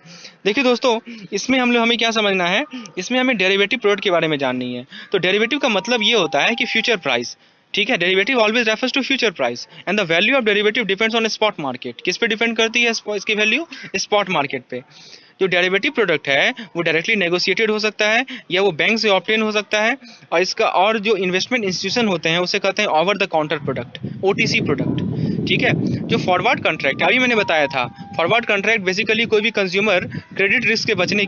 देखिए दोस्तों इसमें हमें क्या समझना है, इसमें हमें डेरिवेटिव प्रोडक्ट के बारे में जाननी है। तो डेरिवेटिव का मतलब ये होता है कि फ्यूचर प्राइस, ठीक है, derivative always refers to future price and the value of derivative depends on spot market. किस पे डिपेंड करती है इसकी वैल्यू, स्पॉट मार्केट पे। जो डेरिवेटिव प्रोडक्ट है वो डायरेक्टली नेगोशिएटेड हो सकता है या वो बैंक से ऑब्टेन हो सकता है, और जो इन्वेस्टमेंट इंस्टीट्यूशन होते हैं उसे कहते हैं over the counter product, OTC product, ठीक है। जो फॉरवर्ड कॉन्ट्रैक्ट अभी मैंने बताया था, फॉरवर्ड कॉन्ट्रैक्ट बेसिकली कोई भी कंज्यूमर क्रेडिट रिस्क से बचने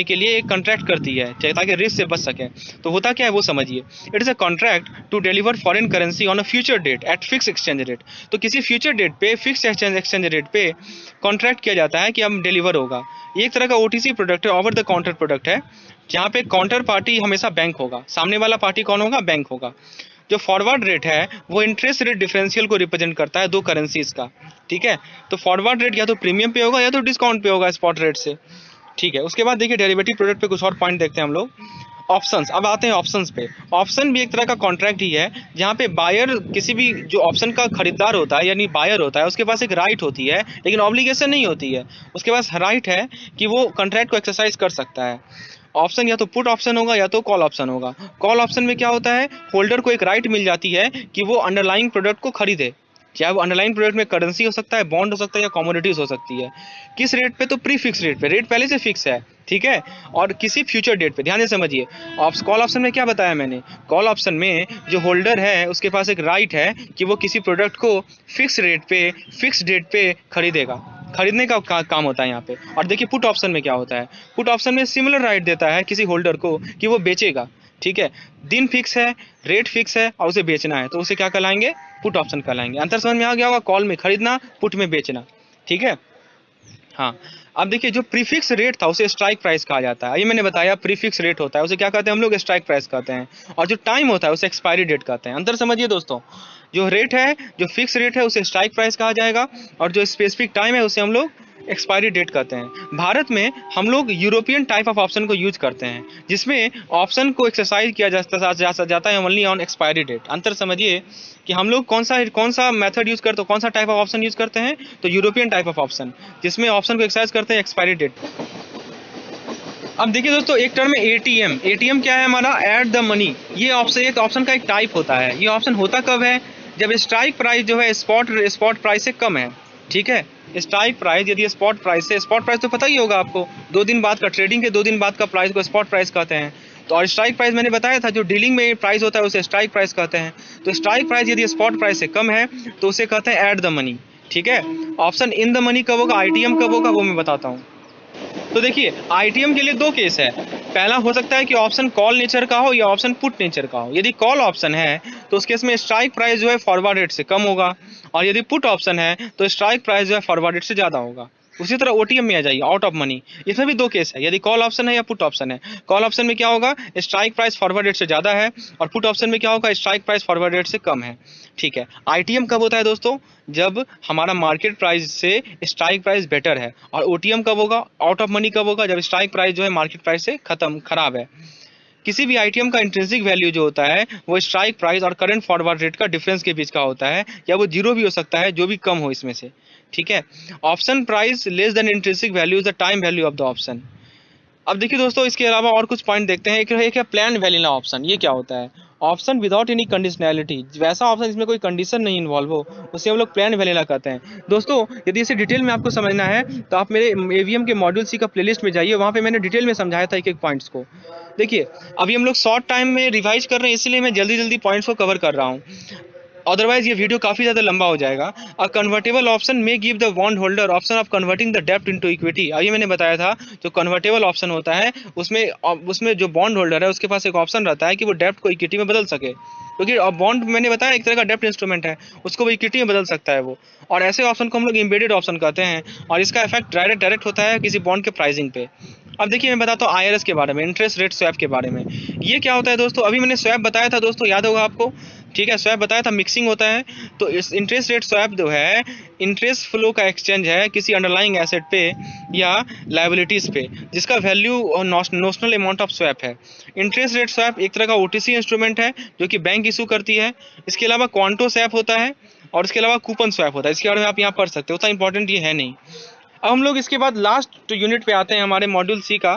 के लिए एक कॉन्ट्रैक्ट करती है ताकि रिस्क से बच सके। तो होता क्या है वो समझिए, it is a contract to deliver foreign currency on a future date at fix exchange rate. तो किसी फ्यूचर डेट पे फिक्स एक्सचेंज रेट पे कॉन्ट्रैक्ट किया जाता है कि अब डिलीवर होगा। ये एक तरह का OTC प्रोडक्ट है, ओवर द काउंटर प्रोडक्ट है, जहाँ पे काउंटर पार्टी हमेशा बैंक होगा, सामने वाला पार्टी कौन होगा, बैंक होगा। जो फॉरवर्ड रेट है वो इंटरेस्ट रेट डिफरेंशियल को रिप्रेजेंट करता है दो करेंसीज का, ठीक है। तो फॉरवर्ड रेट या तो प्रीमियम पे होगा या तो डिस्काउंट पे होगा स्पॉट रेट से, ठीक है। उसके बाद देखिए डेरिवेटिव प्रोडक्ट पे कुछ और पॉइंट देखते हैं हम लोग। ऑप्शंस, अब आते हैं ऑप्शंस पे। ऑप्शन भी एक तरह का कॉन्ट्रैक्ट ही है जहाँ पे बायर किसी भी जो ऑप्शन का खरीदार होता है यानी बायर होता है उसके पास एक राइट होती है लेकिन ऑब्लिगेशन नहीं होती है, उसके पास राइट है कि वो कॉन्ट्रैक्ट को एक्सरसाइज कर सकता है। ऑप्शन या तो पुट ऑप्शन होगा या तो कॉल ऑप्शन होगा। कॉल ऑप्शन में क्या होता है, होल्डर को एक राइट मिल जाती है कि वो अंडरलाइंग प्रोडक्ट को खरीदे, चाहे वो अंडरलाइन प्रोडक्ट में करेंसी हो सकता है, बॉन्ड हो सकता है या कमोडिटीज हो सकती है। किस रेट पे, तो प्री फिक्स रेट पे, रेट पहले से फिक्स है, ठीक है, और किसी फ्यूचर डेट पे। ध्यान से समझिए, कॉल ऑप्शन में क्या बताया मैंने, कॉल ऑप्शन में जो होल्डर है उसके पास एक राइट है कि वो किसी प्रोडक्ट को फिक्स रेट पे, फिक्स डेट पे खरीदेगा, खरीदने का काम होता है यहाँ पे। और देखिए पुट ऑप्शन में क्या होता है, पुट ऑप्शन में सिमिलर राइट देता है किसी होल्डर को कि वो बेचेगा, ठीक है, दिन फिक्स है, रेट फिक्स है और उसे बेचना है, तो उसे क्या कहलाएंगे, पुट ऑप्शन कहलाएंगे। अंतर समझ में आ गया होगा, कॉल में खरीदना, पुट में बेचना, ठीक है। हाँ, अब देखिए जो प्रीफिक्स रेट था उसे स्ट्राइक प्राइस कहा जाता है, ये मैंने बताया, प्रीफिक्स रेट होता है उसे क्या कहते हैं हम लोग, स्ट्राइक प्राइस कहते हैं, और जो टाइम होता है उसे एक्सपायरी डेट कहते हैं। अंतर समझिए दोस्तों, जो रेट है, जो फिक्स रेट है उसे स्ट्राइक प्राइस कहा जाएगा, और जो स्पेसिफिक टाइम है उसे हम लोग एक्सपायरी डेट कहते हैं। भारत में हम लोग यूरोपियन टाइप ऑफ ऑप्शन को यूज करते हैं, जिसमें ऑप्शन को एक्सरसाइज किया जाता है ओनली ऑन एक्सपायरी डेट। अंतर समझिए कि हम लोग कौन सा मेथड यूज करते हैं, कौन सा टाइप ऑफ ऑप्शन यूज करते हैं, तो यूरोपियन टाइप ऑफ ऑप्शन, जिसमें ऑप्शन को एक्सरसाइज करते हैं एक्सपायरी डेट। अब देखिए दोस्तों, एक टर्म है एटीएम। एटीएम क्या है हमारा, एट द मनी। ये ऑप्शन एक ऑप्शन का एक टाइप होता है। ये ऑप्शन होता कब है, जब स्ट्राइक प्राइस जो है स्पॉट प्राइस से कम है, ठीक है। स्ट्राइक प्राइस यदि स्पॉट प्राइस से, स्पॉट प्राइस तो पता ही होगा आपको, 2 दिन बाद का, ट्रेडिंग के 2 दिन बाद का प्राइस को स्पॉट प्राइस कहते हैं। तो और स्ट्राइक प्राइस मैंने बताया था, जो डीलिंग में प्राइस होता है उसे स्ट्राइक प्राइस कहते हैं। तो स्ट्राइक प्राइस यदि स्पॉट प्राइस से कम है तो उसे कहते हैं एट द मनी, ठीक है। ऑप्शन इन द मनी कब होगा, आईटीएम कब होगा, वो मैं बताता हूँ। तो देखिए आईटीएम के लिए 2 केस है। पहला हो सकता है कि ऑप्शन कॉल नेचर का हो या ऑप्शन पुट नेचर का हो। यदि कॉल ऑप्शन है तो उस केस में स्ट्राइक प्राइस जो है फॉरवर्ड रेट से कम होगा, और यदि पुट ऑप्शन है तो स्ट्राइक प्राइस जो है फॉरवर्ड रेट से ज़्यादा होगा। उसी तरह ओटीएम में आ जाइए, आउट ऑफ मनी, इसमें भी 2 केस है, यदि कॉल ऑप्शन है या पुट ऑप्शन है। कॉल ऑप्शन में क्या होगा, स्ट्राइक प्राइस फॉरवर्ड रेट से ज़्यादा है, और पुट ऑप्शन में क्या होगा, स्ट्राइक प्राइस फॉरवर्ड रेट से कम है, ठीक है। आईटीएम कब होता है दोस्तों, जब हमारा मार्केट प्राइस से स्ट्राइक प्राइस बेटर है, और ओटीएम कब होगा, आउट ऑफ मनी कब होगा, जब स्ट्राइक प्राइस जो है मार्केट प्राइस से खराब है। किसी भी आईटीएम का इंट्रिंसिक वैल्यू जो होता है वो स्ट्राइक प्राइस और करंट फॉरवर्ड रेट का डिफरेंस के बीच का होता है, या वो जीरो भी हो सकता है, जो भी कम हो इसमें से, ठीक है। Option price less than intrinsic value is the time value of the option. अब देखिए दोस्तों, इसके अलावा और कुछ पॉइंट देखते हैं। एक है प्लान वैनिला ऑप्शन। ये क्या होता है, ऑप्शन विदाउट एनी कंडीशनैलिटी, वैसा ऑप्शन जिसमें कोई कंडीशन नहीं इन्वॉल्व हो, उसे हम लोग प्लान वैनिला कहते हैं। दोस्तों यदि इसे डिटेल में आपको समझना है तो आप मेरे एवीएम के मॉड्यूल सी का प्लेलिस्ट में जाइए, वहाँ पे मैंने डिटेल में समझाया था एक एक पॉइंट्स को। देखिए अभी हम लोग शॉर्ट टाइम में रिवाइज कर रहे हैं, इसलिए मैं जल्दी जल्दी पॉइंट्स को कवर कर रहा हूँ, अदरवाइज ये वीडियो काफ़ी ज़्यादा लंबा हो जाएगा। अ कन्वर्टेबल ऑप्शन में give the bond holder option of converting the डेप्ट इनटू इक्विटी। अभी मैंने बताया था जो कन्वर्टेबल ऑप्शन होता है उसमें जो बॉन्ड होल्डर है उसके पास एक ऑप्शन रहता है कि वो डेप्ट को इक्विटी में बदल सके, क्योंकि बॉन्ड मैंने बताया एक तरह का डेप्ट इंस्ट्रूमेंट है, उसको वो इक्विटी में बदल सकता है वो। और ऐसे ऑप्शन को हम लोग एम्बेडेड ऑप्शन कहते हैं, और इसका इफेक्ट डायरेक्ट होता है किसी बॉन्ड के प्राइसिंग पे। अब देखिए मैं बताता हूँ आईआरएस के बारे में, इंटरेस्ट रेट स्वैप के बारे में। ये क्या होता है दोस्तों, अभी मैंने स्वैप बताया था दोस्तों, याद होगा आपको, ठीक है, स्वैप बताया था, मिक्सिंग होता है। तो इस इंटरेस्ट रेट स्वैप जो है इंटरेस्ट फ्लो का एक्सचेंज है किसी अंडरलाइंग एसेट पे या लायबिलिटीज़ पे, जिसका value notional amount of swap है। इंटरेस्ट रेट स्वैप एक तरह का ओटीसी इंस्ट्रूमेंट है जो कि बैंक इशू करती है। इसके अलावा क्वांटो स्वैप होता है, और इसके अलावा कूपन स्वैप होता है, इसके बारे में आप यहाँ पढ़ सकते हो, उतना इंपॉर्टेंट ये है नहीं। अब हम लोग इसके बाद लास्ट यूनिट पे आते हैं हमारे मॉड्यूल सी का,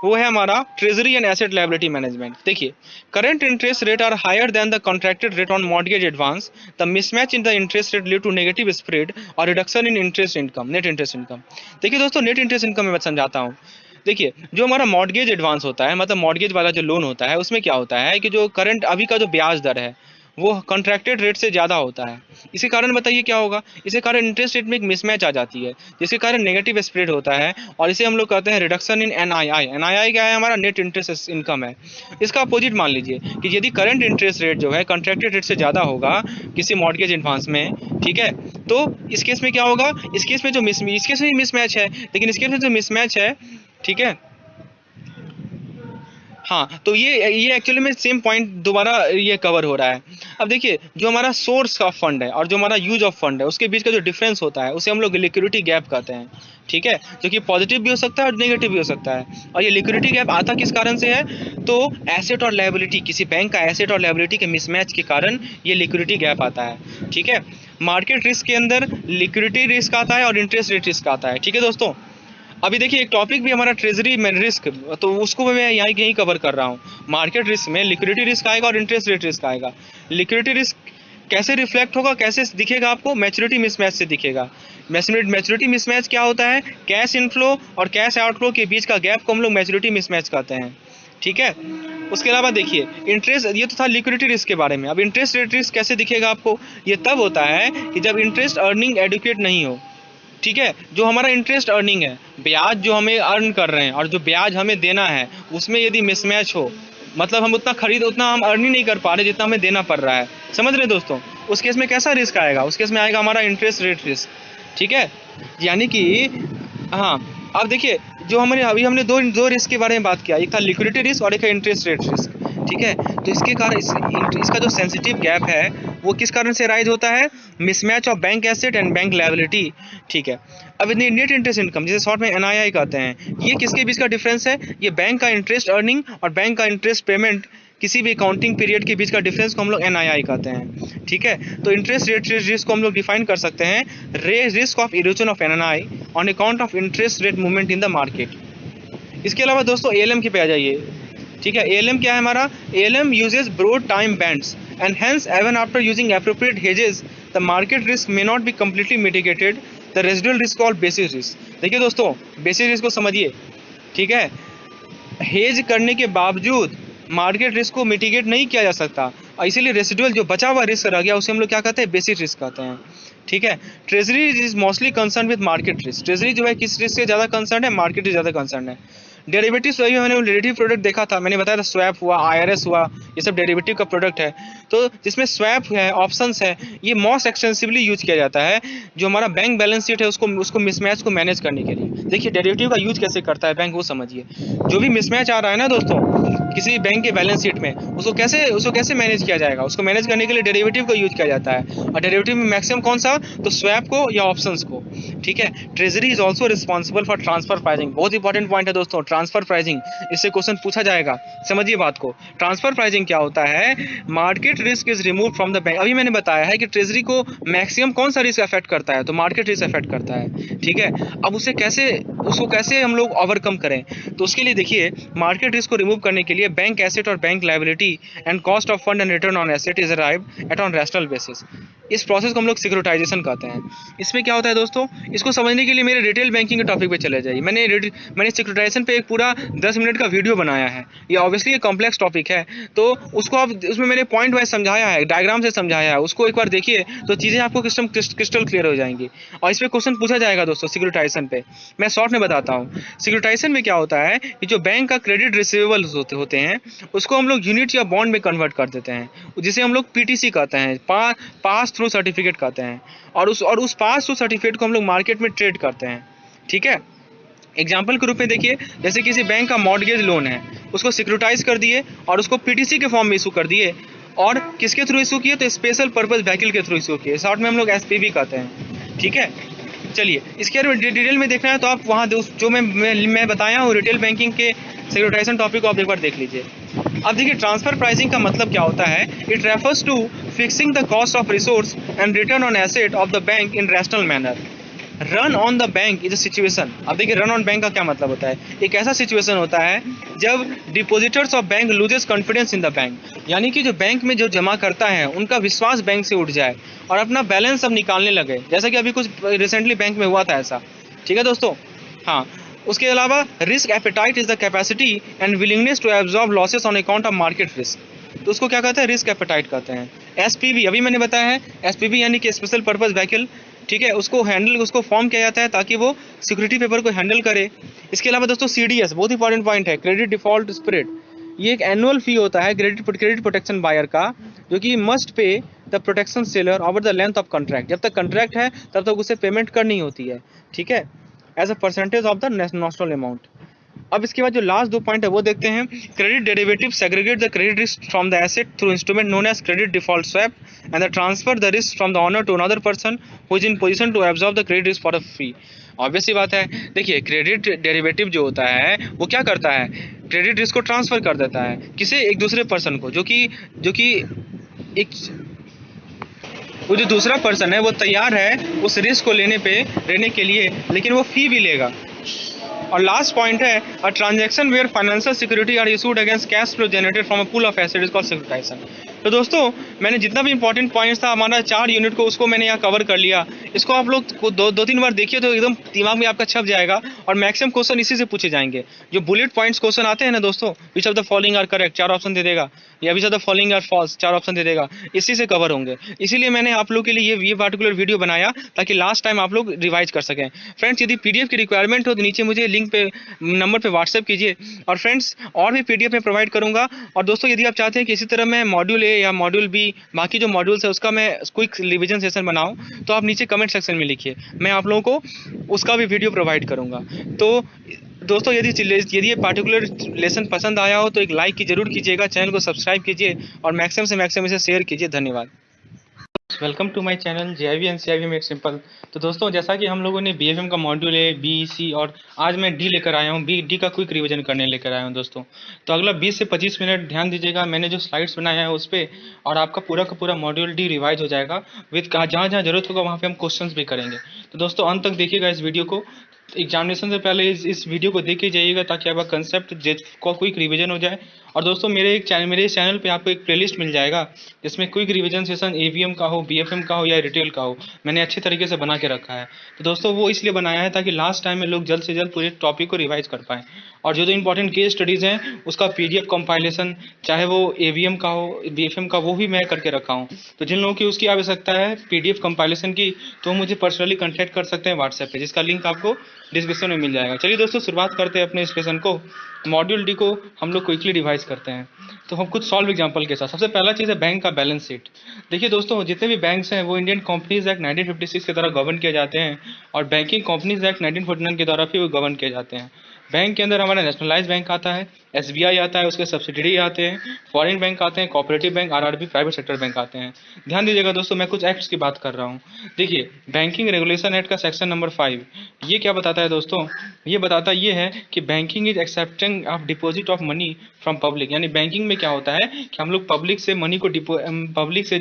वो है हमारा treasury and asset liability management. देखिए current interest rate are higher than the contracted rate on mortgage advance, the mismatch in the interest rate lead to negative spread और reduction in interest income, net interest income. देखिए दोस्तों net interest income मैं समझाता हूँ। देखिए जो हमारा mortgage advance होता है, मतलब मॉर्गेज वाला जो लोन होता है, उसमें क्या होता है कि जो करंट अभी का जो ब्याज दर है वो कॉन्ट्रैक्टेड रेट से ज़्यादा होता है। इसी कारण बताइए क्या होगा, इसी कारण इंटरेस्ट रेट में एक मिसमैच आ जाती है, जिसके कारण नेगेटिव स्प्रेड होता है, और इसे हम लोग कहते हैं रिडक्शन इन एनआईआई। एनआईआई क्या है, हमारा नेट इंटरेस्ट इनकम है। इसका अपोजिट मान लीजिए कि यदि करंट इंटरेस्ट रेट जो है कॉन्ट्रैक्टेड रेट से ज़्यादा होगा किसी मॉर्गेज एडवांस में, ठीक है, तो इस केस में क्या होगा, इस केस में जो इस केस में भी मिसमैच है, लेकिन इस केस में जो मिसमैच है, ठीक है, हाँ, तो ये एक्चुअली में सेम पॉइंट दोबारा ये कवर हो रहा है। अब देखिए जो हमारा सोर्स ऑफ फंड है और जो हमारा यूज ऑफ फंड है उसके बीच का जो डिफरेंस होता है उसे हम लोग लिक्विडिटी गैप कहते हैं, ठीक है, जो कि पॉजिटिव भी हो सकता है और नेगेटिव भी हो सकता है। और ये लिक्विडिटी गैप आता किस कारण से है, तो एसेट और लायबिलिटी, किसी बैंक का एसेट और लायबिलिटी के मिसमैच के कारण ये लिक्विडिटी गैप आता है, ठीक है। मार्केट रिस्क के अंदर लिक्विडिटी रिस्क आता है और इंटरेस्ट रेट रिस्क आता है, ठीक है दोस्तों। अभी देखिए एक टॉपिक भी हमारा ट्रेजरी में रिस्क, तो उसको मैं यहीं कवर कर रहा हूँ। मार्केट रिस्क में लिक्विडिटी रिस्क आएगा और इंटरेस्ट रेट रिस्क आएगा। लिक्विडिटी रिस्क कैसे रिफ्लेक्ट होगा, कैसे दिखेगा आपको? मैच्योरिटी मिसमैच से दिखेगा। मैच्योरिटी मिसमैच क्या होता है? कैश इनफ्लो और कैश आउटफ्लो के बीच का गैप को हम लोग मैच्योरिटी मिसमैच कहते हैं, ठीक है। उसके अलावा देखिए इंटरेस्ट, ये तो था लिक्विडिटी रिस्क के बारे में। अब इंटरेस्ट रेट रिस्क कैसे दिखेगा आपको? ये तब होता है कि जब इंटरेस्ट अर्निंग एडुकेट नहीं हो, ठीक है। जो हमारा इंटरेस्ट अर्निंग है, ब्याज जो हमें अर्न कर रहे हैं और जो ब्याज हमें देना है, उसमें यदि मिसमैच हो, मतलब हम उतना हम अर्न ही नहीं कर पा रहे जितना हमें देना पड़ रहा है, समझ रहे दोस्तों? उस केस में कैसा रिस्क आएगा? उस केस में आएगा हमारा इंटरेस्ट रेट रिस्क, ठीक है। यानी कि हाँ, अब देखिए जो अभी हमने दो रिस्क के बारे में बात किया, एक था लिक्विडिटी रिस्क और एक है इंटरेस्ट रेट रिस्क, ठीक है। तो इसके कारण इसका जो सेंसिटिव गैप है वो किस कारण से राइज होता है? Mismatch of bank asset and bank liability, ठीक है। अब नेट इंटरेस्ट इनकम, जिसे शॉर्ट में NII कहते हैं, ये किसके बीच का डिफरेंस है? ये बैंक का इंटरेस्ट अर्निंग और बैंक का इंटरेस्ट पेमेंट किसी भी अकाउंटिंग पीरियड के बीच का डिफरेंस को हम लोग NII कहते हैं, ठीक है। तो इंटरेस्ट रेट रिस्क को हम लोग डिफाइन कर सकते हैं, risk of erosion of NII on account of interest rate movement in the market. इसके अलावा दोस्तों ALM के पे आ जाइए, ठीक है। ALM क्या है हमारा? ALM uses broad time bands and hence even after using appropriate hedges the market risk may not be completely mitigated, the residual risk called basis risk। देखिए दोस्तों बेसिस रिस्क को समझिए, ठीक है। हेज करने के बावजूद मार्केट रिस्क को मिटिगेट नहीं किया जा सकता, इसीलिए रेसिडुअल जो बचा हुआ रिस्क रह गया उसे हम लोग क्या कहते हैं? बेसिस रिस्क कहते हैं, ठीक है। Treasury is mostly concern with market risk. Treasury जो है किस रिस्क से ज़्यादा कंसर्न है? मार्केट से ज़्यादा कंसर्न है। डेरिवेटिव्स वही मैंने डेरिवेटिव प्रोडक्ट देखा था, मैंने बताया था स्वैप हुआ, IRS हुआ, ये सब डेरिवेटिव का प्रोडक्ट है। तो जिसमें स्वैप है, ऑप्शंस है, ये मोस्ट एक्सटेंसिवली यूज किया जाता है जो हमारा बैंक बैलेंस शीट है उसको मिसमैच को मैनेज करने के लिए। देखिए डेरिवेटिव का यूज कैसे करता है बैंक, वो समझिए। जो भी मिसमैच आ रहा है ना दोस्तों किसी बैंक के बैलेंस शीट में, उसको कैसे मैनेज किया जाएगा? उसको मैनेज करने के लिए डेरिवेटिव का यूज किया जाता है। और डेरिवेटिव में मैक्सिमम कौन सा? तो स्वैप को या ऑप्शंस को, ठीक है। Treasury is also responsible for transfer pricing. बहुत इंपॉर्टेंट पॉइंट है दोस्तों, ट्रांसफर प्राइसिंग, इससे क्वेश्चन पूछा जाएगा, समझिए बात को। ट्रांसफर प्राइसिंग क्या होता है? Market risk is remove from the bank. अभी मैंने बताया है कि ट्रेजरी को मैक्सिमम कौन सा रिस्क अफेक्ट करता है? तो मार्केट रिस्क अफेक्ट करता है, ठीक है। अब उसको कैसे हम लोग ओवरकम करें? तो उसके लिए देखिए मार्केट रिस्क को रिमूव करने के लिए बैंक एसेट और bank liability and cost of fund and return on asset is arrived at on rational basis. इस प्रोसेस को हम लोग सिक्योरिटाइजेशन कहते हैं। इसमें क्या होता है दोस्तों, इसको समझने के लिए मेरे रिटेल बैंकिंग के टॉपिक पे चले जाइए। मैंने सिक्योरिटाइजेशन पे एक पूरा 10 मिनट का वीडियो बनाया है। ये ऑब्वियसली एक कॉम्प्लेक्स टॉपिक है, तो उसको आप उसमें मैंने पॉइंट वाइज समझाया है, डायग्राम से समझाया है, उसको एक बार देखिए तो चीज़ें आपको क्रिस्टल क्लियर हो जाएंगी। और इस पर क्वेश्चन पूछा जाएगा दोस्तों सिक्योरिटाइजेशन पे। मैं शॉर्ट में बताता हूँ। सिक्योरिटाइजेशन में क्या होता है कि जो बैंक का क्रेडिट रिसीवेबल होते हैं उसको हम लोग यूनिट या बॉन्ड में कन्वर्ट कर देते हैं, जिसे हम लोग PTC कहते हैं, पास थ्रू सर्टिफिकेट कहते हैं। और उस पास थ्रू सर्टिफिकेट को हम लोग मार्केट में ट्रेड करते हैं, ठीक है। एग्जाम्पल के रूप में देखिए, जैसे किसी बैंक का मॉर्गेज लोन है, उसको सिक्योरिटाइज कर दिए और उसको PTC के फॉर्म में इशू कर दिए। और किसके थ्रू इशू किए? तो स्पेशल पर्पज व्हीकल के थ्रू इशू किए, शॉर्ट में हम लोग SPV कहते हैं, ठीक है। चलिए इसके बारे में डिटेल में देखना है तो आप वहाँ जो मैं बताया हूँ रिटेल बैंकिंग के सिक्योरिटाइजेशन टॉपिक को आप एक बार देख लीजिए। अब देखिए ट्रांसफर प्राइसिंग का मतलब क्या होता है? It refers to fixing the cost of resource and return on asset of the bank in rational manner. Run on the bank is a situation. अब देखिए रन ऑन बैंक का क्या मतलब होता है? एक ऐसा सिचुएशन होता है जब depositors of bank loses confidence in the bank, यानी कि जो बैंक में जो जमा करता है उनका विश्वास बैंक से उठ जाए और अपना बैलेंस अब निकालने लगे, जैसा कि अभी कुछ रिसेंटली बैंक में हुआ था ऐसा, ठीक है दोस्तों। हाँ, उसके अलावा risk appetite is the capacity and willingness to absorb losses on account of market risk. तो उसको क्या कहते हैं? रिस्क एपेटाइट कहते हैं। SPV अभी मैंने बताया है, SPV यानी कि स्पेशल पर्पज व्हीकल, ठीक है। उसको फॉर्म किया जाता है ताकि वो सिक्योरिटी पेपर को हैंडल करे। इसके अलावा दोस्तों CDS बहुत इंपॉर्टेंट पॉइंट है, क्रेडिट डिफॉल्ट स्प्रेड। ये एक एनुअल फी होता है क्रेडिट प्रोटेक्शन बायर का, जो कि must pay the protection seller over the length of contract. जब तक कॉन्ट्रैक्ट है तब तक उसे पेमेंट करनी होती है, ठीक है, as a percentage of the notional amount. अब इसके बाद जो लास्ट 2 पॉइंट है वो देखते हैं। Credit derivative segregate the credit risk from the asset through instrument known as credit default swap and the transfer the risk from the owner to another person who is in position to absorb the credit risk for a fee. Obvious सी बात है, देखिए credit derivative जो होता है वो क्या करता है? क्रेडिट रिस्क को ट्रांसफर कर देता है किसे? एक दूसरे पर्सन को, जो जो दूसरा पर्सन है वो तैयार है उस रिस्क को लेने के लिए, लेकिन वो फी भी लेगा, और लास्ट पॉइंट है a transaction where financial security are issued against cash flow generated from a pool of asset is called securitisation. तो दोस्तों मैंने जितना भी इंपॉर्टेंट पॉइंट्स था हमारा 4 यूनिट को उसको मैंने यहाँ कवर कर लिया। इसको आप लोग दो तीन बार देखिए तो एकदम दिमाग में आपका छप जाएगा और मैक्सिमम क्वेश्चन इसी से पूछे जाएंगे। जो बुलेट पॉइंट्स क्वेश्चन आते हैं ना दोस्तों, which of the following are correct 4 option दे देगा, या which of the following are false 4 option दे देगा, इसी से कवर होंगे। इसीलिए मैंने आप लोग के लिए ये पार्टिकुलर वीडियो बनाया ताकि लास्ट टाइम आप लोग रिवाइज कर सकें। फ्रेंड्स यदि पीडीएफ की रिक्वायरमेंट हो तो नीचे मुझे लिंक पे नंबर पे व्हाट्सएप कीजिए और फ्रेंड्स और भी पीडीएफ में प्रोवाइड करूंगा। और दोस्तों यदि आप चाहते हैं कि इसी तरह मैं मॉड्यूल ए या मॉड्यूल बी बाकी जो मॉड्यूल्स है उसका मैं क्विक रिवीजन सेशन बनाऊं तो आप नीचे कमेंट सेक्शन में लिखिए, मैं आप लोगों को उसका भी वीडियो प्रोवाइड करूंगा। तो दोस्तों यदि ये पार्टिकुलर लेसन पसंद आया हो तो एक लाइक की जरूर कीजिएगा, चैनल को सब्सक्राइब कीजिए और मैक्सिमम से मैक्सिमम इसे शेयर कीजिए। धन्यवाद। Welcome to my channel JAIIB and CAIIB made simple. तो दोस्तों जैसा कि हम लोगों ने बीएफएम का मॉड्यूल ए बी सी और आज मैं डी लेकर आया हूँ, डी का क्विक रिवीजन करने लेकर आया हूँ दोस्तों। तो अगला 20 से 25 मिनट ध्यान दीजिएगा, मैंने जो स्लाइड्स बनाया है उस पर, और आपका पूरा का पूरा मॉड्यूल डी रिवाइज हो जाएगा विद जहाँ जहाँ जरूरत होगा वहाँ पे हम क्वेश्चंस भी करेंगे। तो दोस्तों अंत तक देखिएगा इस वीडियो को, एग्जामिनेशन से पहले इस वीडियो को देख के जाइएगा ताकि आपका कंसेप्ट को क्विक रिवीजन हो जाए। और दोस्तों मेरे इस चैनल पे आपको एक प्लेलिस्ट मिल जाएगा जिसमें क्विक रिवीजन सेशन एवीएम का हो, बीएफएम का हो या रिटेल का हो, मैंने अच्छे तरीके से बना के रखा है। तो दोस्तों वो इसलिए बनाया है ताकि लास्ट टाइम में लोग जल्द से जल्द पूरे टॉपिक को रिवाइज कर पाएँ। और जो इंपॉर्टेंट केस स्टडीज़ हैं उसका पीडीएफ कंपाइलेशन, चाहे वो एवीएम का हो बीएफएम का, वो भी मैं करके रखा हूँ। तो जिन लोगों की उसकी आवश्यकता है पीडीएफ कंपाइलेशन की तो मुझे पर्सनली कॉन्टैक्ट कर सकते हैं व्हाट्सएप पे, जिसका लिंक आपको डिस्क्रिप्शन में मिल जाएगा। चलिए दोस्तों शुरुआत करते हैं अपने इस लेसन को। मॉड्यूल डी को हम लोग क्विकली रिवाइज करते हैं। तो हम कुछ सॉल्व एग्जांपल के साथ। सबसे पहला चीज़ है बैंक का बैलेंस शीट। देखिए दोस्तों जितने भी बैंक्स हैं वो इंडियन कंपनीज एक्ट 1956 के द्वारा गवर्न किए जाते हैं और बैंकिंग कंपनीज एक्ट 1949 के द्वारा भी वो गवर्न किए जाते हैं। बैंक के अंदर हमारा नेशनलाइज बैंक आता है, एसबीआई आता है, उसके सब्सिडरी आते हैं, फॉरेन बैंक आते हैं, cooperative bank, RRB, private sector bank आते हैं। ध्यान दीजिएगा दोस्तों मैं कुछ एक्ट्स की बात कर रहा हूँ। देखिए बैंकिंग रेगुलेशन एक्ट का सेक्शन नंबर 5 ये क्या बताता है दोस्तों, ये बताता ये है कि banking is accepting of deposit of money from public. यानी बैंकिंग में क्या होता है कि हम लोग पब्लिक से मनी को पब्लिक से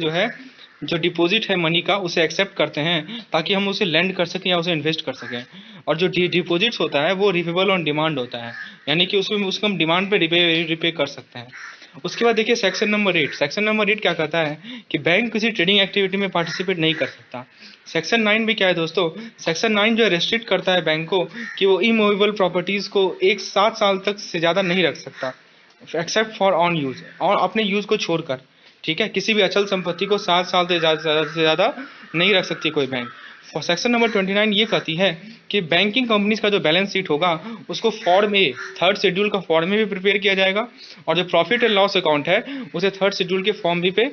जो डिपॉजिट है मनी का उसे एक्सेप्ट करते हैं ताकि हम उसे लेंड कर सकें या उसे इन्वेस्ट कर सकें। और जो डिपॉजिट्स होता है वो रिपेबल ऑन डिमांड होता है, यानी कि उसमें उसको हम डिमांड पे रिपे कर सकते हैं। उसके बाद देखिए सेक्शन नंबर 8। सेक्शन नंबर 8 क्या कहता है कि बैंक किसी ट्रेडिंग एक्टिविटी में पार्टिसिपेट नहीं कर सकता। सेक्शन 9 भी क्या है दोस्तों, सेक्शन 9 जो रेस्ट्रिक्ट करता है बैंक को कि वो इमूवेबल प्रॉपर्टीज़ को 7 साल तक से ज़्यादा नहीं रख सकता एक्सेप्ट फॉर ऑन यूज़, और अपने यूज़ को छोड़कर। ठीक है, किसी भी अचल संपत्ति को 7 साल से ज़्यादा नहीं रख सकती कोई बैंक। और सेक्शन नंबर 29 ये कहती है कि बैंकिंग कंपनीज का जो बैलेंस शीट होगा उसको फॉर्म ए 3rd शेड्यूल का फॉर्म में भी प्रिपेयर किया जाएगा और जो प्रॉफिट एंड लॉस अकाउंट है उसे 3rd शेड्यूल के फॉर्म भी पे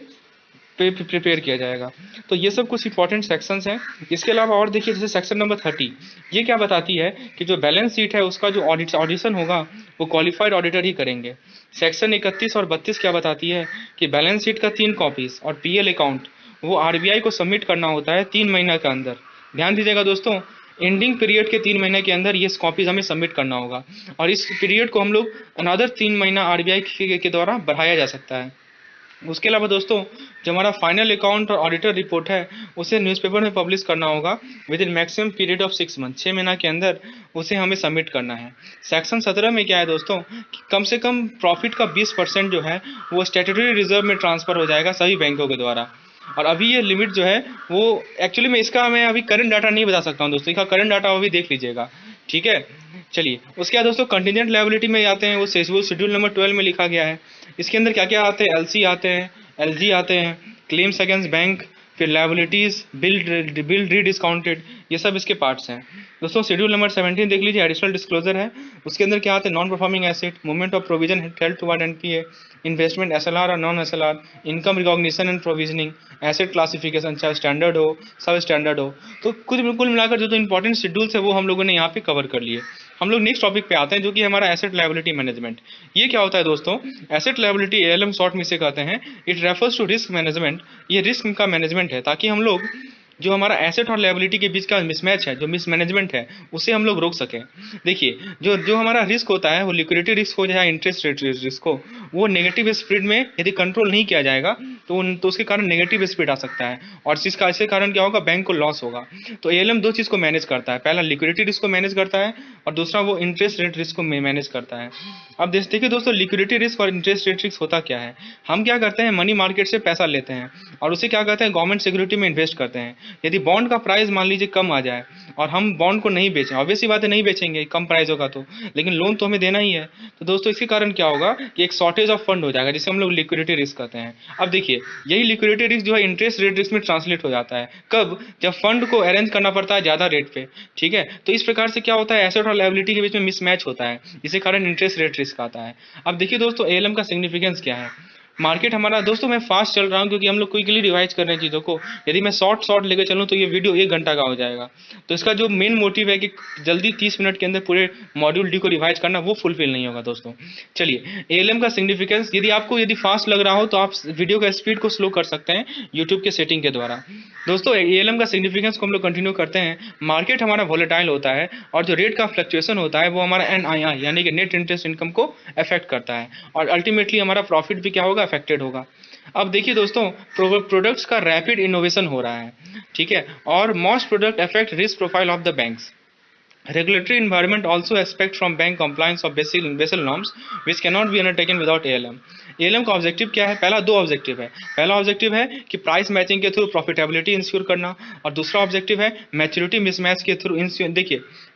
प्रिपेयर किया जाएगा। तो ये सब कुछ इंपॉर्टेंट सेक्शंस हैं। इसके अलावा और देखिए जैसे सेक्शन नंबर 30 ये क्या बताती है कि जो बैलेंस शीट है उसका जो ऑडिशन होगा वो क्वालिफाइड ऑडिटर ही करेंगे। सेक्शन 31 और 32 क्या बताती है कि बैलेंस शीट का 3 कॉपीज और पीएल अकाउंट वो आरबीआई को सबमिट करना होता है 3 महीने के अंदर। ध्यान दीजिएगा दोस्तों, एंडिंग पीरियड के 3 महीने के अंदर ये कॉपीज हमें सबमिट करना होगा और इस पीरियड को हम लोग अनदर 3 महीना आरबीआई के द्वारा बढ़ाया जा सकता है। उसके अलावा दोस्तों जो हमारा फाइनल अकाउंट और ऑडिटर रिपोर्ट है उसे न्यूज़पेपर में पब्लिश करना होगा with in maximum period of 6 month, 6 महीना के अंदर उसे हमें सबमिट करना है। सेक्शन 17 में क्या है दोस्तों कि कम से कम प्रॉफिट का 20% जो है वो स्टैट्यूटरी रिजर्व में ट्रांसफ़र हो जाएगा सभी बैंकों के द्वारा। और अभी ये लिमिट जो है वो एक्चुअली में इसका मैं अभी करंट डाटा नहीं बता सकता हूँ दोस्तों, इसका करंट डाटा अभी देख लीजिएगा। ठीक है, चलिए उसके बाद दोस्तों कंटिजेंट लायबिलिटी में आते हैं, वो शेड्यूल नंबर 12 में लिखा गया है। इसके अंदर क्या क्या आते हैं, एलसी आते हैं, एलजी आते हैं, क्लेम्स अगेंस्ट बैंक, फिर लायबिलिटीज, बिल रीडिस्काउंटेड, ये सब इसके पार्ट्स हैं दोस्तों। शेड्यूल नंबर 17 देख लीजिए, एडिशनल डिस्क्लोजर है। उसके अंदर क्या आते हैं, non performing asset, movement of provision held toward NPA, investment SLR और non SLR, income recognition and provisioning, asset classification, चाहे स्टैंडर्ड हो सब स्टैंडर्ड हो। तो कुछ बिल्कुल मिलाकर जो इंपॉर्टेंट शेड्यूल्स है वो हम लोगों ने यहाँ पे कवर कर लिए। हम लोग नेक्स्ट टॉपिक पे आते हैं जो कि हमारा एसेट लायबिलिटी मैनेजमेंट। ये क्या होता है दोस्तों, एसेट लायबिलिटी एएलएम शॉर्ट में से कहते हैं, it refers to risk management. ये रिस्क का मैनेजमेंट है ताकि हम लोग जो हमारा एसेट और लायबिलिटी के बीच का मिसमैच है, जो मिसमैनेजमेंट है, उसे हम लोग रोक सकें। देखिए जो हमारा रिस्क होता है वो लिक्विडिटी रिस्क हो या इंटरेस्ट रेट रिस्क हो, वो नेगेटिव स्प्रेड में यदि कंट्रोल नहीं किया जाएगा तो उसके कारण नेगेटिव स्पीड आ सकता है, और इसके कारण क्या होगा, बैंक को लॉस होगा। तो एएलएम दो चीज़ को मैनेज करता है, पहला लिक्विडिटी रिस्क को मैनेज करता है और दूसरा वो इंटरेस्ट रेट रिस्क को मैनेज करता है। अब देखिए दोस्तों, लिक्विडिटी रिस्क और इंटरेस्ट रेट रिस्क होता क्या है। हम क्या करते हैं, मनी मार्केट से पैसा लेते हैं और उसे क्या करते हैं, गवर्नमेंट सिक्योरिटी में इन्वेस्ट करते हैं। यदि बॉन्ड का प्राइस मान लीजिए कम आ जाए और हम बॉन्ड को नहीं बेचें, ऑब्वियसली बात है नहीं बेचेंगे, कम प्राइस होगा तो, लेकिन लोन तो हमें देना ही है। तो दोस्तों इसके कारण क्या होगा कि एक शॉर्टेज ऑफ फंड हो जाएगा, जिसे हम लोग लिक्विडिटी रिस्क कहते हैं। अब देखिए, यही लिक्विडिटी रिस्क जो है इंटरेस्ट रेट रिस्क में ट्रांसलेट हो जाता है, कब, जब फंड को अरेंज करना पड़ता है ज़्यादा रेट पे, ठीक है। तो इस प्रकार से क्या होता है, एसेट और लायबिलिटी के बीच में मिसमैच होता है, इसी कारण इंटरेस्ट रेट रिस्क आता है। अब देखिए दोस्तों, एएलएम का सिग्निफिकेंस क्या है। मार्केट हमारा, दोस्तों मैं फास्ट चल रहा हूँ क्योंकि हम लोग क्विकली रिवाइज कर रहे हैं चीज़ों को। यदि मैं शॉर्ट लेकर चलूँ तो ये वीडियो 1 घंटा का हो जाएगा। तो इसका जो मेन मोटिव है कि जल्दी 30 मिनट के अंदर पूरे मॉड्यूल डी को रिवाइज करना, वो फुलफिल नहीं होगा दोस्तों। चलिए, एएलएम का सिग्निफिकेंस, यदि फास्ट लग रहा हो तो आप वीडियो का स्पीड को स्लो कर सकते हैं यूट्यूब के सेटिंग के द्वारा। दोस्तों एएलएम का सिग्निफिकेंस को हम लोग कंटिन्यू करते हैं। मार्केट हमारा वोलेटाइल होता है और जो रेट का फ्लक्चुएशन होता है वो हमारा एनआईआई यानी कि नेट इंटरेस्ट इनकम को अफेक्ट करता है, और अल्टीमेटली हमारा प्रॉफिट भी क्या होगा, अफेक्टेड होगा। अब देखिए दोस्तों, प्रोडक्ट्स का रैपिड इनोवेशन हो रहा है, ठीक है, और most product affect risk profile of the banks. Regulatory environment also expect from bank compliance of Basel norms which cannot be undertaken without ALM। ALM का ऑब्जेक्टिव क्या है, पहला 2 ऑब्जेक्टिव है। पहला ऑब्जेक्टिव है कि प्राइस मैचिंग के थ्रू प्रॉफिटेबिलिटी इंश्योर करना, और दूसरा ऑब्जेक्टिव है मैच्योरिटी मिसमैच के थ्रू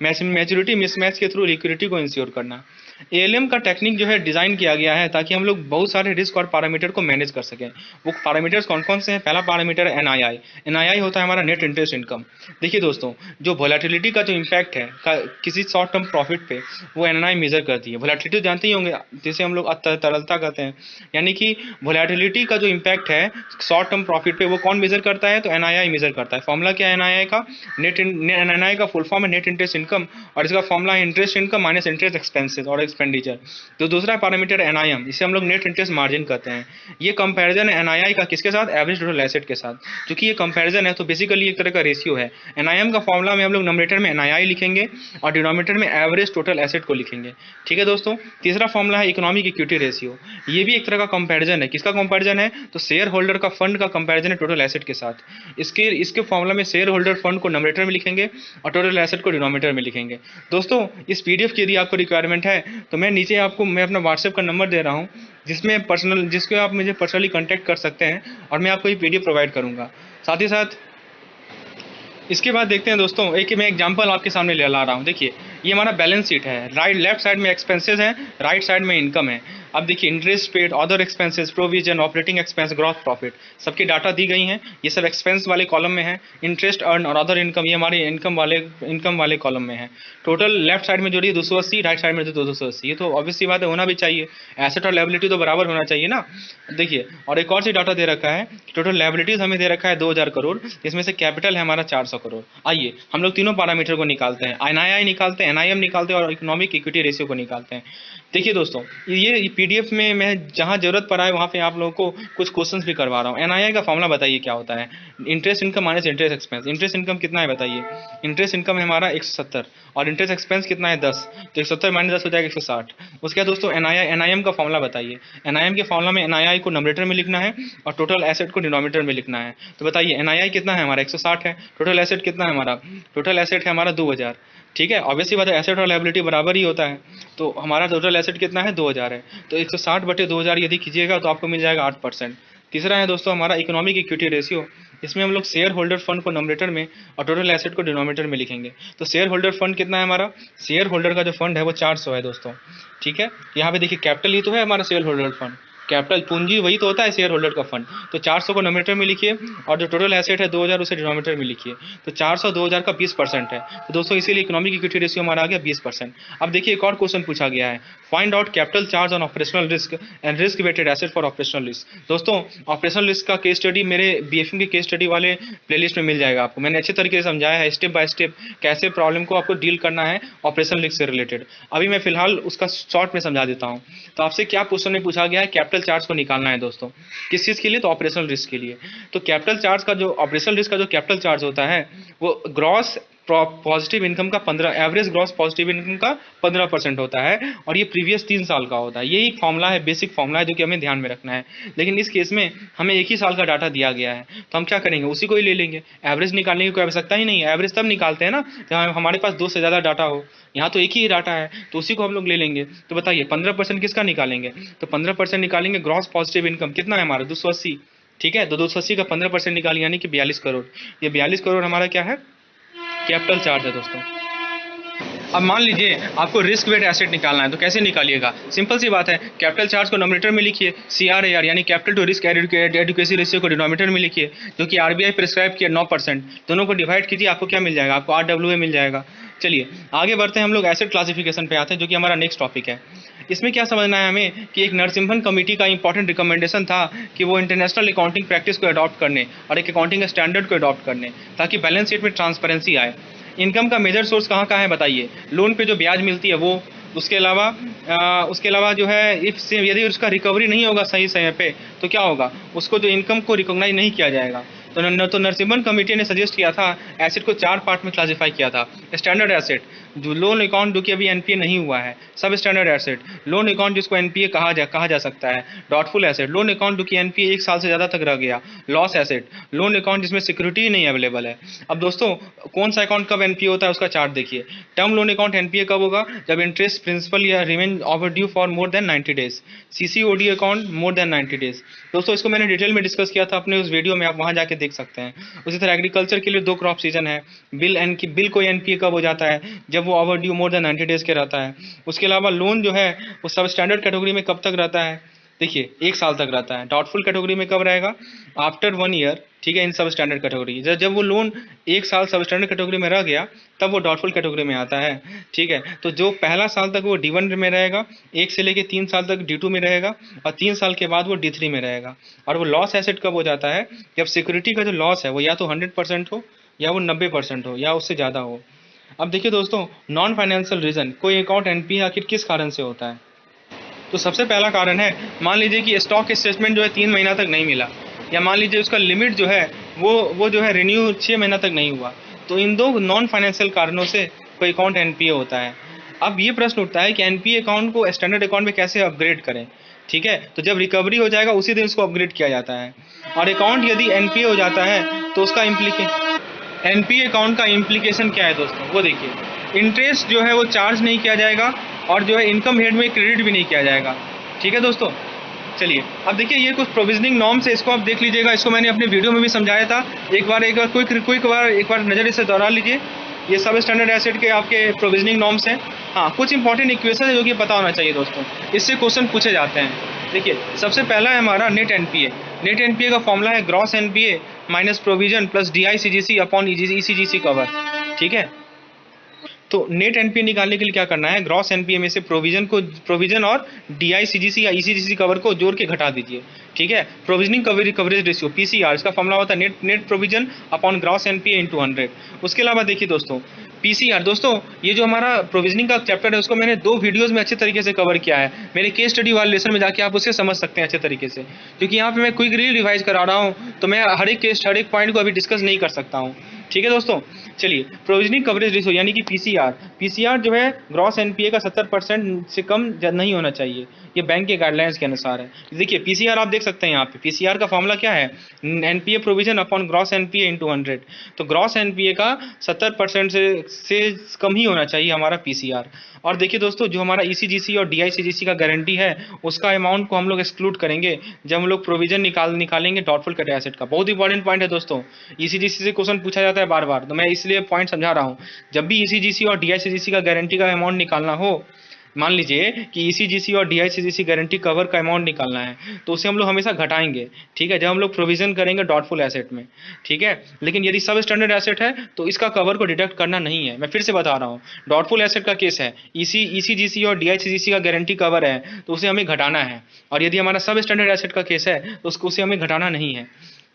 मैच्योरिटी मिसमैच के थ्रू लिक्विडिटी को इंश्योर करना। एएलएम का टेक्निक जो है डिज़ाइन किया गया है ताकि हम लोग बहुत सारे रिस्क और पैरामीटर को मैनेज कर सकें। वो पैरामीटर्स कौन कौन से हैं, पहला पैरामीटर है एनआईआई। एनआईआई होता है हमारा नेट इंटरेस्ट इनकम। देखिए दोस्तों, जो वोलेटिलिटी का जो इम्पैक्ट है किसी शॉर्ट टर्म प्रॉफिट पे, वो एनआईआई मेजर करती है। वोलेटिलिटी जानते ही होंगे, जिसे हम लोग तरलता कहते हैं, यानी कि वोलेटिलिटी का जो इम्पैक्ट है शॉर्ट टर्म प्रॉफिट पे, वो कौन मेजर करता है, तो एनआईआई मेजर करता है। फॉर्मूला क्या है एनआईआई का, एनआईआई का फुल फॉर्म है नेट इंटरेस्ट इनकम, और इसका फॉर्मूला है interest income minus interest expenses और एक्सपेंडिचर। तो दूसरा पैरामीटर एनआईएम, इसे हम लोग नेट इंटरेस्ट मार्जिन कहते हैं। ये कंपैरिजन है एनआईआई का किसके साथ, एवरेज टोटल एसेट के साथ। क्योंकि ये कंपैरिजन है तो बेसिकली एक तरह का रेशियो है। एनआईएम का फॉर्मूला में हम लोग नोमिनेटर में एनआईआई लिखेंगे और डिनोमिनेटर में एवरेज टोटल एसेट को लिखेंगे, ठीक है दोस्तों। तीसरा फॉर्मूला है इकोनॉमिक इक्विटी रेशियो। ये भी एक तरह का कंपैरिजन है। किसका कंपैरिजन है, तो शेयर होल्डर का फंड का कंपैरिजन है टोटल एसेट के साथ। इसके फॉर्मूला में शेयर होल्डर फंड को नोमिनेटर में लिखेंगे और टोटल एसेट को डिनोमिनेटर में लिखेंगे। दोस्तों इस पीडीएफ की यदि आपको रिक्वायरमेंट है तो मैं नीचे आपको मैं अपना व्हाट्सएप का नंबर दे रहा हूँ, जिसको आप मुझे पर्सनली कांटेक्ट कर सकते हैं और मैं आपको ये पीडीएफ प्रोवाइड करूँगा। साथ ही साथ इसके बाद देखते हैं दोस्तों, मैं एग्जांपल आपके सामने ले ला रहा हूँ। देखिए ये हमारा बैलेंस शीट है। लेफ्ट साइड में एक्सपेंसेस हैं, राइट साइड में इनकम है। अब देखिए interest paid, other expenses, provision, operating expense, gross profit, सबकी डाटा दी गई हैं। ये सब एक्सपेंस वाले कॉलम में है। इंटरेस्ट अर्न और अदर इनकम, ये हमारे इनकम वाले कॉलम में है। टोटल लेफ्ट साइड में जोड़िए 280, राइट साइड में 280। ये तो ऑब्वियसली बात है, होना भी चाहिए। एसेट और लायबिलिटी तो बराबर होना चाहिए ना। देखिए और एक और चीज डाटा दे रखा है, टोटल लायबिलिटीज हमें दे रखा है 2000 करोड़, जिसमें से कैपिटल है हमारा 400 करोड़। आइए हम लोग तीनों पैरामीटर को निकालते हैं, एनआईआई निकालते हैं, एनआईएम निकालते हैं और इकोनॉमिक इक्विटी रेशियो को निकालते हैं। देखिए दोस्तों, ये पीडीएफ में मैं जहां जरूरत पड़ा है वहां पे आप लोगों को कुछ क्वेश्चंस भी करवा रहा हूं। एनआईआई का फॉर्मूला बताइए क्या होता है, interest income minus interest expense. Interest income कितना है बताइए, इंटरेस्ट इनकम है हमारा 170 और इंटरेस्ट एक्सपेंस कितना है 10, तो 170 माइनस 10 हो जाएगा 160। उसके बाद दोस्तों एनआईएम का फॉर्मूला बताइए। एनआईएम के फॉर्मूला में एनआईआई को नोमिनेटर में लिखना है और टोटल एसेट को डिनोमिनेटर में लिखना है। तो बताइए एनआईआई कितना है हमारा 160 है, टोटल एसेट कितना है हमारा, टोटल एसेट है हमारा 2000, ठीक है। ऑब्वियसली बात है एसेट और लायबिलिटी बराबर ही होता है, तो हमारा टोटल एसेट कितना है 2000 है। तो 160/2000 यदि कीजिएगा तो आपको मिल जाएगा 8%। तीसरा है दोस्तों हमारा इकोनॉमिक इक्विटी रेशियो। इसमें हम लोग शेयर होल्डर फंड को नोमिनेटर में और टोटल एसेट को डिनोमिनेटर में लिखेंगे। तो शेयर होल्डर फंड कितना है हमारा, शेयर होल्डर का जो फंड है वो 400 है दोस्तों, ठीक है। यहाँ पे देखिए कैपिटल ही तो है हमारा शेयर होल्डर फंड, कैपिटल पूंजी वही तो होता है शेयर होल्डर का फंड। तो 400 को नोमिनेटर में लिखिए और जो टोटल एसेट है 2000 उसे डिनोमिनेटर में लिखिए। तो 400 2000 का 20% है। तो दोस्तों इसीलिए इकोनॉमिक इक्विटी रेशियो हमारा आ गया 20%। अब देखिए एक और क्वेश्चन पूछा गया है, find out capital charge on operational risk and risk weighted asset for operational risk. दोस्तों ऑपरेशनल रिस्क का केस स्टडी मेरे बीएफएम के केस स्टडी वाले प्लेलिस्ट में मिल जाएगा आपको। मैंने अच्छे तरीके से समझाया है स्टेप बाय स्टेप कैसे प्रॉब्लम को आपको डील करना है ऑपरेशनल रिस्क से रिलेटेड। अभी मैं फिलहाल उसका शॉर्ट में समझा देता हूँ। तो आपसे क्या क्वेश्चन में पूछा गया है, कैपिटल चार्ज को निकालना है दोस्तों, किस चीज के लिए, तो ऑपरेशनल रिस्क के लिए। तो कैपिटल चार्ज का जो ऑपरेशनल रिस्क का जो कैपिटल चार्ज होता है वो ग्रॉस पॉजिटिव इनकम का 15 एवरेज ग्रॉस पॉजिटिव इनकम का 15% होता है, और ये प्रीवियस 3 साल का होता है। यही एक फॉर्मूला है, बेसिक फॉर्मूला है जो कि हमें ध्यान में रखना है। लेकिन इस केस में हमें एक ही साल का डाटा दिया गया है, तो हम क्या करेंगे, उसी को ही ले लेंगे। एवरेज निकालने की कोई आवश्यकता ही नहीं है। एवरेज तब निकालते हैं ना जब हमारे पास 2 से ज़्यादा डाटा हो। यहाँ तो एक ही डाटा है, तो उसी को हम लोग ले लेंगे। तो बताइए 15% किसका निकालेंगे, तो 15% निकालेंगे ग्रॉस पॉजिटिव इनकम। कितना है हमारा 280, ठीक है। तो 280 का 15% निकालेंगे यानी कि 42 करोड़। ये 42 करोड़ हमारा क्या है, कैपिटल चार्ज है दोस्तों। अब मान लीजिए आपको रिस्क वेट एसेट निकालना है, तो कैसे निकालिएगा, सिंपल सी बात है। कैपिटल चार्ज को नोमिनेटर में लिखिए, CRAR यानी capital to risk adequacy ratio को डिनोमिनेटर में लिखिए, जो कि RBI प्रिस्क्राइब किया 9%। दोनों को डिवाइड कीजिए, आपको क्या मिल जाएगा, आपको RWA मिल जाएगा। चलिए आगे बढ़ते हैं, हम लोग एसेट क्लासिफिकेशन पे आते हैं, जो कि हमारा नेक्स्ट टॉपिक है। इसमें क्या समझना है हमें कि एक नरसिम्हन कमेटी का इंपॉर्टेंट रिकमेंडेशन था कि वो इंटरनेशनल अकाउंटिंग प्रैक्टिस को अडॉप्ट करने और एक अकाउंटिंग स्टैंडर्ड को अडॉप्ट करने, ताकि बैलेंस शीट में ट्रांसपेरेंसी आए। इनकम का मेजर सोर्स कहाँ है बताइए, लोन पे जो ब्याज मिलती है वो, उसके अलावा जो है यदि उसका रिकवरी नहीं होगा सही समय पे, तो क्या होगा, उसको जो इनकम को रिकॉग्नाइज नहीं किया जाएगा। तो नरसिम्हन कमेटी ने सजेस्ट किया था, एसेट को 4 पार्ट में क्लासिफाई किया था। स्टैंडर्ड एसेट, जो लोन अकाउंट जो कि अभी NPA नहीं हुआ है, सब स्टैंडर्ड एसेट। लोन अकाउंट जिसको NPA कहा जा सकता है। डॉटफुल एसेट, लोन अकाउंट जो कि NPA 1 साल से ज़्यादा तक रह गया। लॉस एसेट, लोन अकाउंट जिसमें सिक्योरिटी नहीं अवेलेबल है। अब दोस्तों कौन सा अकाउंट कब NPA होता है उसका चार्ट देखिए। टर्म लोन अकाउंट NPA कब होगा, जब इंटरेस्ट प्रिंसिपल या remain over due for more than 90 days. CCOD account more than 90 days. दोस्तों इसको मैंने डिटेल में डिस्कस किया था अपने उस वीडियो में, आप वहाँ जाके देख सकते हैं। उसी तरह एग्रीकल्चर के लिए 2 क्रॉप सीजन है। बिल कोई NPA कब हो जाता है, जब वो over due more than 90 days के रहता है। उसके अलावा लोन जो है वो सब स्टैंडर्ड कैटेगरी में कब तक रहता है, देखिए 1 साल तक रहता है। डाउटफुल कैटेगरी में कब रहेगा, आफ्टर 1 ईयर, ठीक है। इन सब स्टैंडर्ड कैटेगरी, जब वो लोन 1 साल सब स्टैंडर्ड कैटेगरी में रह गया, तब वो डाउटफुल कैटेगरी में आता है, ठीक है। तो जो पहला साल तक वो D1 में रहेगा, 1 से लेके 3 साल तक D2 में रहेगा, और 3 साल के बाद वो D3 में रहेगा। और वो लॉस एसेट कब हो जाता है, जब सिक्योरिटी का जो लॉस है वो या तो 100% हो, या वो 90% हो, या उससे ज़्यादा हो। अब देखिए दोस्तों, नॉन फाइनेंशियल रीजन, कोई अकाउंट NPA आखिर किस कारण से होता है। तो सबसे पहला कारण है, मान लीजिए कि स्टॉक स्टेटमेंट जो है 3 महीना तक नहीं मिला, या मान लीजिए उसका लिमिट जो है वो जो है रिन्यू 6 महीना तक नहीं हुआ। तो इन 2 नॉन फाइनेंशियल कारणों से कोई अकाउंट NPA होता है। अब ये प्रश्न उठता है कि NPA अकाउंट को स्टैंडर्ड अकाउंट में कैसे अपग्रेड करें, ठीक है। तो जब रिकवरी हो जाएगा उसी दिन उसको अपग्रेड किया जाता है। और अकाउंट यदि NPA हो जाता है तो उसका NPA अकाउंट का इम्प्लीकेशन क्या है दोस्तों, वो देखिए। इंटरेस्ट जो है वो चार्ज नहीं किया जाएगा, और जो है इनकम हेड में क्रेडिट भी नहीं किया जाएगा, ठीक है दोस्तों। चलिए अब देखिए ये कुछ प्रोविजनिंग नॉर्म्स है, इसको आप देख लीजिएगा। इसको मैंने अपने वीडियो में भी समझाया था। एक बार एक बार नज़र इसे दोहरा लीजिए। ये सब स्टैंडर्ड एसेट के आपके प्रोविजनिंग नॉर्म्स हैं। हाँ, कुछ इंपॉर्टेंट इक्वेशन है जो कि पता होना चाहिए दोस्तों, इससे क्वेश्चन पूछे जाते हैं। देखिए सबसे पहला है हमारा नेट NPA। नेट NPA का फॉर्मूला है gross NPA minus provision plus DICGC upon ECGC cover, ठीक है। तो नेट NPA निकालने के लिए क्या करना है, ग्रॉस NPA में से प्रोविजन और DICGC या ECGC कवर को जोड़ के घटा दीजिए, ठीक है। प्रोविजनिंग कवरेज रेशियो PCR, इसका फॉर्मूला होता है net provision upon gross NPA into 100। उसके अलावा देखिए दोस्तों PCR, दोस्तों ये जो हमारा प्रोविजनिंग का चैप्टर है उसको मैंने 2 वीडियोस में अच्छे तरीके से कवर किया है। मेरे केस स्टडी वाले लेसन में जाके आप उसे समझ सकते हैं अच्छे तरीके से, क्योंकि यहाँ पे मैं क्विक रिवाइज करा रहा हूँ, तो मैं हर एक पॉइंट को अभी डिस्कस नहीं कर सकता हूँ, ठीक है दोस्तों। चलिए प्रोविजनिंग कवरेज रेशियो यानी कि PCR जो है ग्रॉस NPA का 70% से कम नहीं होना चाहिए, ये बैंक के गाइडलाइंस के अनुसार है। देखिए PCR आप देख सकते हैं यहाँ पे, PCR का फॉर्मूला क्या है, NPA provision upon gross NPA into 100। तो ग्रॉस NPA का 70% से कम ही होना चाहिए हमारा PCR। और देखिए दोस्तों जो हमारा ECGC और DICGC का गारंटी है उसका अमाउंट को हम लोग एक्सक्लूड करेंगे जब हम लोग प्रोविजन निकालेंगे डॉटफुल कट एसेट का। बहुत इंपॉर्टेंट पॉइंट है दोस्तों, ECGC से क्वेश्चन पूछा जाता है बार बार, तो मैं इसलिए पॉइंट समझा रहा हूँ। जब भी ECGC और DICGC का गारंटी का अमाउंट निकालना हो, मान लीजिए कि ECGC और DICGC गारंटी कवर का अमाउंट निकालना है, तो उसे हम लोग हमेशा घटाएंगे, ठीक है, जब हम लोग प्रोविजन करेंगे डॉटफुल एसेट में, ठीक है। लेकिन यदि सब स्टैंडर्ड एसेट है तो इसका कवर को डिडक्ट करना नहीं है। मैं फिर से बता रहा हूँ, डॉटफुल एसेट का केस है, ECGC और DICGC का गारंटी कवर है तो उसे हमें घटाना है, और यदि हमारा सब स्टैंडर्ड एसेट का केस है तो उसे हमें घटाना नहीं है,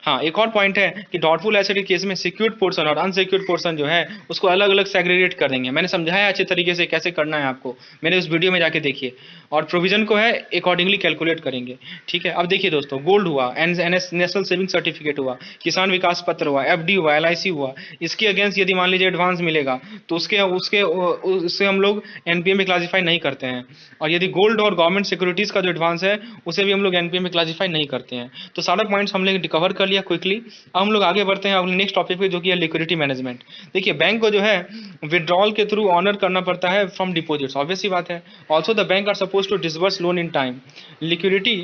हाँ, एक और पॉइंट है कि डाउटफुल एसेट के केस में सिक्योर्ड पोर्शन और अनसिक्योर्ड पोर्शन जो है उसको अलग अलग सेग्रीगेट कर देंगे। मैंने समझाया अच्छे तरीके से कैसे करना है आपको, मेरे उस वीडियो में जाके देखिए। और प्रोविजन को है अकॉर्डिंगली कैलकुलेट करेंगे। ठीक है, अब देखिए दोस्तों, गोल्ड हुआ, एनएस नेशनल सेविंग सर्टिफिकेट हुआ, किसान विकास पत्र हुआ, एफडी हुआ, एलआईसी हुआ, इसके अगेंस्ट यदि मान लीजिए एडवांस मिलेगा तो उसके उसके उससे हम लोग एनपीए में क्लासीफाई नहीं करते हैं। और यदि गोल्ड और गवर्नमेंट सिक्योरिटीज का जो एडवांस है उसे भी हम लोग एनपीए में क्लासीफाई नहीं करते हैं। तो सारा पॉइंट्स हमने रिकवर कर लिया क्विकली। अब हम लोग आगे बढ़ते हैं अपने नेक्स्ट टॉपिक पे, जो कि है लिक्विडिटी मैनेजमेंट। देखिए, बैंक को जो है विड्रॉल के थ्रू ऑनर करना पड़ता है फ्रॉम डिपॉजिट्स, ऑब्वियस सी बात है। Also the bank are suppose to disburse loan in time. Liquidity,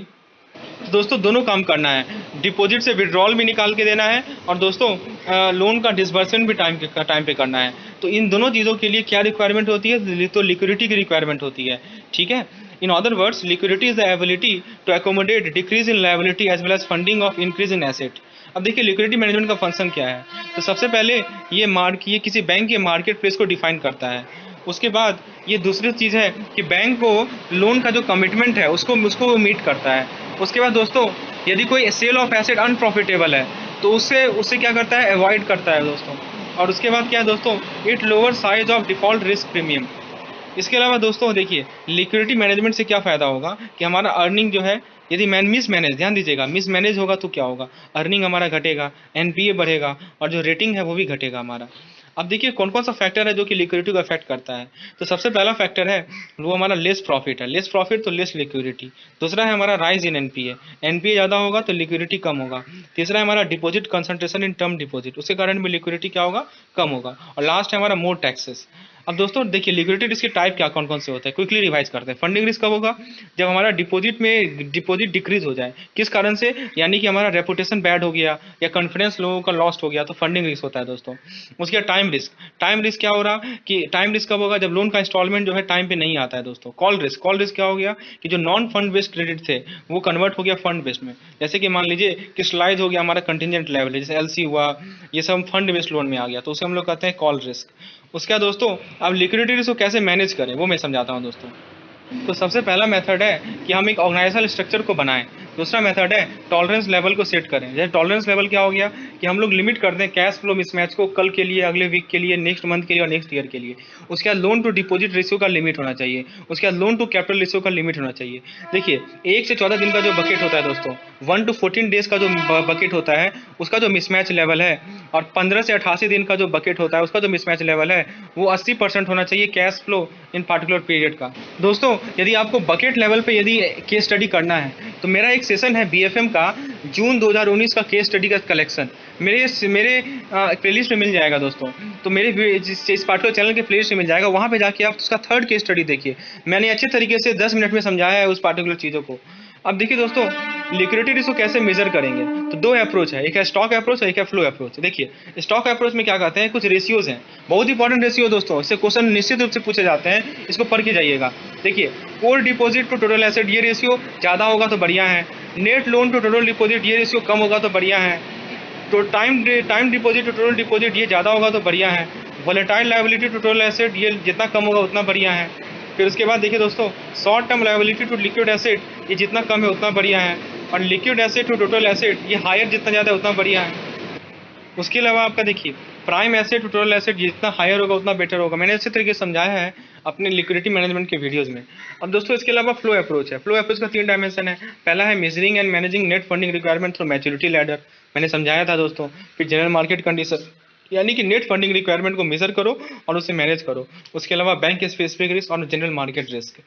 तो दोस्तों दोनों काम करना है, डिपॉजिट से विड्रॉल भी निकाल के देना है और दोस्तों लोन का डिसबर्समेंट भी टाइम पे करना है। तो इन दोनों चीज़ों के लिए क्या रिक्वायरमेंट होती है, तो लिक्विडिटी की रिक्वायरमेंट होती है। ठीक है, in other words liquidity is the ability to accommodate decrease in liability as well as funding of increase in asset. अब देखिए लिक्विडिटी मैनेजमेंट का फंक्शन क्या है। तो सबसे पहले ये किसी बैंक के मार्केट प्लेस को डिफाइन करता है। उसके बाद ये दूसरी चीज़ है कि बैंक को लोन का जो कमिटमेंट है उसको मीट करता है। उसके बाद दोस्तों, यदि कोई सेल ऑफ एसेट अनप्रॉफिटेबल है तो उससे उससे क्या करता है, अवॉइड करता है दोस्तों। और उसके बाद क्या है दोस्तों, it lower size of default risk premium. इसके अलावा दोस्तों देखिए, लिक्विडिटी मैनेजमेंट से क्या फ़ायदा होगा कि हमारा अर्निंग जो है, यदि मिसमैनेज, ध्यान दीजिएगा, मिसमैनेज होगा तो क्या होगा, अर्निंग हमारा घटेगा, एनपीए बढ़ेगा और जो रेटिंग है वो भी घटेगा हमारा। अब देखिए कौन कौन सा फैक्टर है जो कि लिक्विडिटी को अफेक्ट करता है। तो सबसे पहला फैक्टर है वो हमारा लेस प्रॉफिट है, लेस प्रॉफिट तो लेस लिक्विडिटी। दूसरा है हमारा राइज इन एनपीए, एनपीए ज़्यादा होगा तो लिक्विडिटी कम होगा। तीसरा है हमारा deposit concentration in term deposit, उसके कारण भी लिक्विडिटी क्या होगा, कम होगा। और लास्ट है हमारा मोर टैक्सेस। अब दोस्तों देखिए लिक्विडिटी रिस्क के टाइप क्या कौन कौन से होते हैं, क्विकली रिवाइज करते हैं। फंडिंग रिस्क कब होगा, जब हमारा डिपॉजिट डिक्रीज हो जाए, किस कारण से, यानी कि हमारा रेपुटेशन बैड हो गया या कॉन्फिडेंस लोगों का लॉस्ट हो गया, तो फंडिंग रिस्क होता है दोस्तों। उसके बाद टाइम रिस्क क्या हो रहा कि टाइम रिस्क कब होगा, जब लोन का इंस्टॉलमेंट जो है टाइम पे नहीं आता है दोस्तों। कॉल रिस्क क्या हो गया कि जो नॉन फंड बेस्ड क्रेडिट थे वो कन्वर्ट हो गया फंड बेस्ड में। जैसे कि मान लीजिए कि स्लाइड हो गया हमारा कंटिजेंट लेवल, जैसे एलसी हुआ, ये सब फंड बेस्ड लोन में आ गया, तो उसे हम लोग कहते हैं कॉल रिस्क। उसके बाद दोस्तों, अब लिक्विडिटी रिस्क को कैसे मैनेज करें वो मैं समझाता हूं दोस्तों। तो सबसे पहला मेथड है कि हम एक ऑर्गेनाइजेशनल स्ट्रक्चर को बनाएं। दूसरा मेथड है टॉलरेंस लेवल को सेट करें। जैसे टॉलरेंस लेवल क्या हो गया कि हम लोग लिमिट कर दें कैश फ्लो मिसमैच को, कल के लिए, अगले वीक के लिए, नेक्स्ट मंथ के लिए और नेक्स्ट ईयर के लिए। उसके बाद लोन टू डिपॉजिट रेशियो का लिमिट होना चाहिए। उसके बाद लोन टू कैपिटल रेशियो का लिमिट होना चाहिए। देखिए 1 से 14 दिन का जो बकेट होता है दोस्तों, 1 to 14 डेज का जो बकेट होता है उसका जो मिसमैच लेवल है, और 15 से 88 दिन का जो बकेट होता है उसका जो मिसमैच लेवल है वो 80% होना चाहिए कैश फ्लो इन पार्टिकुलर पीरियड का। दोस्तों यदि आपको बकेट लेवल पे यदि केस स्टडी करना है तो मेरा एक सेशन है बीएफएम का, जून 2019 का केस स्टडी का कलेक्शन मेरे प्लेलिस्ट में मिल जाएगा दोस्तों। तो मेरे इस पार्टिकुलर चैनल के प्लेलिस्ट में मिल जाएगा, वहाँ पे जाके आप उसका थर्ड केस स्टडी देखिए। मैंने अच्छे तरीके से 10 मिनट में समझाया है उस पार्टिकुलर चीज़ों को। अब देखिए दोस्तों, लिक्विडिटी रिस्क को कैसे मेजर करेंगे, तो 2 अप्रोच है, एक है स्टॉक अप्रोच और एक है फ्लो अप्रोच। देखिए स्टॉक अप्रोच में क्या कहते हैं, कुछ रेशियोज हैं, बहुत इंपॉर्टेंट रेशियो दोस्तों, इससे क्वेश्चन निश्चित रूप से पूछे जाते हैं, इसको पढ़ के जाइएगा। देखिए core deposit to total asset, ये रेशियो ज़्यादा होगा तो बढ़िया है। Net loan to total deposit, ये रेशियो कम होगा तो बढ़िया है। तो time deposit to total deposit, ये ज़्यादा होगा तो बढ़िया है। Volatile liability to total asset, ये जितना कम होगा उतना बढ़िया है। फिर उसके बाद देखिए दोस्तों, short term liability to liquid asset, ये जितना कम है उतना बढ़िया है। और liquid asset to total asset, ये हायर जितना ज़्यादा है उतना बढ़िया है। उसके अलावा आपका देखिए prime asset to total asset, जितना हायर होगा उतना बेटर होगा। मैंने अच्छे तरीके से समझाया है अपने लिक्विडिटी मैनेजमेंट के वीडियोस में। अब दोस्तों इसके अलावा फ्लो अप्रोच है। फ्लो अप्रोच का 3 डायमेंशन है। पहला है measuring and managing net funding requirement through maturity ladder, मैंने समझाया था दोस्तों। फिर जनरल मार्केट कंडीशन, यानी कि नेट फंडिंग रिक्वायरमेंट को मेजर करो और उसे मैनेज करो। उसके अलावा बैंक स्पेसिफिक रिस्क और जनरल मार्केट रिस्क।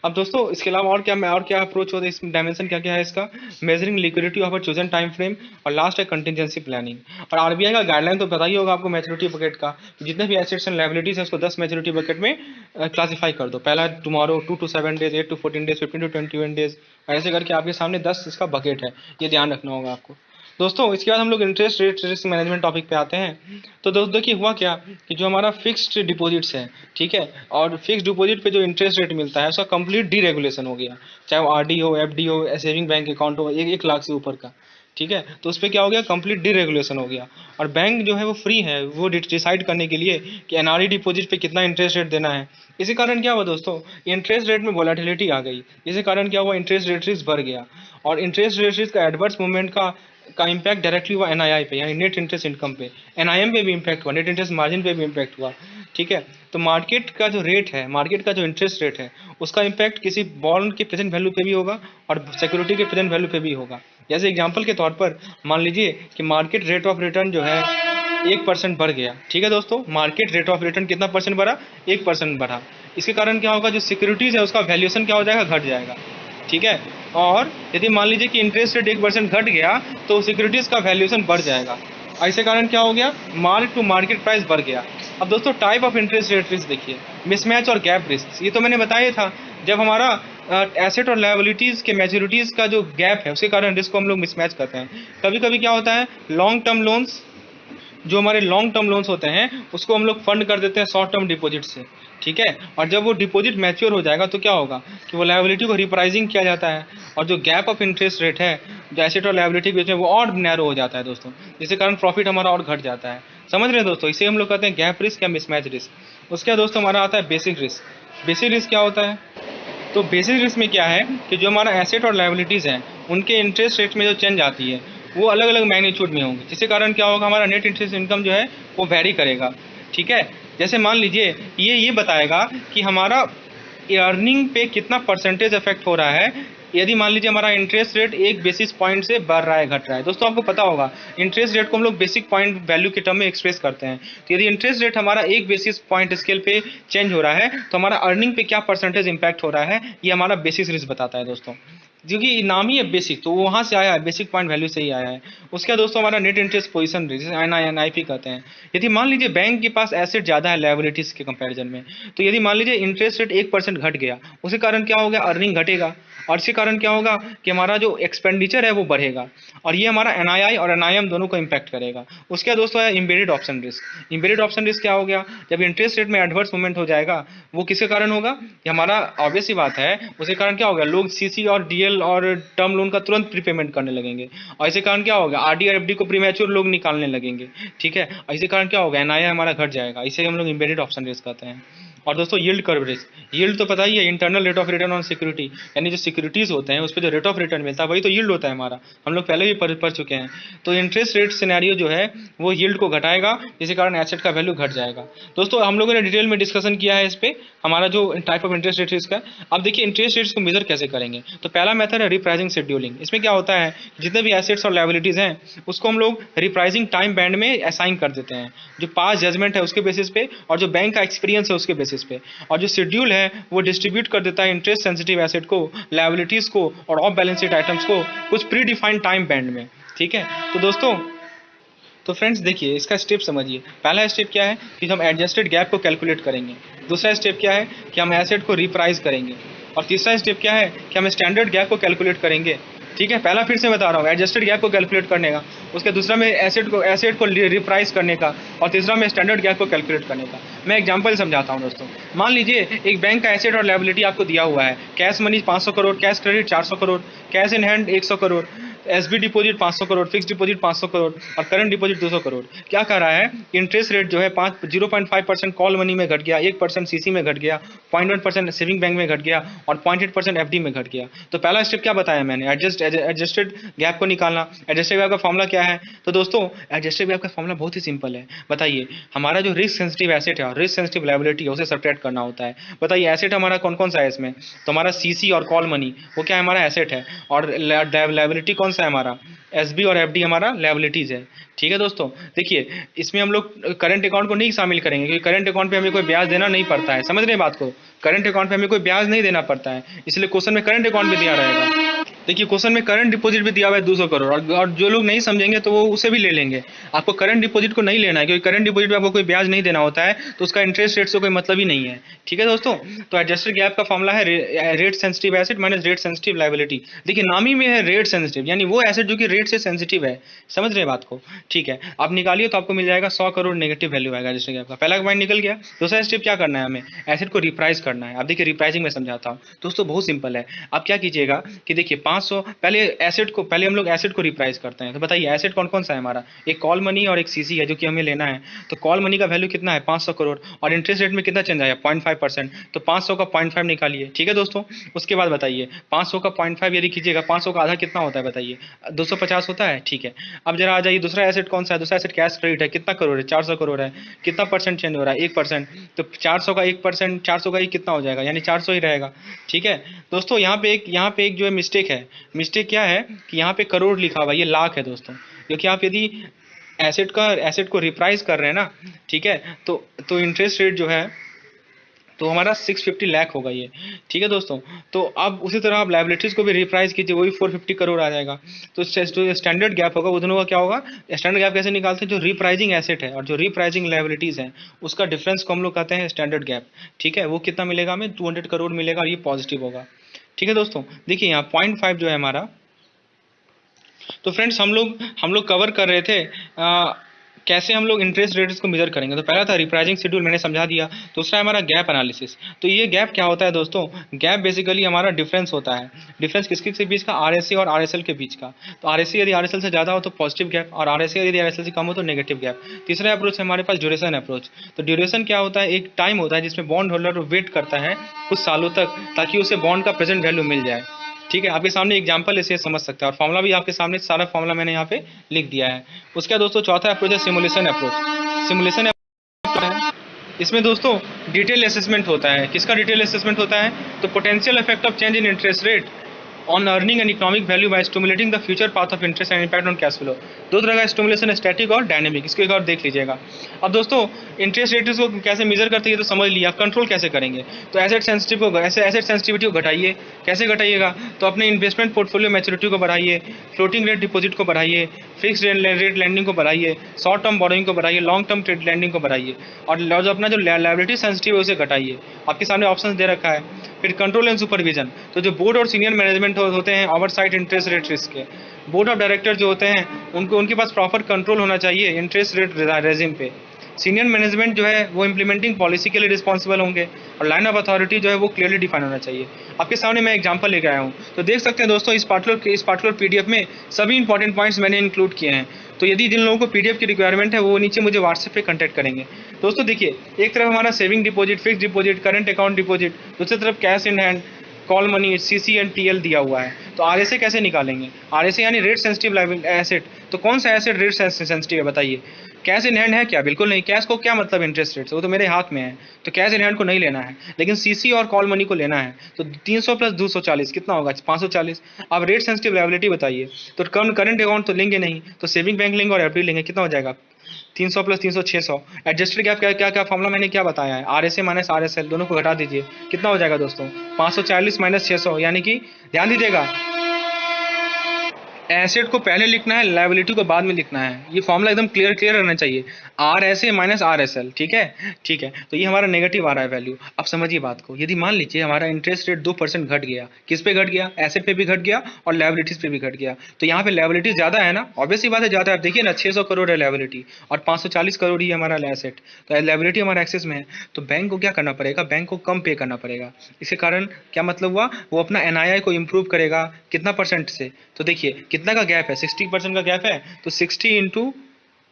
अब दोस्तों इसके अलावा और क्या अप्रोच होता है, इस डायमेंशन क्या क्या है इसका, measuring liquidity of a chosen time frame, और लास्ट है कंटिजेंसी प्लानिंग। और आरबीआई का गाइडलाइन तो पता ही होगा आपको मैच्योरिटी बकेट का, जितने भी एसेट्स एंड लायबिलिटीज है उसको 10 मैच्योरिटी बकेट में क्लासीफाई कर दो। पहला tomorrow, 2 to 7 days, 8 to 14 days, 15 to 21 days, ऐसे करके आपके सामने 10 इसका बकेट है, ये ध्यान रखना होगा आपको दोस्तों। इसके बाद हम लोग interest rate risk management topic पे आते हैं। तो दोस्तों देखिए हुआ क्या कि जो हमारा फिक्स्ड डिपॉजिट्स है, ठीक है, और फिक्स्ड डिपॉजिट पे जो इंटरेस्ट रेट मिलता है उसका कंप्लीट डीरेगुलेशन हो गया, चाहे वो आरडी हो, एफडी हो, सेविंग बैंक अकाउंट हो, 1 लाख से ऊपर का, ठीक है। तो उस पर क्या हो गया, कंप्लीट डीरेगुलेशन हो गया। और बैंक जो है वो फ्री है वो डिसाइड करने के लिए कि एनआरई डिपॉजिट पे कितना इंटरेस्ट रेट देना है। इसी कारण क्या हुआ दोस्तों, इंटरेस्ट रेट में वोलेटिलिटी आ गई, इसी कारण क्या हुआ, इंटरेस्ट रेट रिस्क बढ़ गया। और इंटरेस्ट रेट रिस्क का एडवर्स मूवमेंट का का इम्पैक्ट डायरेक्टली हुआ एनआईआई पे, यानी नेट इंटरेस्ट इनकम पे, एनआईएम पे भी इम्पैक्ट हुआ, नेट इंटरेस्ट मार्जिन पे भी इम्पैक्ट हुआ। ठीक है, तो मार्केट का जो रेट है, मार्केट का जो इंटरेस्ट रेट है, उसका इम्पैक्ट किसी बॉन्ड के प्रेजेंट वैल्यू पे भी होगा और सिक्योरिटी के प्रेजेंट वैल्यू पे भी होगा। जैसे एग्जांपल के तौर पर मान लीजिए कि मार्केट रेट ऑफ रिटर्न जो है 1% बढ़ गया। ठीक है दोस्तों, मार्केट रेट ऑफ रिटर्न कितना परसेंट बढ़ा? 1% बढ़ा। इसके कारण क्या होगा, जो सिक्योरिटीज़ है उसका वैल्यूएशन क्या हो जाएगा? घट जाएगा। ठीक है, और यदि मान लीजिए कि इंटरेस्ट रेट 1% घट गया तो सिक्योरिटीज़ का वैल्यूएशन बढ़ जाएगा। ऐसे कारण क्या हो गया? मार्क टू मार्केट प्राइस बढ़ गया। अब दोस्तों type of interest rate risk देखिए, मिसमैच और गैप रिस्क, ये तो मैंने बताया था। जब हमारा एसेट और लायबिलिटीज़ के मैच्योरिटीज़ का जो गैप है उसके कारण रिस्क को हम लोग मिसमैच करते हैं। कभी कभी क्या होता है, लॉन्ग टर्म लोन्स, जो हमारे लॉन्ग टर्म लोन्स होते हैं उसको हम लोग फंड कर देते हैं शॉर्ट टर्म डिपॉजिट से। ठीक है, और जब वो डिपॉजिट मैच्योर हो जाएगा तो क्या होगा कि वो लायबिलिटी को रिप्राइजिंग किया जाता है और जो गैप ऑफ इंटरेस्ट रेट है जो एसेट और लायबिलिटी के बीच में वो और नैरो हो जाता है दोस्तों, जिसके कारण प्रॉफिट हमारा और घट जाता है। समझ रहे हैं दोस्तों, इसे हम लोग कहते हैं गैप रिस्क या मिसमैच रिस्क। उसके बाद दोस्तों हमारा आता है बेसिक रिस्क। बेसिक रिस्क क्या होता है? तो बेसिक रिस्क में क्या है कि जो हमारा एसेट और लायबिलिटीज़ हैं उनके इंटरेस्ट रेट में जो चेंज आती है वो अलग अलग मैग्नीट्यूड में होंगी, जिसके कारण क्या होगा, हमारा नेट इंटरेस्ट इनकम जो है वो वेरी करेगा। ठीक है, जैसे मान लीजिए ये बताएगा कि हमारा अर्निंग पे कितना परसेंटेज इफेक्ट हो रहा है यदि मान लीजिए हमारा इंटरेस्ट रेट 1 बेसिस पॉइंट से बढ़ रहा है, घट रहा है। दोस्तों आपको पता होगा इंटरेस्ट रेट को हम लोग बेसिक पॉइंट वैल्यू के टर्म में एक्सप्रेस करते हैं। तो यदि इंटरेस्ट रेट हमारा 1 बेसिस पॉइंट स्केल पे चेंज हो रहा है तो हमारा अर्निंग पे क्या परसेंटेज इंपैक्ट हो रहा है, ये हमारा बेसिस रिस्क बताता है दोस्तों। क्योंकि नाम ही है बेसिक, तो वहाँ से आया है, बेसिक पॉइंट वैल्यू से ही आया है। उसके बाद दोस्तों हमारा net interest position risk, NIP कहते हैं। यदि मान लीजिए बैंक के पास एसेट ज़्यादा है लायबिलिटीज़ के कंपैरिजन में, तो यदि मान लीजिए इंटरेस्ट रेट 1% घट गया, उसके कारण क्या हो गया, अर्निंग घटेगा और इसके कारण क्या होगा कि हमारा जो एक्सपेंडिचर है वो बढ़ेगा और ये हमारा एनआईआई और एनआईएम दोनों को इम्पैक्ट करेगा। उसके बाद दोस्तों है embedded option risk. Embedded option risk क्या हो गया, जब इंटरेस्ट रेट में एडवर्स मूवमेंट हो जाएगा वो किसके कारण होगा, कि हमारा ऑब्वियस ही बात है उसके कारण क्या होगा, लोग सीसी और डीएल और टर्म लोन का तुरंत प्रीपेमेंट करने लगेंगे और इसी कारण क्या होगा, आरडी और एफडी को प्रीमैच्योर लोग निकालने लगेंगे। ठीक है, इसी कारण क्या होगा, एनआईआई हमारा घट जाएगा। इसे हम लोग इम्बेडेड ऑप्शन रिस्क कहते हैं। और दोस्तों यील्ड कर्व रिस्क, यील्ड तो पता ही है, internal rate of return on security, यानी जो सिक्योरिटीज होते हैं उस पर जो रेट ऑफ रिटर्न मिलता है वही तो यील्ड होता है हमारा, हम लोग पहले भी पढ़ चुके हैं। तो इंटरेस्ट रेट सिनेरियो जो है वो यील्ड को घटाएगा, जिसके कारण एसेट का वैल्यू घट जाएगा। दोस्तों हम लोगों ने डिटेल में डिस्कशन किया है इस पर, हमारा जो type of interest rate risk है। अब देखिए इंटरेस्ट रेट्स को मेजर कैसे करेंगे, तो पहला मेथड है रिप्राइजिंग शेड्यूलिंग। इसमें क्या होता है, जितने भी एसेट्स और लायबिलिटीज हैं उसको हम लोग रिप्राइजिंग टाइम बैंड में असाइन कर देते हैं, जो पास जजमेंट है उसके बेसिस पे और जो बैंक का एक्सपीरियंस है उसके बेसिस पे, और जो शेड्यूल है वो डिस्ट्रीब्यूट कर देता है इंटरेस्ट सेंसिटिव एसेट को, लायबिलिटीज को और ऑफ बैलेंस शीट आइटम्स को कुछ प्री डिफाइंड टाइम बैंड में। ठीक है, तो दोस्तों तो फ्रेंड्स देखिए इसका स्टेप समझिए। पहला स्टेप क्या है कि हम एडजस्टेड गैप को कैलकुलेट करेंगे, दूसरा स्टेप क्या है कि हम एसेट को रिप्राइज करेंगे और तीसरा स्टेप क्या है कि हम स्टैंडर्ड गैप को कैलकुलेट करेंगे। ठीक है, पहला फिर से बता रहा हूँ, एडजस्टेड गैप को कैलकुलेट करने का, उसके दूसरा में एसेट को रिप्राइस करने का और तीसरा में स्टैंडर्ड गैप को कैलकुलेट करने का। मैं एग्जांपल समझाता हूँ दोस्तों। मान लीजिए एक बैंक का एसेट और लायबिलिटी आपको दिया हुआ है, cash money 500 crore, cash credit 400 crore, cash in hand 100 crore, SB deposit 500 crore, fix deposit 500 crore और करंट डिपॉजिट 200 करोड़। क्या कर रहा है, इंटरेस्ट रेट जो है 0.5% कॉल मनी में घट गया, 1% सीसी में घट गया, 0.1% सेविंग बैंक में घट गया और 0.8% एफडी में घट गया। तो पहला स्टेप क्या बताया मैंने, एडजस्टेड गैप को निकालना। एडजस्टेड गैप का फॉर्मूला क्या है, तो दोस्तों एडजस्टेड गैप का फॉर्मूला बहुत ही सिंपल है। बताइए, हमारा जो रिस्क सेंसिटिव एसेट है और रिस्क सेंसिटिव लायबिलिटी है उसे सब्ट्रैक्ट करना होता है। बताइए एसेट हमारा कौन कौन सा है इसमें, तो हमारा सीसी और कॉल मनी वो क्या है, हमारा एसेट है, और लायबिलिटी कौन सा है, हमारा एसबी और एफडी हमारा लायबिलिटीज है। ठीक है दोस्तों, देखिए इसमें हम लोग करंट अकाउंट को नहीं शामिल करेंगे क्योंकि करंट अकाउंट पे हमें कोई ब्याज देना नहीं पड़ता है। समझ रहे हैं बात को, करंट अकाउंट पे हमें कोई ब्याज नहीं देना पड़ता है, इसलिए क्वेश्चन में करंट अकाउंट भी दिया रहेगा। देखिए क्वेश्चन में करंट डिपॉजिट भी दिया हुआ है 200 करोड़ और जो लोग नहीं समझेंगे तो वो उसे भी ले लेंगे। आपको करंट डिपॉजिट को नहीं लेना है क्योंकि करंट डिपॉजिट में आपको कोई ब्याज नहीं देना होता है, तो उसका इंटरेस्ट रेट से कोई मतलब ही नहीं है। ठीक है दोस्तों, तो एडजस्टेड गैप का फॉर्मूला है rate sensitive asset minus rate sensitive liability. देखिए नाम ही में है रेट सेंसिटिव, यानी वो एसेट जो कि रेट से सेंसिटिव है। समझ रहे हैं बात को, ठीक है। आप निकालिए तो आपको मिल जाएगा 100 करोड़ नेगेटिव वैल्यू आएगा एडजस्टेड गैप का। पहला पॉइंट निकल गया। दूसरा स्टेप क्या करना है, हमें एसेट को रिप्राइस करना है। अब देखिए रिप्राइसिंग में समझाता हूँ दोस्तों, बहुत सिंपल है। आप क्या कीजिएगा कि देखिए 500 पहले हम लोग एसेट को रिप्राइस करते हैं। तो बताइए एसेट कौन कौन सा है हमारा, एक कॉल मनी और एक सीसी है जो कि हमें लेना है। तो कॉल मनी का वैल्यू कितना है 500 करोड़ और इंटरेस्ट रेट में कितना चेंज आया 0.5%। तो 500 का 0.5 निकालिए, ठीक है दोस्तों। उसके बाद बताइए 500 का 0.5 यदि कीजिएगा 500 का आधा कितना होता है बताइए, 250 होता है, ठीक है। अब जरा आ जाइए दूसरा एसेट कौन सा है, दूसरा एसेट कैश क्रेडिट है, कितना करोड़ है 400 करोड़ है, कितना परसेंट चेंज हो रहा है 1%। तो 400 का 1%, 400 का 1 कितना हो जाएगा, यानी 400 ही रहेगा, ठीक है दोस्तों। यहाँ पे एक जो है मिस्टेक है, मिस्टेक क्या है कि यहाँ पे करोड़ लिखा हुआ है, ये लाख है दोस्तों, क्योंकि आप यदि एसेट को रिप्राइस कर रहे हैं ना, ठीक है, तो इंटरेस्ट रेट जो है तो हमारा 650 लाख होगा ये, ठीक है दोस्तों। तो अब उसी तरह आप लाइबिलिटीज़ को भी रिप्राइस कीजिए, वही 450 करोड़ आ जाएगा। तो जो स्टैंडर्ड गैप होगा वो दोनों का क्या होगा, स्टैंडर्ड गैप कैसे निकालते हैं, जो रिप्राइजिंग एसेट है और जो रिप्राइजिंग लाइबिलिटीज़ है उसका डिफरेंस को हम लोग कहते हैं स्टैंडर्ड गैप, ठीक है। वो कितना मिलेगा हमें 200 करोड़ मिलेगा और ये पॉजिटिव होगा, ठीक है दोस्तों। देखिए यहाँ 0.5 जो है हमारा, तो फ्रेंड्स हम लोग कवर कर रहे थे कैसे हम लोग इंटरेस्ट रेट्स को मेजर करेंगे। तो पहला था रिप्राइजिंग शेड्यूल, मैंने समझा दिया। दूसरा है हमारा गैप एनालिसिस। तो ये गैप क्या होता है दोस्तों, गैप बेसिकली हमारा डिफरेंस होता है। डिफरेंस किसके के बीच का, आरएसए और आरएसएल के बीच का। तो आरएसए यदि आरएसएल से ज़्यादा हो तो पॉजिटिव गैप और आरएसए यदि आरएसएल से कम हो तो नेगेटिव गैप। तीसरा अप्रोच है हमारे पास ड्यूरेशन अप्रोच। तो ड्यूरेशन क्या होता है, एक टाइम होता है जिसमें बॉन्ड होल्डर वेट करता है कुछ सालों तक ताकि उसे बॉन्ड का प्रेजेंट वैल्यू मिल जाए, ठीक है। आपके सामने एग्जांपल ऐसे समझ सकते हैं और फॉर्मूला भी आपके सामने, सारा फॉर्मूला मैंने यहाँ पे लिख दिया है। उसके बाद दोस्तों चौथा अप्रोच है सिमुलेशन अप्रोच। सिमुलेशन है, इसमें दोस्तों डिटेल असेसमेंट होता है। किसका डिटेल असेसमेंट होता है, तो potential effect of change in interest rate on earning and economic value by stimulating the future path of interest and impact on cash flow. दो तरह का स्टिमुलेशन, स्टैटिक और डायनेमिक, इसको एक और देख लीजिएगा। अब दोस्तों इंटरेस्ट रेट्स को कैसे मेजर करते हैं तो समझ लिया, आप कंट्रोल कैसे करेंगे। तो एसेट सेंसिटिविटी को घटाइए। कैसे घटाइएगा, तो अपने इन्वेस्टमेंट पोर्टफोलियो मैच्योरिटी को बढ़ाइए, फ्लोटिंग रेट डिपॉजिट को बढ़ाइए, फिक्स रेट लैंडिंग को बढ़ाइए, शॉर्ट टर्म बोरोइंग को बढ़ाइए, लॉन्ग टर्म ट्रेड लैंडिंग को बढ़ाइए और जो अपना जो लायबिलिटी सेंसिटिव है उसे घटाइए। आपके सामने ऑप्शन दे रखा है। फिर कंट्रोल एंड सुपरविजन, तो जो बोर्ड और सीनियर मैनेजमेंट होते हैं ओवरसाइट इंटरेस्ट रेट रिस्क के, बोर्ड ऑफ डायरेक्टर जो होते हैं उनके पास प्रॉपर कंट्रोल होना चाहिए इंटरेस्ट रेट रेजिम पे। सीनियर मैनेजमेंट जो है वो इंप्लीमेंटिंग पॉलिसी के लिए रिस्पॉन्सिबल होंगे और लाइन ऑफ अथॉरिटी जो है वो क्लियरली डिफाइन होना चाहिए। आपके सामने मैं एग्जांपल लेकर आया हूँ, तो देख सकते हैं दोस्तों इस पार्टिकुलर पीडीएफ में सभी इंपॉर्टेंट पॉइंट्स मैंने इंक्लूड किए हैं। तो यदि जिन लोगों को पीडीएफ की रिक्वायरमेंट है वो नीचे मुझे व्हाट्सएप पे कांटेक्ट करेंगे। दोस्तों देखिए, एक तरफ हमारा saving deposit, fix deposit, current account deposit, दूसरी तरफ cash in hand, call money, CC and TL दिया हुआ है। तो आरएसए कैसे निकालेंगे, आरएसए यानी रेट सेंसिटिव एसेट। तो कौन सा एसेट रेट सेंसिटिव है बताइए, कैश इन हैंड है क्या, बिल्कुल नहीं। कैश को क्या मतलब इंटरेस्ट रेट से, वो तो मेरे हाथ में है, तो कैश इन हैंड को नहीं लेना है। लेकिन सीसी और कॉल मनी को लेना है। तो 300 प्लस 240 कितना होगा 540। अब रेट सेंसिटिव लायबिलिटी बताइए, तो करंट अकाउंट तो लेंगे नहीं, तो सेविंग बैंक लेंगे और एफडी लेंगे, कितना हो जाएगा 300 प्लस 300 600। एडजस्टेड गैप क्या फॉर्मूला मैंने क्या बताया है, आरएसए माइनस आरएसएल दोनों को घटा दीजिए, कितना हो जाएगा दोस्तों 540 माइनस 600, यानी कि ध्यान दीजिएगा एसेट को पहले लिखना है, लायबिलिटी को बाद में लिखना है। ये फॉर्मूला एकदम क्लियर रहना चाहिए, R S A minus R S L, ठीक है। तो ये हमारा नेगेटिव आ रहा है वैल्यू। अब समझिए बात को, यदि मान लीजिए हमारा इंटरेस्ट रेट 2% घट गया, किस पे घट गया, एसेट पे भी घट गया और लायबिलिटीज पे भी घट गया। तो यहाँ पे लायबिलिटीज ज्यादा है ना, ऑब्वियसली बात है ज्यादा है। देखिए ना 600 करोड़ है लायबिलिटी और 540 करोड़ ही हमारा एसेट, तो लायबिलिटी हमारा एक्सेस में है। तो बैंक को क्या करना पड़ेगा, बैंक को कम पे करना पड़ेगा। इसके कारण क्या मतलब हुआ, वो अपना एनआईआई को इम्प्रूव करेगा कितना परसेंट से। तो देखिए कितना का गैप है, 60% का गैप है, तो 60 इंटू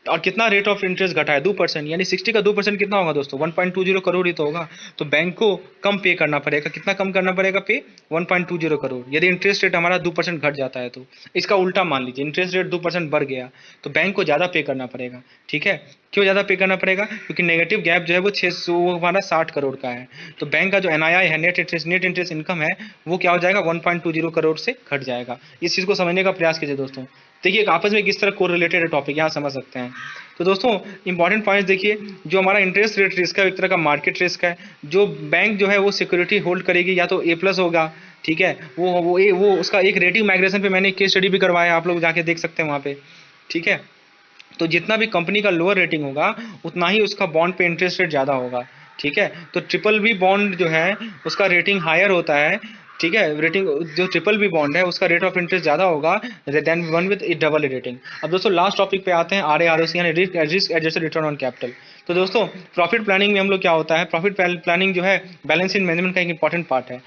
और कितना रेट ऑफ इंटरेस्ट घटा है 2%, यानी 60 का 2% कितना होगा दोस्तों 1.20 करोड़ ही तो होगा। तो बैंक को कम पे करना पड़ेगा, कितना कम करना पड़ेगा पे 1.20 करोड़। यदि इंटरेस्ट रेट हमारा 2% घट जाता है तो इसका उल्टा मान लीजिए इंटरेस्ट रेट 2% बढ़ गया तो बैंक को ज़्यादा पे करना पड़ेगा, ठीक है। क्यों ज़्यादा पे करना पड़ेगा, क्योंकि नेगेटिव गैप जो है वो 600 हमारा 60 करोड़ का है। तो बैंक का जो एनआईआई है, नेट इंटरेस्ट इनकम है, वो क्या हो जाएगा 1.20 करोड़ से घट जाएगा। इस चीज़ को समझने का प्रयास कीजिए दोस्तों। देखिए आपस में किस तरह कोरिलेटेड है टॉपिक, यहाँ समझ सकते हैं। तो दोस्तों इंपॉर्टेंट पॉइंट्स देखिए, जो हमारा इंटरेस्ट रेट रिस्क है एक तरह का मार्केट रिस्क है। जो बैंक जो है वो सिक्योरिटी होल्ड करेगी, या तो A+ होगा, ठीक है। वो उसका एक रेटिंग माइग्रेशन पे मैंने केस स्टडी भी करवाया, आप लोग जाके देख सकते हैं वहाँ पे, ठीक है। तो जितना भी कंपनी का लोअर रेटिंग होगा उतना ही उसका बॉन्ड पे इंटरेस्ट रेट ज़्यादा होगा, ठीक है। तो BBB बॉन्ड जो है उसका रेटिंग हायर होता है, ठीक है। रेटिंग जो BBB बॉन्ड है उसका रेट ऑफ इंटरेस्ट ज़्यादा होगा देन वन विद AA रेटिंग। अब दोस्तों लास्ट टॉपिक पे आते हैं, RAROC यानी risk adjusted return on capital. तो दोस्तों प्रॉफिट प्लानिंग में हम लोग क्या होता है, प्रॉफिट प्लानिंग जो है बैलेंस शीट मैनेजमेंट का एक इंपॉर्टेंट पार्ट है।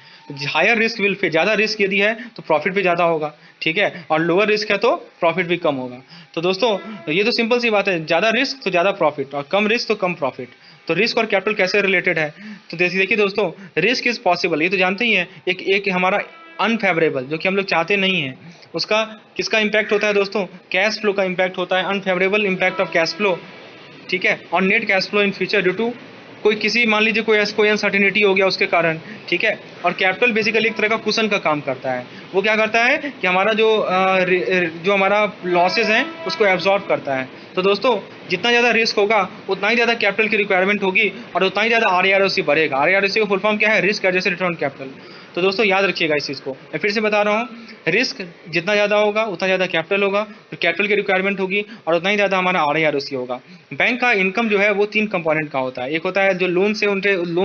हायर रिस्क विल पे, ज़्यादा रिस्क यदि है तो प्रॉफिट भी ज़्यादा होगा, ठीक है, और लोअर रिस्क है तो प्रॉफिट भी कम होगा। तो दोस्तों ये तो सिंपल सी बात है, ज़्यादा रिस्क तो ज़्यादा प्रॉफिट और कम रिस्क तो कम प्रॉफिट। तो रिस्क और कैपिटल कैसे रिलेटेड है? तो देखिए दोस्तों, रिस्क इज पॉसिबल, ये तो जानते ही हैं, एक हमारा अनफेवरेबल जो कि हम लोग चाहते नहीं हैं, उसका किसका इम्पैक्ट होता है दोस्तों? कैश फ्लो का इम्पैक्ट होता है, unfavourable impact of cash flow, ठीक है, और net cash flow in future due to कोई किसी, मान लीजिए कोई अनसर्टिनिटी हो गया उसके कारण, ठीक है। और कैपिटल बेसिकली एक तरह का कुशन का काम करता है, वो क्या करता है कि हमारा जो हमारा लॉसेज हैं उसको एब्जॉर्ब करता है। तो दोस्तों जितना ज़्यादा रिस्क होगा उतना ही ज़्यादा कैपिटल की रिक्वायरमेंट होगी और उतना ही ज़्यादा RAROC बढ़ेगा। RAROC का फुल फॉर्म क्या है? Risk adjusted return on capital. तो दोस्तों याद रखिएगा इस चीज़ को, मैं फिर से बता रहा हूँ, रिस्क जितना ज़्यादा होगा उतना ज़्यादा कैपिटल होगा, फिर कैपिटल की रिक्वायरमेंट होगी और उतना ही ज़्यादा हमारा RAROC होगा। बैंक का इनकम जो है वो 3 कंपोनेंट का होता है। एक होता है जो लोन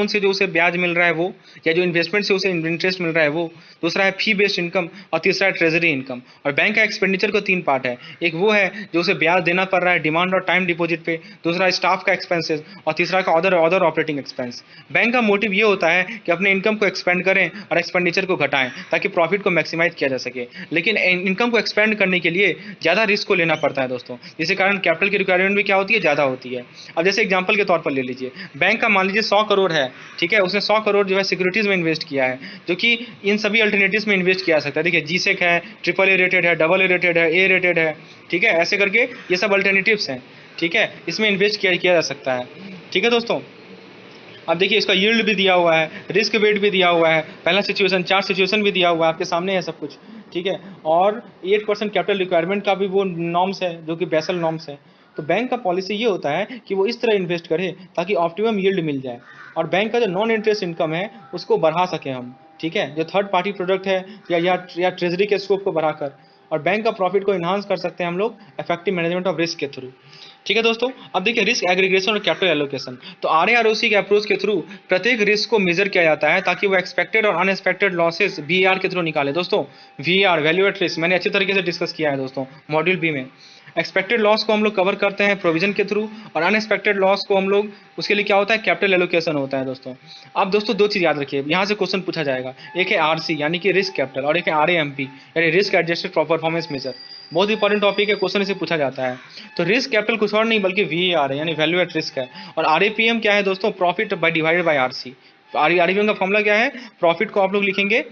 से जो उसे ब्याज मिल रहा है वो, या जो इन्वेस्टमेंट से उसे इंटरेस्ट मिल रहा है वो। दूसरा है फी बेस्ड इनकम और तीसरा है ट्रेजरी इनकम। और बैंक का एक्सपेंडिचर को 3 पार्ट है, एक वो है जो उसे ब्याज देना पड़ रहा है डिमांड और टाइम डिपॉजिट पे, दूसरा स्टाफ का एक्सपेंसेस और तीसरा का अदर ऑपरेटिंग एक्सपेंस। बैंक का मोटिव ये होता है कि अपने इनकम को एक्सपेंड करें और एक्सपेंडिचर को घटाएं ताकि प्रॉफिट को मैक्सिमाइज किया जा सके। लेकिन इनकम को एक्सपेंड करने के लिए ज़्यादा रिस्क को लेना पड़ता है दोस्तों, जिसके कारण कैपिटल की रिक्वायरमेंट भी क्या होती है? ज़्यादा होती है। अब जैसे एग्जांपल के तौर पर ले लीजिए, बैंक का मान लीजिए 100 करोड़ है, ठीक है, उसने 100 करोड़ जो है सिक्योरिटीज़ में इन्वेस्ट किया है, जो कि इन सभी अल्टरनेटिव्स में इन्वेस्ट किया जा सकता है। देखिए जीसेक है, AAA रेटेड है, AA रेटेड है, A रेटेड है, ठीक है, ऐसे करके ये सब अल्टरनेटिव्स हैं, ठीक है, इसमें इन्वेस्ट किया जा सकता है, ठीक है दोस्तों। अब देखिए इसका यील्ड भी दिया हुआ है, रिस्क वेट भी दिया हुआ है, पहला सिचुएशन, 4 सिचुएशन भी दिया हुआ है, आपके सामने है सब कुछ, ठीक है, और 8% कैपिटल रिक्वायरमेंट का भी वो नॉर्म्स है जो कि बेसल नॉर्म्स है। तो बैंक का पॉलिसी ये होता है कि वो इस तरह इन्वेस्ट करे ताकि ऑप्टिमम यील्ड मिल जाए और बैंक का जो नॉन इंटरेस्ट इनकम है उसको बढ़ा सकें हम, ठीक है, जो थर्ड पार्टी प्रोडक्ट है या ट्रेजरी के स्कोप को बढ़ाकर, और बैंक का प्रॉफिट को इन्हांस कर सकते हैं हम लोग इफेक्टिव मैनेजमेंट ऑफ रिस्क के थ्रू, ठीक है दोस्तों। अब देखिए रिस्क एग्रीगेशन और कैपिटल एलोकेशन। तो RAROC के अप्रोच के थ्रू प्रत्येक रिस्क को मेजर किया जाता है ताकि वो एक्सपेक्टेड और अनएक्सपेक्टेड लॉसेस VAR के थ्रू निकाले। दोस्तों VAR वैल्यू एट रिस्क मैंने अच्छी तरीके से डिस्कस किया है दोस्तों मॉड्यूल B में। एक्सपेक्टेड लॉस को हम लोग कवर करते हैं प्रोविजन के थ्रू, और अनएक्सपेक्टेड लॉस को हम लोग उसके लिए क्या होता है? कैपिटल एलोकेशन होता है दोस्तों। अब दोस्तों दो चीज़ याद रखिए, यहाँ से क्वेश्चन पूछा जाएगा, एक है RC यानी कि रिस्क कैपिटल और एक है RAMP यानी रिस्क एडजस्टेड परफॉर्मेंस मेजर। बहुत इंपॉर्टेंट टॉपिक है, क्वेश्चन इसे पूछा जाता है। तो रिस्क कैपिटल कुछ और नहीं बल्कि VAR है यानी वैल्यू एट रिस्क है, और RAPM क्या है दोस्तों? Profit by divided by RC। RAPM का फॉर्मूला क्या है? प्रॉफिट को आप लोग लिखेंगे,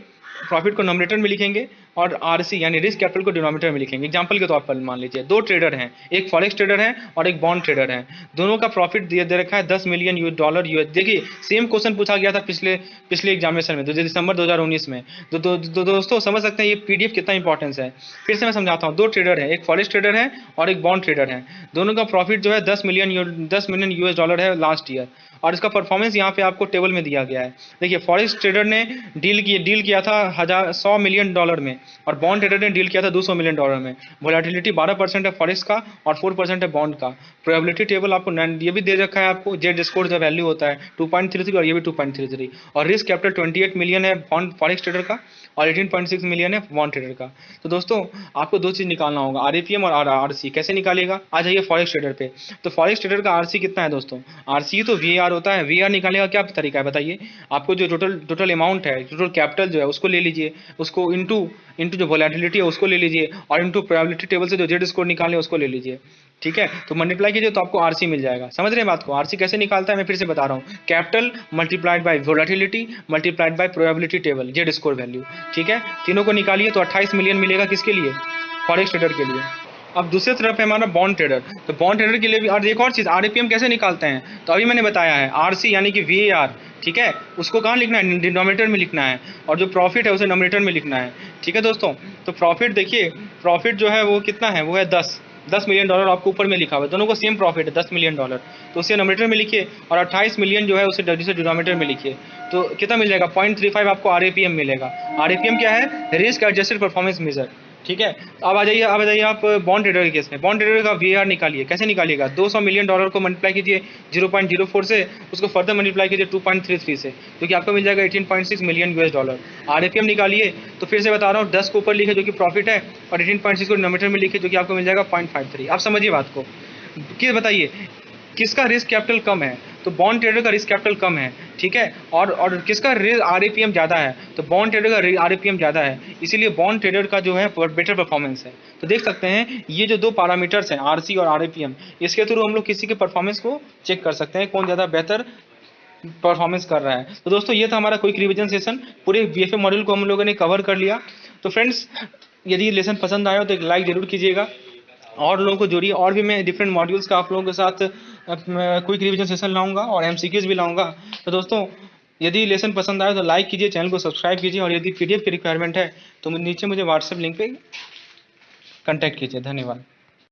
प्रॉफिट को नॉमिनेटर में लिखेंगे और RC यानी रिस्क कैपिटल को डिनोमिनेटर में लिखेंगे। एग्जांपल के तौर पर मान लीजिए 2 ट्रेडर हैं, एक फॉरेक्स ट्रेडर है और एक बॉन्ड ट्रेडर है, दोनों का प्रॉफिट दे रखा है $10 मिलियन US। देखिए सेम क्वेश्चन पूछा गया था पिछले एग्जामिनेशन में, दिसंबर 2019 में। दोस्तों समझ सकते हैं ये PDF कितना इंपॉर्टेंस है। फिर से मैं समझाता हूँ, 2 ट्रेडर है, एक फॉरेक्स ट्रेडर है और एक बॉन्ड ट्रेडर है, दोनों का प्रॉफिट जो है $10 मिलियन US है लास्ट ईयर, और इसका परफॉर्मेंस यहाँ पे आपको टेबल में दिया गया है। देखिए फॉरेक्स ट्रेडर ने डील किया था $100 मिलियन में, और बॉन्ड ट्रेडर ने डील किया था $200 मिलियन में। वोलेटिलिटी 12% है फॉरेक्स का और 4% है बॉन्ड का। प्रोबेबिलिटी टेबल आपको ये भी दे रखा है, आपको जेड स्कोर का वैल्यू होता है 2.33 और ये भी 2.33, और रिस्क कैपिटल 28 मिलियन है बॉन्ड फॉरेक्स ट्रेडर का और 18.6 मिलियन है बॉन्ड ट्रेडर का। तो दोस्तों आपको दो चीज़ निकालना होगा, RAPM और RC। कैसे निकालेगा? आ जाइए फॉरेक्स ट्रेडर पे। तो फॉरेक्स ट्रेडर का RC कितना है दोस्तों? RC तो VAR होता है। VAR निकालने का क्या तरीका है बताइए? आपको जो टोटल अमाउंट है, टोटल कैपिटल जो है उसको ले लीजिए, उसको इंटू जो वोलेटिलिटी है उसको ले लीजिए, और इंटू प्रोबेबिलिटी टेबल से जो जेड स्कोर निकाले उसको ले लीजिए, ठीक है। तो मल्टीप्लाई कीजिए तो आपको RC मिल जाएगा। समझ रहे हैं बात को? RC कैसे निकालता है मैं फिर से बता रहा हूँ, capital multiplied by volatility multiplied by probability table Z score value, ठीक है। तीनों को निकालिए तो 28 मिलियन मिलेगा। किसके लिए? फॉरेक्स ट्रेडर के लिए। अब दूसरी तरफ है हमारा बॉन्ड ट्रेडर। तो बॉन्ड ट्रेडर के लिए भी, और एक और चीज़ RAPM कैसे निकालते हैं, तो अभी मैंने बताया है RC यानी कि VAR, ठीक है, उसको कहाँ लिखना है? डिनोमिनेटर में लिखना है, और जो प्रॉफिट है उसे नोमिनेटर में लिखना है, ठीक है दोस्तों। तो प्रॉफिट देखिए, प्रॉफिट जो है वो कितना है? वो है $10 मिलियन आपको ऊपर में लिखा हुआ है, दोनों को सेम प्रॉफिट है $10 मिलियन, तो उसे नोमिनेटर में लिखिए, और 28 मिलियन जो है उसे डिनोमिनेटर में लिखिए। तो कितना मिल जाएगा? 0.35 आपको RAPM मिलेगा। RAPM क्या है? रिस्क एडजस्टेड परफॉर्मेंस मेजर, ठीक है। अब आ जाइए आप बॉन्ड ट्रेडर के केस में। बॉन्ड ट्रेडर का VAR निकालिए। कैसे निकालिएगा? $200 मिलियन को मल्टीप्लाई कीजिए 0.04 से, उसको फर्दर मल्टीप्लाई कीजिए 2.33 से, जो कि आपको मिल जाएगा $18.6 मिलियन US। RAPM निकालिए, तो फिर से बता रहा हूँ 10 को ऊपर लिखे जो कि प्रॉफिट है, और 18.6 को डिनोमिनेटर में लिखे जो कि आपको मिल जाएगा 0.53। आप समझिए बात को कि बताइए किसका रिस्क कैपिटल कम है? तो बॉन्ड ट्रेडर का रिस्क कैपिटल कम है, ठीक है। और किसका RPM ज़्यादा है, तो बॉन्ड ट्रेडर का RPM ज़्यादा है, इसीलिए बॉन्ड ट्रेडर का जो है बेटर परफॉर्मेंस है। तो देख सकते हैं ये जो दो पैरामीटर्स हैं RC और RPM, इसके थ्रू हम लोग किसी के परफॉर्मेंस को चेक कर सकते हैं कौन ज़्यादा बेहतर परफॉर्मेंस कर रहा है। तो दोस्तों ये था हमारा क्विक रिवीजन सेशन, पूरे BFM मॉड्यूल को हम लोगों ने कवर कर लिया। तो फ्रेंड्स यदि ये लेसन पसंद आया हो तो एक लाइक जरूर कीजिएगा, और लोगों को जोड़िए, और भी मैं डिफरेंट मॉड्यूल्स का आप लोगों के साथ क्विक रिवीजन सेशन लाऊंगा और MCQs भी लाऊंगा। तो दोस्तों यदि लेसन पसंद आया तो लाइक कीजिए, चैनल को सब्सक्राइब कीजिए, और यदि PDF की रिक्वायरमेंट है तो नीचे मुझे व्हाट्सएप लिंक पे कांटेक्ट कीजिए। धन्यवाद।